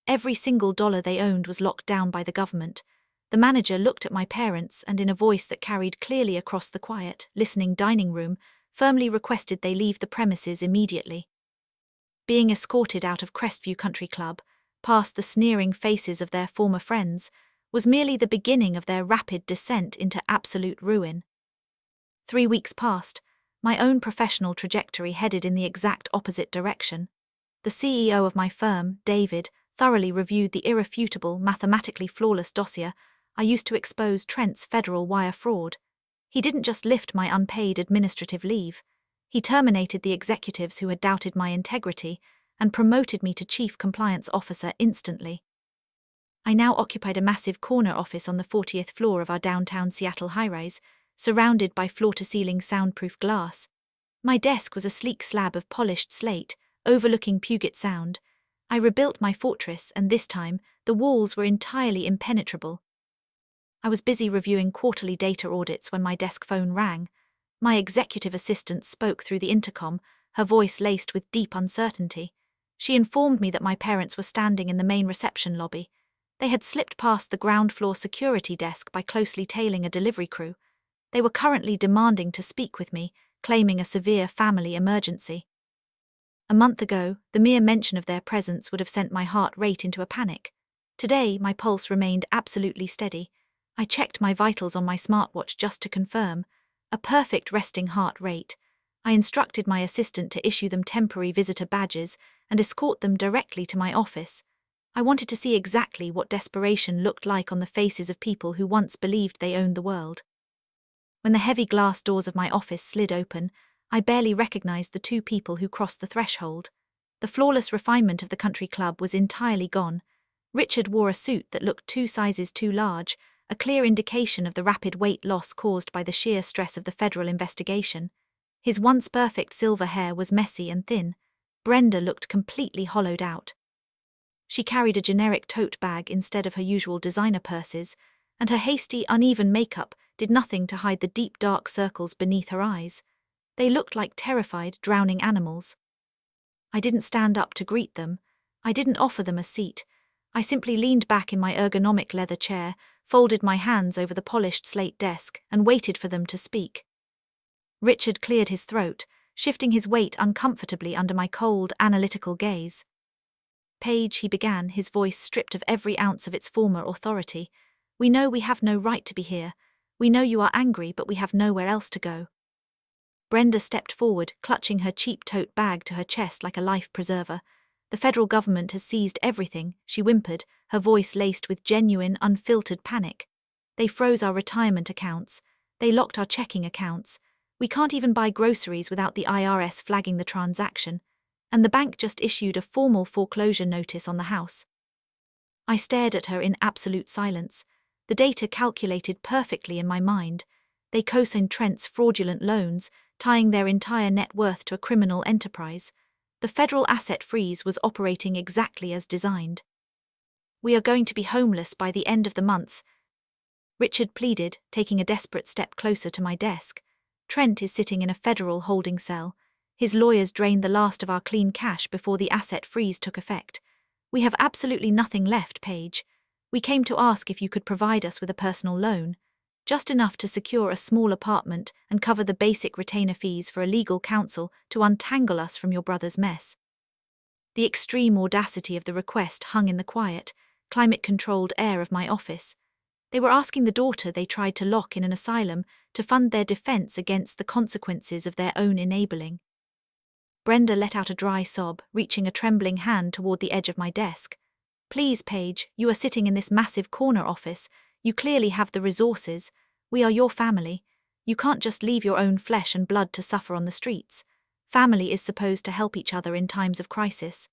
Every single dollar they owned was locked down by the government. The manager looked at my parents and in a voice that carried clearly across the quiet, listening dining room, firmly requested they leave the premises immediately. being escorted out of Crestview Country Club, past the sneering faces of their former friends, was merely the beginning of their rapid descent into absolute ruin. 3 weeks passed, my own professional trajectory headed in the exact opposite direction. The CEO of my firm, David, thoroughly reviewed the irrefutable, mathematically flawless dossier I used to expose Trent's federal wire fraud. He didn't just lift my unpaid administrative leave. He terminated the executives who had doubted my integrity and promoted me to Chief Compliance Officer instantly. I now occupied a massive corner office on the 40th floor of our downtown Seattle high-rise, surrounded by floor-to-ceiling soundproof glass. My desk was a sleek slab of polished slate, overlooking Puget Sound. I rebuilt my fortress, and this time, the walls were entirely impenetrable. I was busy reviewing quarterly data audits when my desk phone rang. My executive assistant spoke through the intercom, her voice laced with deep uncertainty. She informed me that my parents were standing in the main reception lobby. They had slipped past the ground floor security desk by closely tailing a delivery crew. They were currently demanding to speak with me, claiming a severe family emergency. A month ago, the mere mention of their presence would have sent my heart rate into a panic. Today, my pulse remained absolutely steady. I checked my vitals on my smartwatch just to confirm. A perfect resting heart rate. I instructed my assistant to issue them temporary visitor badges and escort them directly to my office. I wanted to see exactly what desperation looked like on the faces of people who once believed they owned the world. When the heavy glass doors of my office slid open, I barely recognized the two people who crossed the threshold. The flawless refinement of the country club was entirely gone. Richard wore a suit that looked 2 sizes too large, a clear indication of the rapid weight loss caused by the sheer stress of the federal investigation. His once perfect silver hair was messy and thin. Brenda looked completely hollowed out. She carried a generic tote bag instead of her usual designer purses, and her hasty, uneven makeup did nothing to hide the deep dark circles beneath her eyes. They looked like terrified, drowning animals. I didn't stand up to greet them. I didn't offer them a seat. I simply leaned back in my ergonomic leather chair, folded my hands over the polished slate desk, and waited for them to speak. Richard cleared his throat, shifting his weight uncomfortably under my cold, analytical gaze. "Paige," he began, his voice stripped of every ounce of its former authority, "we know we have no right to be here. We know you are angry, but we have nowhere else to go." Brenda stepped forward, clutching her cheap tote bag to her chest like a life preserver. "The federal government has seized everything," she whimpered, her voice laced with genuine, unfiltered panic. "They froze our retirement accounts. They locked our checking accounts. We can't even buy groceries without the IRS flagging the transaction. And the bank just issued a formal foreclosure notice on the house." I stared at her in absolute silence. The data calculated perfectly in my mind. They co-signed Trent's fraudulent loans, tying their entire net worth to a criminal enterprise. The federal asset freeze was operating exactly as designed. "We are going to be homeless by the end of the month," Richard pleaded, taking a desperate step closer to my desk. "Trent is sitting in a federal holding cell. His lawyers drained the last of our clean cash before the asset freeze took effect. We have absolutely nothing left, Paige. We came to ask if you could provide us with a personal loan, just enough to secure a small apartment and cover the basic retainer fees for a legal counsel to untangle us from your brother's mess." The extreme audacity of the request hung in the quiet, climate-controlled air of my office. They were asking the daughter they tried to lock in an asylum to fund their defense against the consequences of their own enabling. Brenda let out a dry sob, reaching a trembling hand toward the edge of my desk. "Please, Paige, you are sitting in this massive corner office. You clearly have the resources. We are your family. You can't just leave your own flesh and blood to suffer on the streets. Family is supposed to help each other in times of crisis."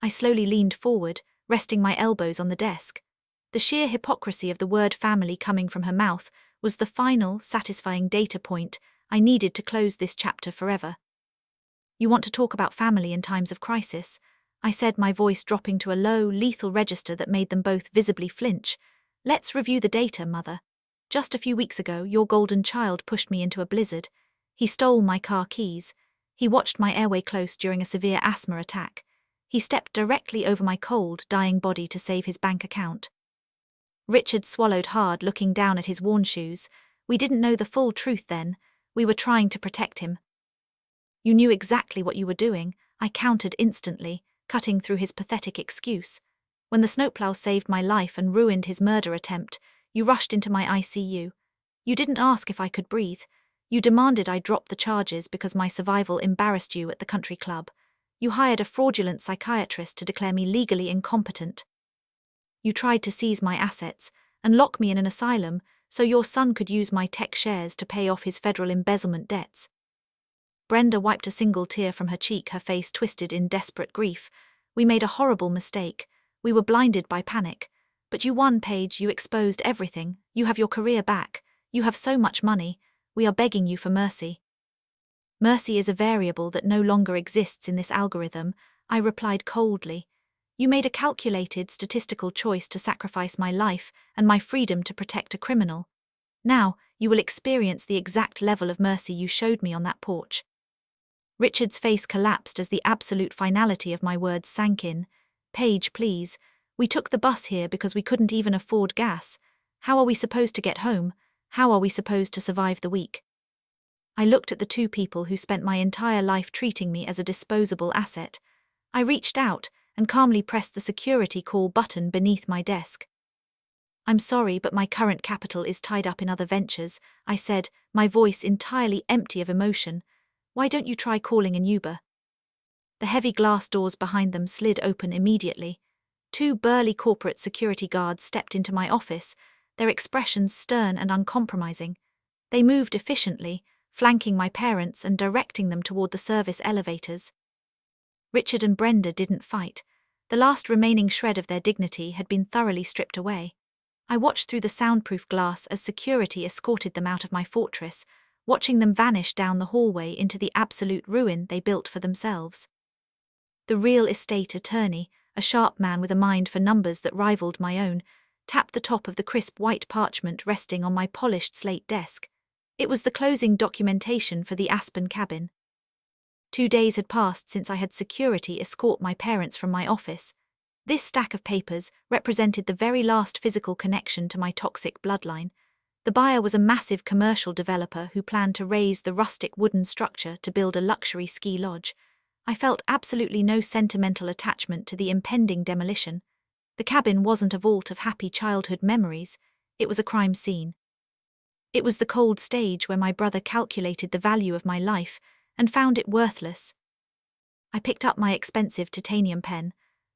I slowly leaned forward, resting my elbows on the desk. The sheer hypocrisy of the word family coming from her mouth was the final, satisfying data point I needed to close this chapter forever. "You want to talk about family in times of crisis?" I said, my voice dropping to a low, lethal register that made them both visibly flinch. "Let's review the data, Mother. Just a few weeks ago, your golden child pushed me into a blizzard. He stole my car keys. He watched my airway close during a severe asthma attack. He stepped directly over my cold, dying body to save his bank account." Richard swallowed hard, looking down at his worn shoes. "We didn't know the full truth then. We were trying to protect him." "You knew exactly what you were doing," I countered instantly, cutting through his pathetic excuse. When the snowplow saved my life and ruined his murder attempt, you rushed into my ICU. You didn't ask if I could breathe. You demanded I drop the charges because my survival embarrassed you at the country club. You hired a fraudulent psychiatrist to declare me legally incompetent. You tried to seize my assets and lock me in an asylum so your son could use my tech shares to pay off his federal embezzlement debts. Brenda wiped a single tear from her cheek, her face twisted in desperate grief. We made a horrible mistake. We were blinded by panic. But you won, Paige. You exposed everything. You have your career back. You have so much money. We are begging you for mercy. Mercy is a variable that no longer exists in this algorithm, I replied coldly. You made a calculated, statistical choice to sacrifice my life and my freedom to protect a criminal. Now, you will experience the exact level of mercy you showed me on that porch. Richard's face collapsed as the absolute finality of my words sank in. Paige, please. We took the bus here because we couldn't even afford gas. How are we supposed to get home? How are we supposed to survive the week? I looked at the two people who spent my entire life treating me as a disposable asset. I reached out and calmly pressed the security call button beneath my desk. I'm sorry, but my current capital is tied up in other ventures, I said, my voice entirely empty of emotion. Why don't you try calling an Uber? The heavy glass doors behind them slid open immediately. Two burly corporate security guards stepped into my office, their expressions stern and uncompromising. They moved efficiently, flanking my parents and directing them toward the service elevators. Richard and Brenda didn't fight. The last remaining shred of their dignity had been thoroughly stripped away. I watched through the soundproof glass as security escorted them out of my fortress, watching them vanish down the hallway into the absolute ruin they built for themselves. The real estate attorney, a sharp man with a mind for numbers that rivaled my own, tapped the top of the crisp white parchment resting on my polished slate desk. It was the closing documentation for the Aspen cabin. 2 days had passed since I had security escort my parents from my office. This stack of papers represented the very last physical connection to my toxic bloodline. The buyer was a massive commercial developer who planned to raze the rustic wooden structure to build a luxury ski lodge. I felt absolutely no sentimental attachment to the impending demolition. The cabin wasn't a vault of happy childhood memories, it was a crime scene. It was the cold stage where my brother calculated the value of my life and found it worthless. I picked up my expensive titanium pen.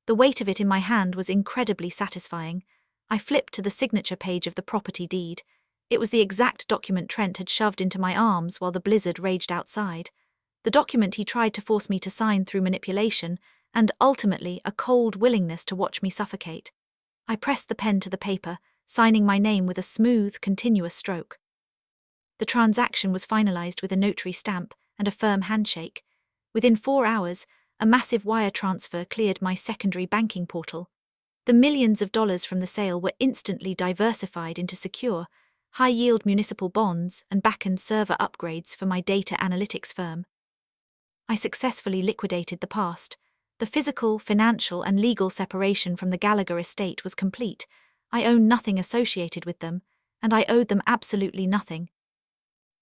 The weight of it in my hand was incredibly satisfying. I flipped to the signature page of the property deed. It was the exact document Trent had shoved into my arms while the blizzard raged outside. The document he tried to force me to sign through manipulation, and ultimately a cold willingness to watch me suffocate. I pressed the pen to the paper, signing my name with a smooth, continuous stroke. The transaction was finalized with a notary stamp and a firm handshake. Within 4 hours, a massive wire transfer cleared my secondary banking portal. The millions of dollars from the sale were instantly diversified into secure, high-yield municipal bonds and back-end server upgrades for my data analytics firm. I successfully liquidated the past. The physical, financial, and legal separation from the Gallagher estate was complete. I owned nothing associated with them, and I owed them absolutely nothing.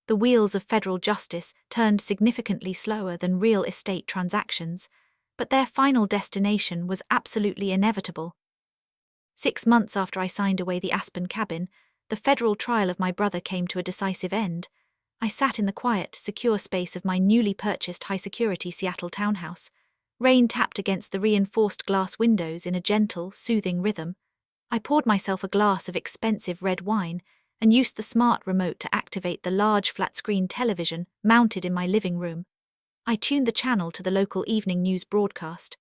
The wheels of federal justice turned significantly slower than real estate transactions, but their final destination was absolutely inevitable. 6 months after I signed away the Aspen cabin, the federal trial of my brother came to a decisive end. I sat in the quiet, secure space of my newly purchased high-security Seattle townhouse. Rain tapped against the reinforced glass windows in a gentle, soothing rhythm. I poured myself a glass of expensive red wine and used the smart remote to activate the large flat-screen television mounted in my living room. I tuned the channel to the local evening news broadcast.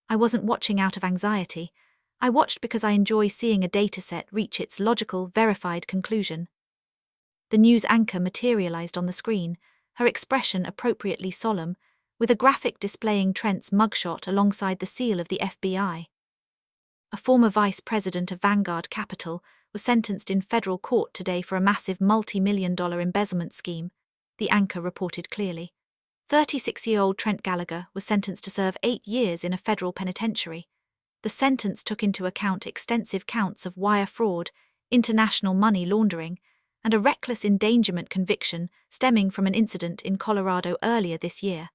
I wasn't watching out of anxiety. I watched because I enjoy seeing a dataset reach its logical, verified conclusion. The news anchor materialized on the screen, her expression appropriately solemn, with a graphic displaying Trent's mugshot alongside the seal of the FBI. A former vice president of Vanguard Capital was sentenced in federal court today for a massive multi-million-dollar embezzlement scheme, the anchor reported clearly. 36-year-old Trent Gallagher was sentenced to serve 8 years in a federal penitentiary. The sentence took into account extensive counts of wire fraud, international money laundering, and a reckless endangerment conviction stemming from an incident in Colorado earlier this year.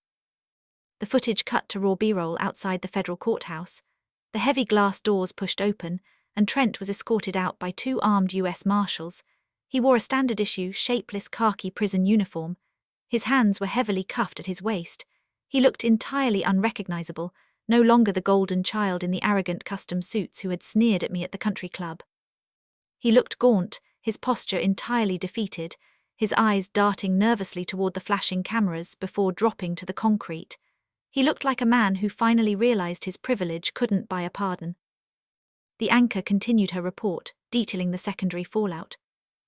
The footage cut to raw B-roll outside the federal courthouse. The heavy glass doors pushed open, and Trent was escorted out by 2 armed U.S. Marshals. He wore a standard-issue, shapeless khaki prison uniform. His hands were heavily cuffed at his waist. He looked entirely unrecognizable, no longer the golden child in the arrogant custom suits who had sneered at me at the country club. He looked gaunt, his posture entirely defeated, his eyes darting nervously toward the flashing cameras before dropping to the concrete. He looked like a man who finally realized his privilege couldn't buy a pardon. The anchor continued her report, detailing the secondary fallout.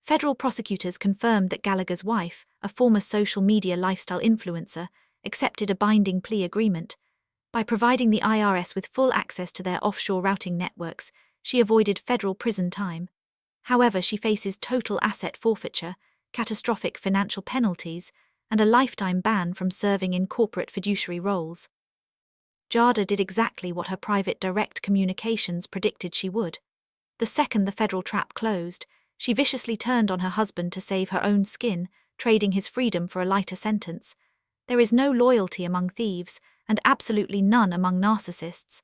Federal prosecutors confirmed that Gallagher's wife, a former social media lifestyle influencer, accepted a binding plea agreement. By providing the IRS with full access to their offshore routing networks, she avoided federal prison time. However, she faces total asset forfeiture, catastrophic financial penalties, and a lifetime ban from serving in corporate fiduciary roles. Jada did exactly what her private direct communications predicted she would. The second the federal trap closed, she viciously turned on her husband to save her own skin, trading his freedom for a lighter sentence. There is no loyalty among thieves, and absolutely none among narcissists.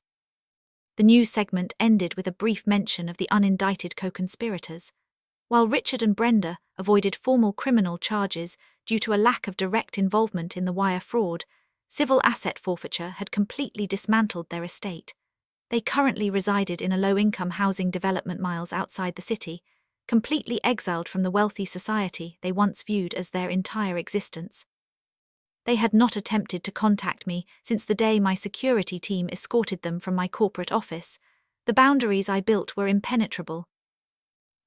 The news segment ended with a brief mention of the unindicted co-conspirators. While Richard and Brenda avoided formal criminal charges due to a lack of direct involvement in the wire fraud, civil asset forfeiture had completely dismantled their estate. They currently resided in a low-income housing development miles outside the city, completely exiled from the wealthy society they once viewed as their entire existence. They had not attempted to contact me since the day my security team escorted them from my corporate office. The boundaries I built were impenetrable.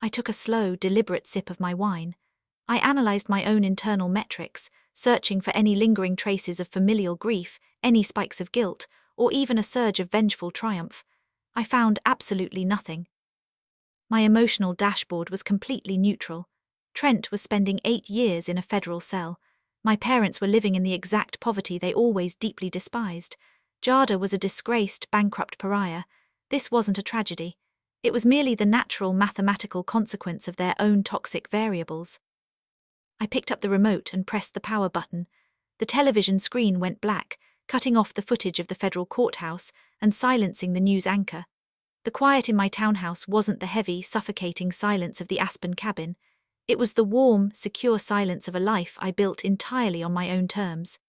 I took a slow, deliberate sip of my wine. I analyzed my own internal metrics, searching for any lingering traces of familial grief, any spikes of guilt, or even a surge of vengeful triumph. I found absolutely nothing. My emotional dashboard was completely neutral. Trent was spending 8 years in a federal cell. My parents were living in the exact poverty they always deeply despised. Jada was a disgraced, bankrupt pariah. This wasn't a tragedy. It was merely the natural mathematical consequence of their own toxic variables. I picked up the remote and pressed the power button. The television screen went black, cutting off the footage of the federal courthouse and silencing the news anchor. The quiet in my townhouse wasn't the heavy, suffocating silence of the Aspen cabin. It was the warm, secure silence of a life I built entirely on my own terms.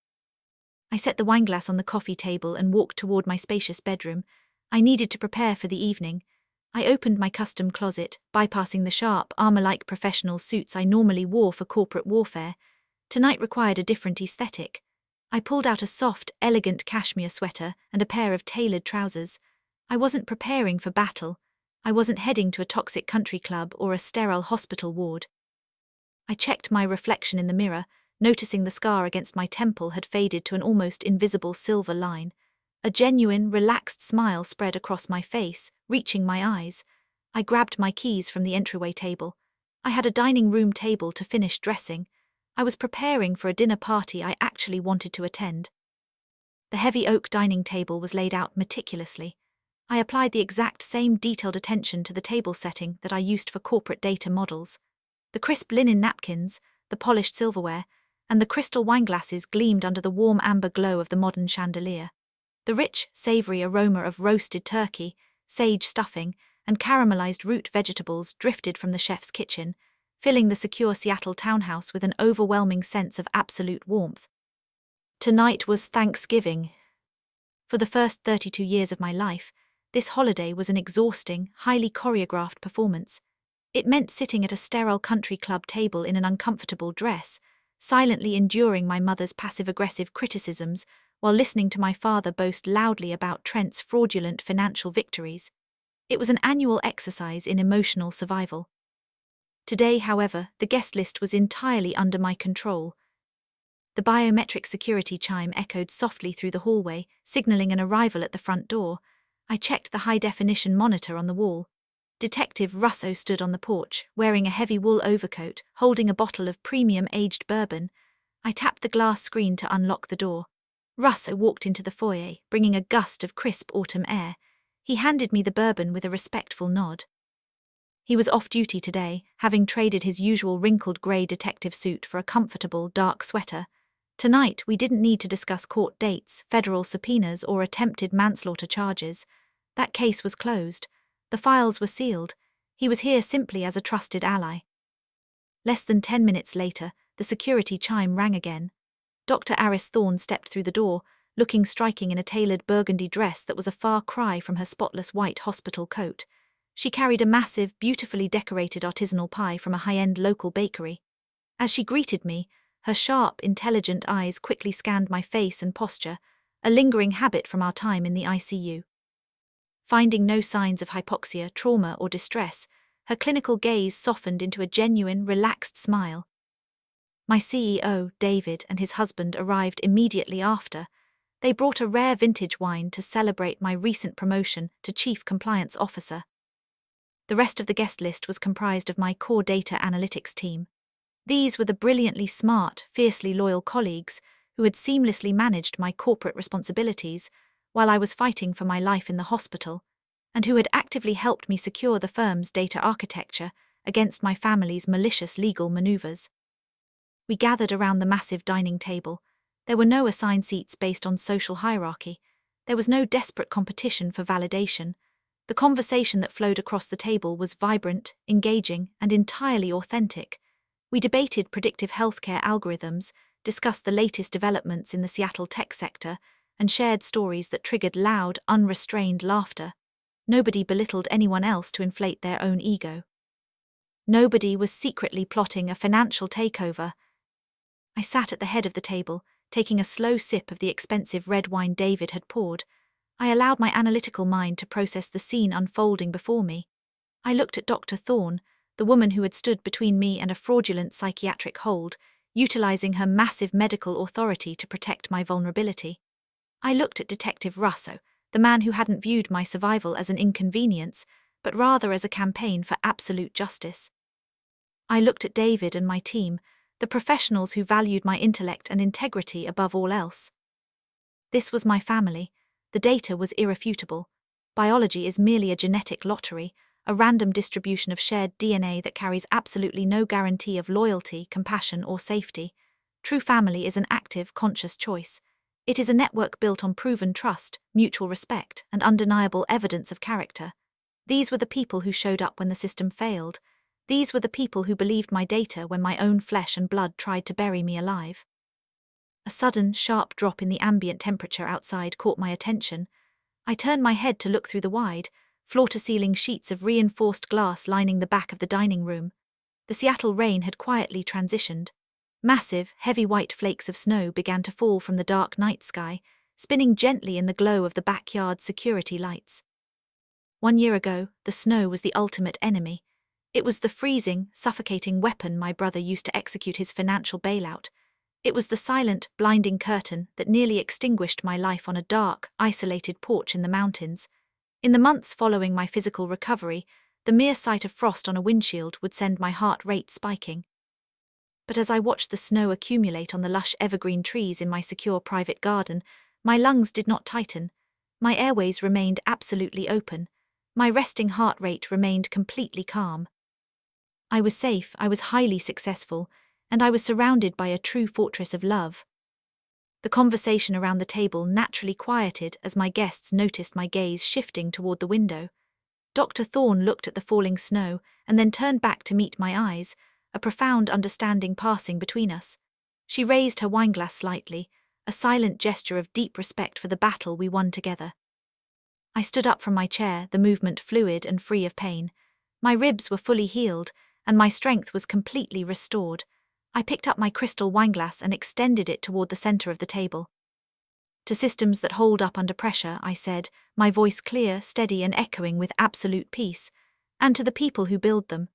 I set the wineglass on the coffee table and walked toward my spacious bedroom. I needed to prepare for the evening. I opened my custom closet, bypassing the sharp, armor-like professional suits I normally wore for corporate warfare. Tonight required a different aesthetic. I pulled out a soft, elegant cashmere sweater and a pair of tailored trousers. I wasn't preparing for battle. I wasn't heading to a toxic country club or a sterile hospital ward. I checked my reflection in the mirror, noticing the scar against my temple had faded to an almost invisible silver line. A genuine, relaxed smile spread across my face, reaching my eyes. I grabbed my keys from the entryway table. I had a dining room table to finish dressing. I was preparing for a dinner party I actually wanted to attend. The heavy oak dining table was laid out meticulously. I applied the exact same detailed attention to the table setting that I used for corporate data models. The crisp linen napkins, the polished silverware, and the crystal wineglasses gleamed under the warm amber glow of the modern chandelier. The rich, savory aroma of roasted turkey, sage stuffing, and caramelized root vegetables drifted from the chef's kitchen, filling the secure Seattle townhouse with an overwhelming sense of absolute warmth. Tonight was Thanksgiving. For the first 32 years of my life, this holiday was an exhausting, highly choreographed performance. It meant sitting at a sterile country club table in an uncomfortable dress, silently enduring my mother's passive-aggressive criticisms while listening to my father boast loudly about Trent's fraudulent financial victories. It was an annual exercise in emotional survival. Today, however, the guest list was entirely under my control. The biometric security chime echoed softly through the hallway, signaling an arrival at the front door. I checked the high-definition monitor on the wall. Detective Russo stood on the porch, wearing a heavy wool overcoat, holding a bottle of premium aged bourbon. I tapped the glass screen to unlock the door. Russo walked into the foyer, bringing a gust of crisp autumn air. He handed me the bourbon with a respectful nod. He was off-duty today, having traded his usual wrinkled grey detective suit for a comfortable, dark sweater. Tonight, we didn't need to discuss court dates, federal subpoenas, or attempted manslaughter charges. That case was closed. The files were sealed. He was here simply as a trusted ally. Less than 10 minutes later, the security chime rang again. Dr. Aris Thorne stepped through the door, looking striking in a tailored burgundy dress that was a far cry from her spotless white hospital coat. She carried a massive, beautifully decorated artisanal pie from a high-end local bakery. As she greeted me, her sharp, intelligent eyes quickly scanned my face and posture, a lingering habit from our time in the ICU. Finding no signs of hypoxia, trauma, or distress, her clinical gaze softened into a genuine, relaxed smile. My CEO, David, and his husband arrived immediately after. They brought a rare vintage wine to celebrate my recent promotion to Chief Compliance Officer. The rest of the guest list was comprised of my core data analytics team. These were the brilliantly smart, fiercely loyal colleagues who had seamlessly managed my corporate responsibilities while I was fighting for my life in the hospital, and who had actively helped me secure the firm's data architecture against my family's malicious legal maneuvers. We gathered around the massive dining table. There were no assigned seats based on social hierarchy. There was no desperate competition for validation. The conversation that flowed across the table was vibrant, engaging, and entirely authentic. We debated predictive healthcare algorithms, discussed the latest developments in the Seattle tech sector, and shared stories that triggered loud, unrestrained laughter. Nobody belittled anyone else to inflate their own ego. Nobody was secretly plotting a financial takeover. I sat at the head of the table, taking a slow sip of the expensive red wine David had poured. I allowed my analytical mind to process the scene unfolding before me. I looked at Dr. Thorne, the woman who had stood between me and a fraudulent psychiatric hold, utilizing her massive medical authority to protect my vulnerability. I looked at Detective Russo, the man who hadn't viewed my survival as an inconvenience, but rather as a campaign for absolute justice. I looked at David and my team, the professionals who valued my intellect and integrity above all else. This was my family. The data was irrefutable. Biology is merely a genetic lottery, a random distribution of shared DNA that carries absolutely no guarantee of loyalty, compassion, or safety. True family is an active, conscious choice. It is a network built on proven trust, mutual respect, and undeniable evidence of character. These were the people who showed up when the system failed. These were the people who believed my data when my own flesh and blood tried to bury me alive. A sudden, sharp drop in the ambient temperature outside caught my attention. I turned my head to look through the wide, floor-to-ceiling sheets of reinforced glass lining the back of the dining room. The Seattle rain had quietly transitioned. Massive, heavy white flakes of snow began to fall from the dark night sky, spinning gently in the glow of the backyard security lights. 1 year ago, the snow was the ultimate enemy. It was the freezing, suffocating weapon my brother used to execute his financial bailout. It was the silent, blinding curtain that nearly extinguished my life on a dark, isolated porch in the mountains. In the months following my physical recovery, the mere sight of frost on a windshield would send my heart rate spiking. But as I watched the snow accumulate on the lush evergreen trees in my secure private garden, my lungs did not tighten. My airways remained absolutely open. My resting heart rate remained completely calm. I was safe, I was highly successful, and I was surrounded by a true fortress of love. The conversation around the table naturally quieted as my guests noticed my gaze shifting toward the window. Dr. Thorne looked at the falling snow and then turned back to meet my eyes, a profound understanding passing between us. She raised her wineglass slightly, a silent gesture of deep respect for the battle we won together. I stood up from my chair, the movement fluid and free of pain. My ribs were fully healed, and my strength was completely restored. I picked up my crystal wineglass and extended it toward the center of the table. To systems that hold up under pressure, I said, my voice clear, steady, and echoing with absolute peace, and to the people who build them.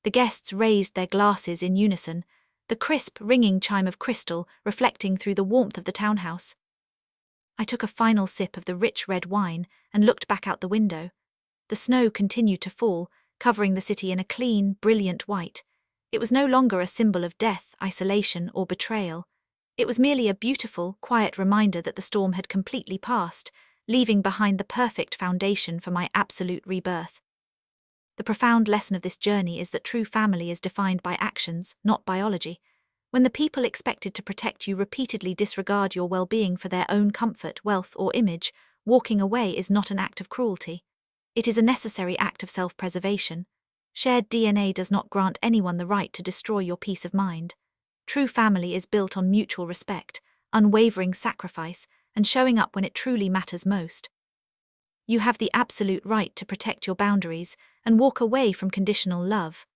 The guests raised their glasses in unison, the crisp, ringing chime of crystal reflecting through the warmth of the townhouse. I took a final sip of the rich red wine and looked back out the window. The snow continued to fall, covering the city in a clean, brilliant white. It was no longer a symbol of death, isolation, or betrayal. It was merely a beautiful, quiet reminder that the storm had completely passed, leaving behind the perfect foundation for my absolute rebirth. The profound lesson of this journey is that true family is defined by actions, not biology. When the people expected to protect you repeatedly disregard your well-being for their own comfort, wealth, or image, walking away is not an act of cruelty. It is a necessary act of self-preservation. Shared DNA does not grant anyone the right to destroy your peace of mind. True family is built on mutual respect, unwavering sacrifice, and showing up when it truly matters most. You have the absolute right to protect your boundaries and walk away from conditional love.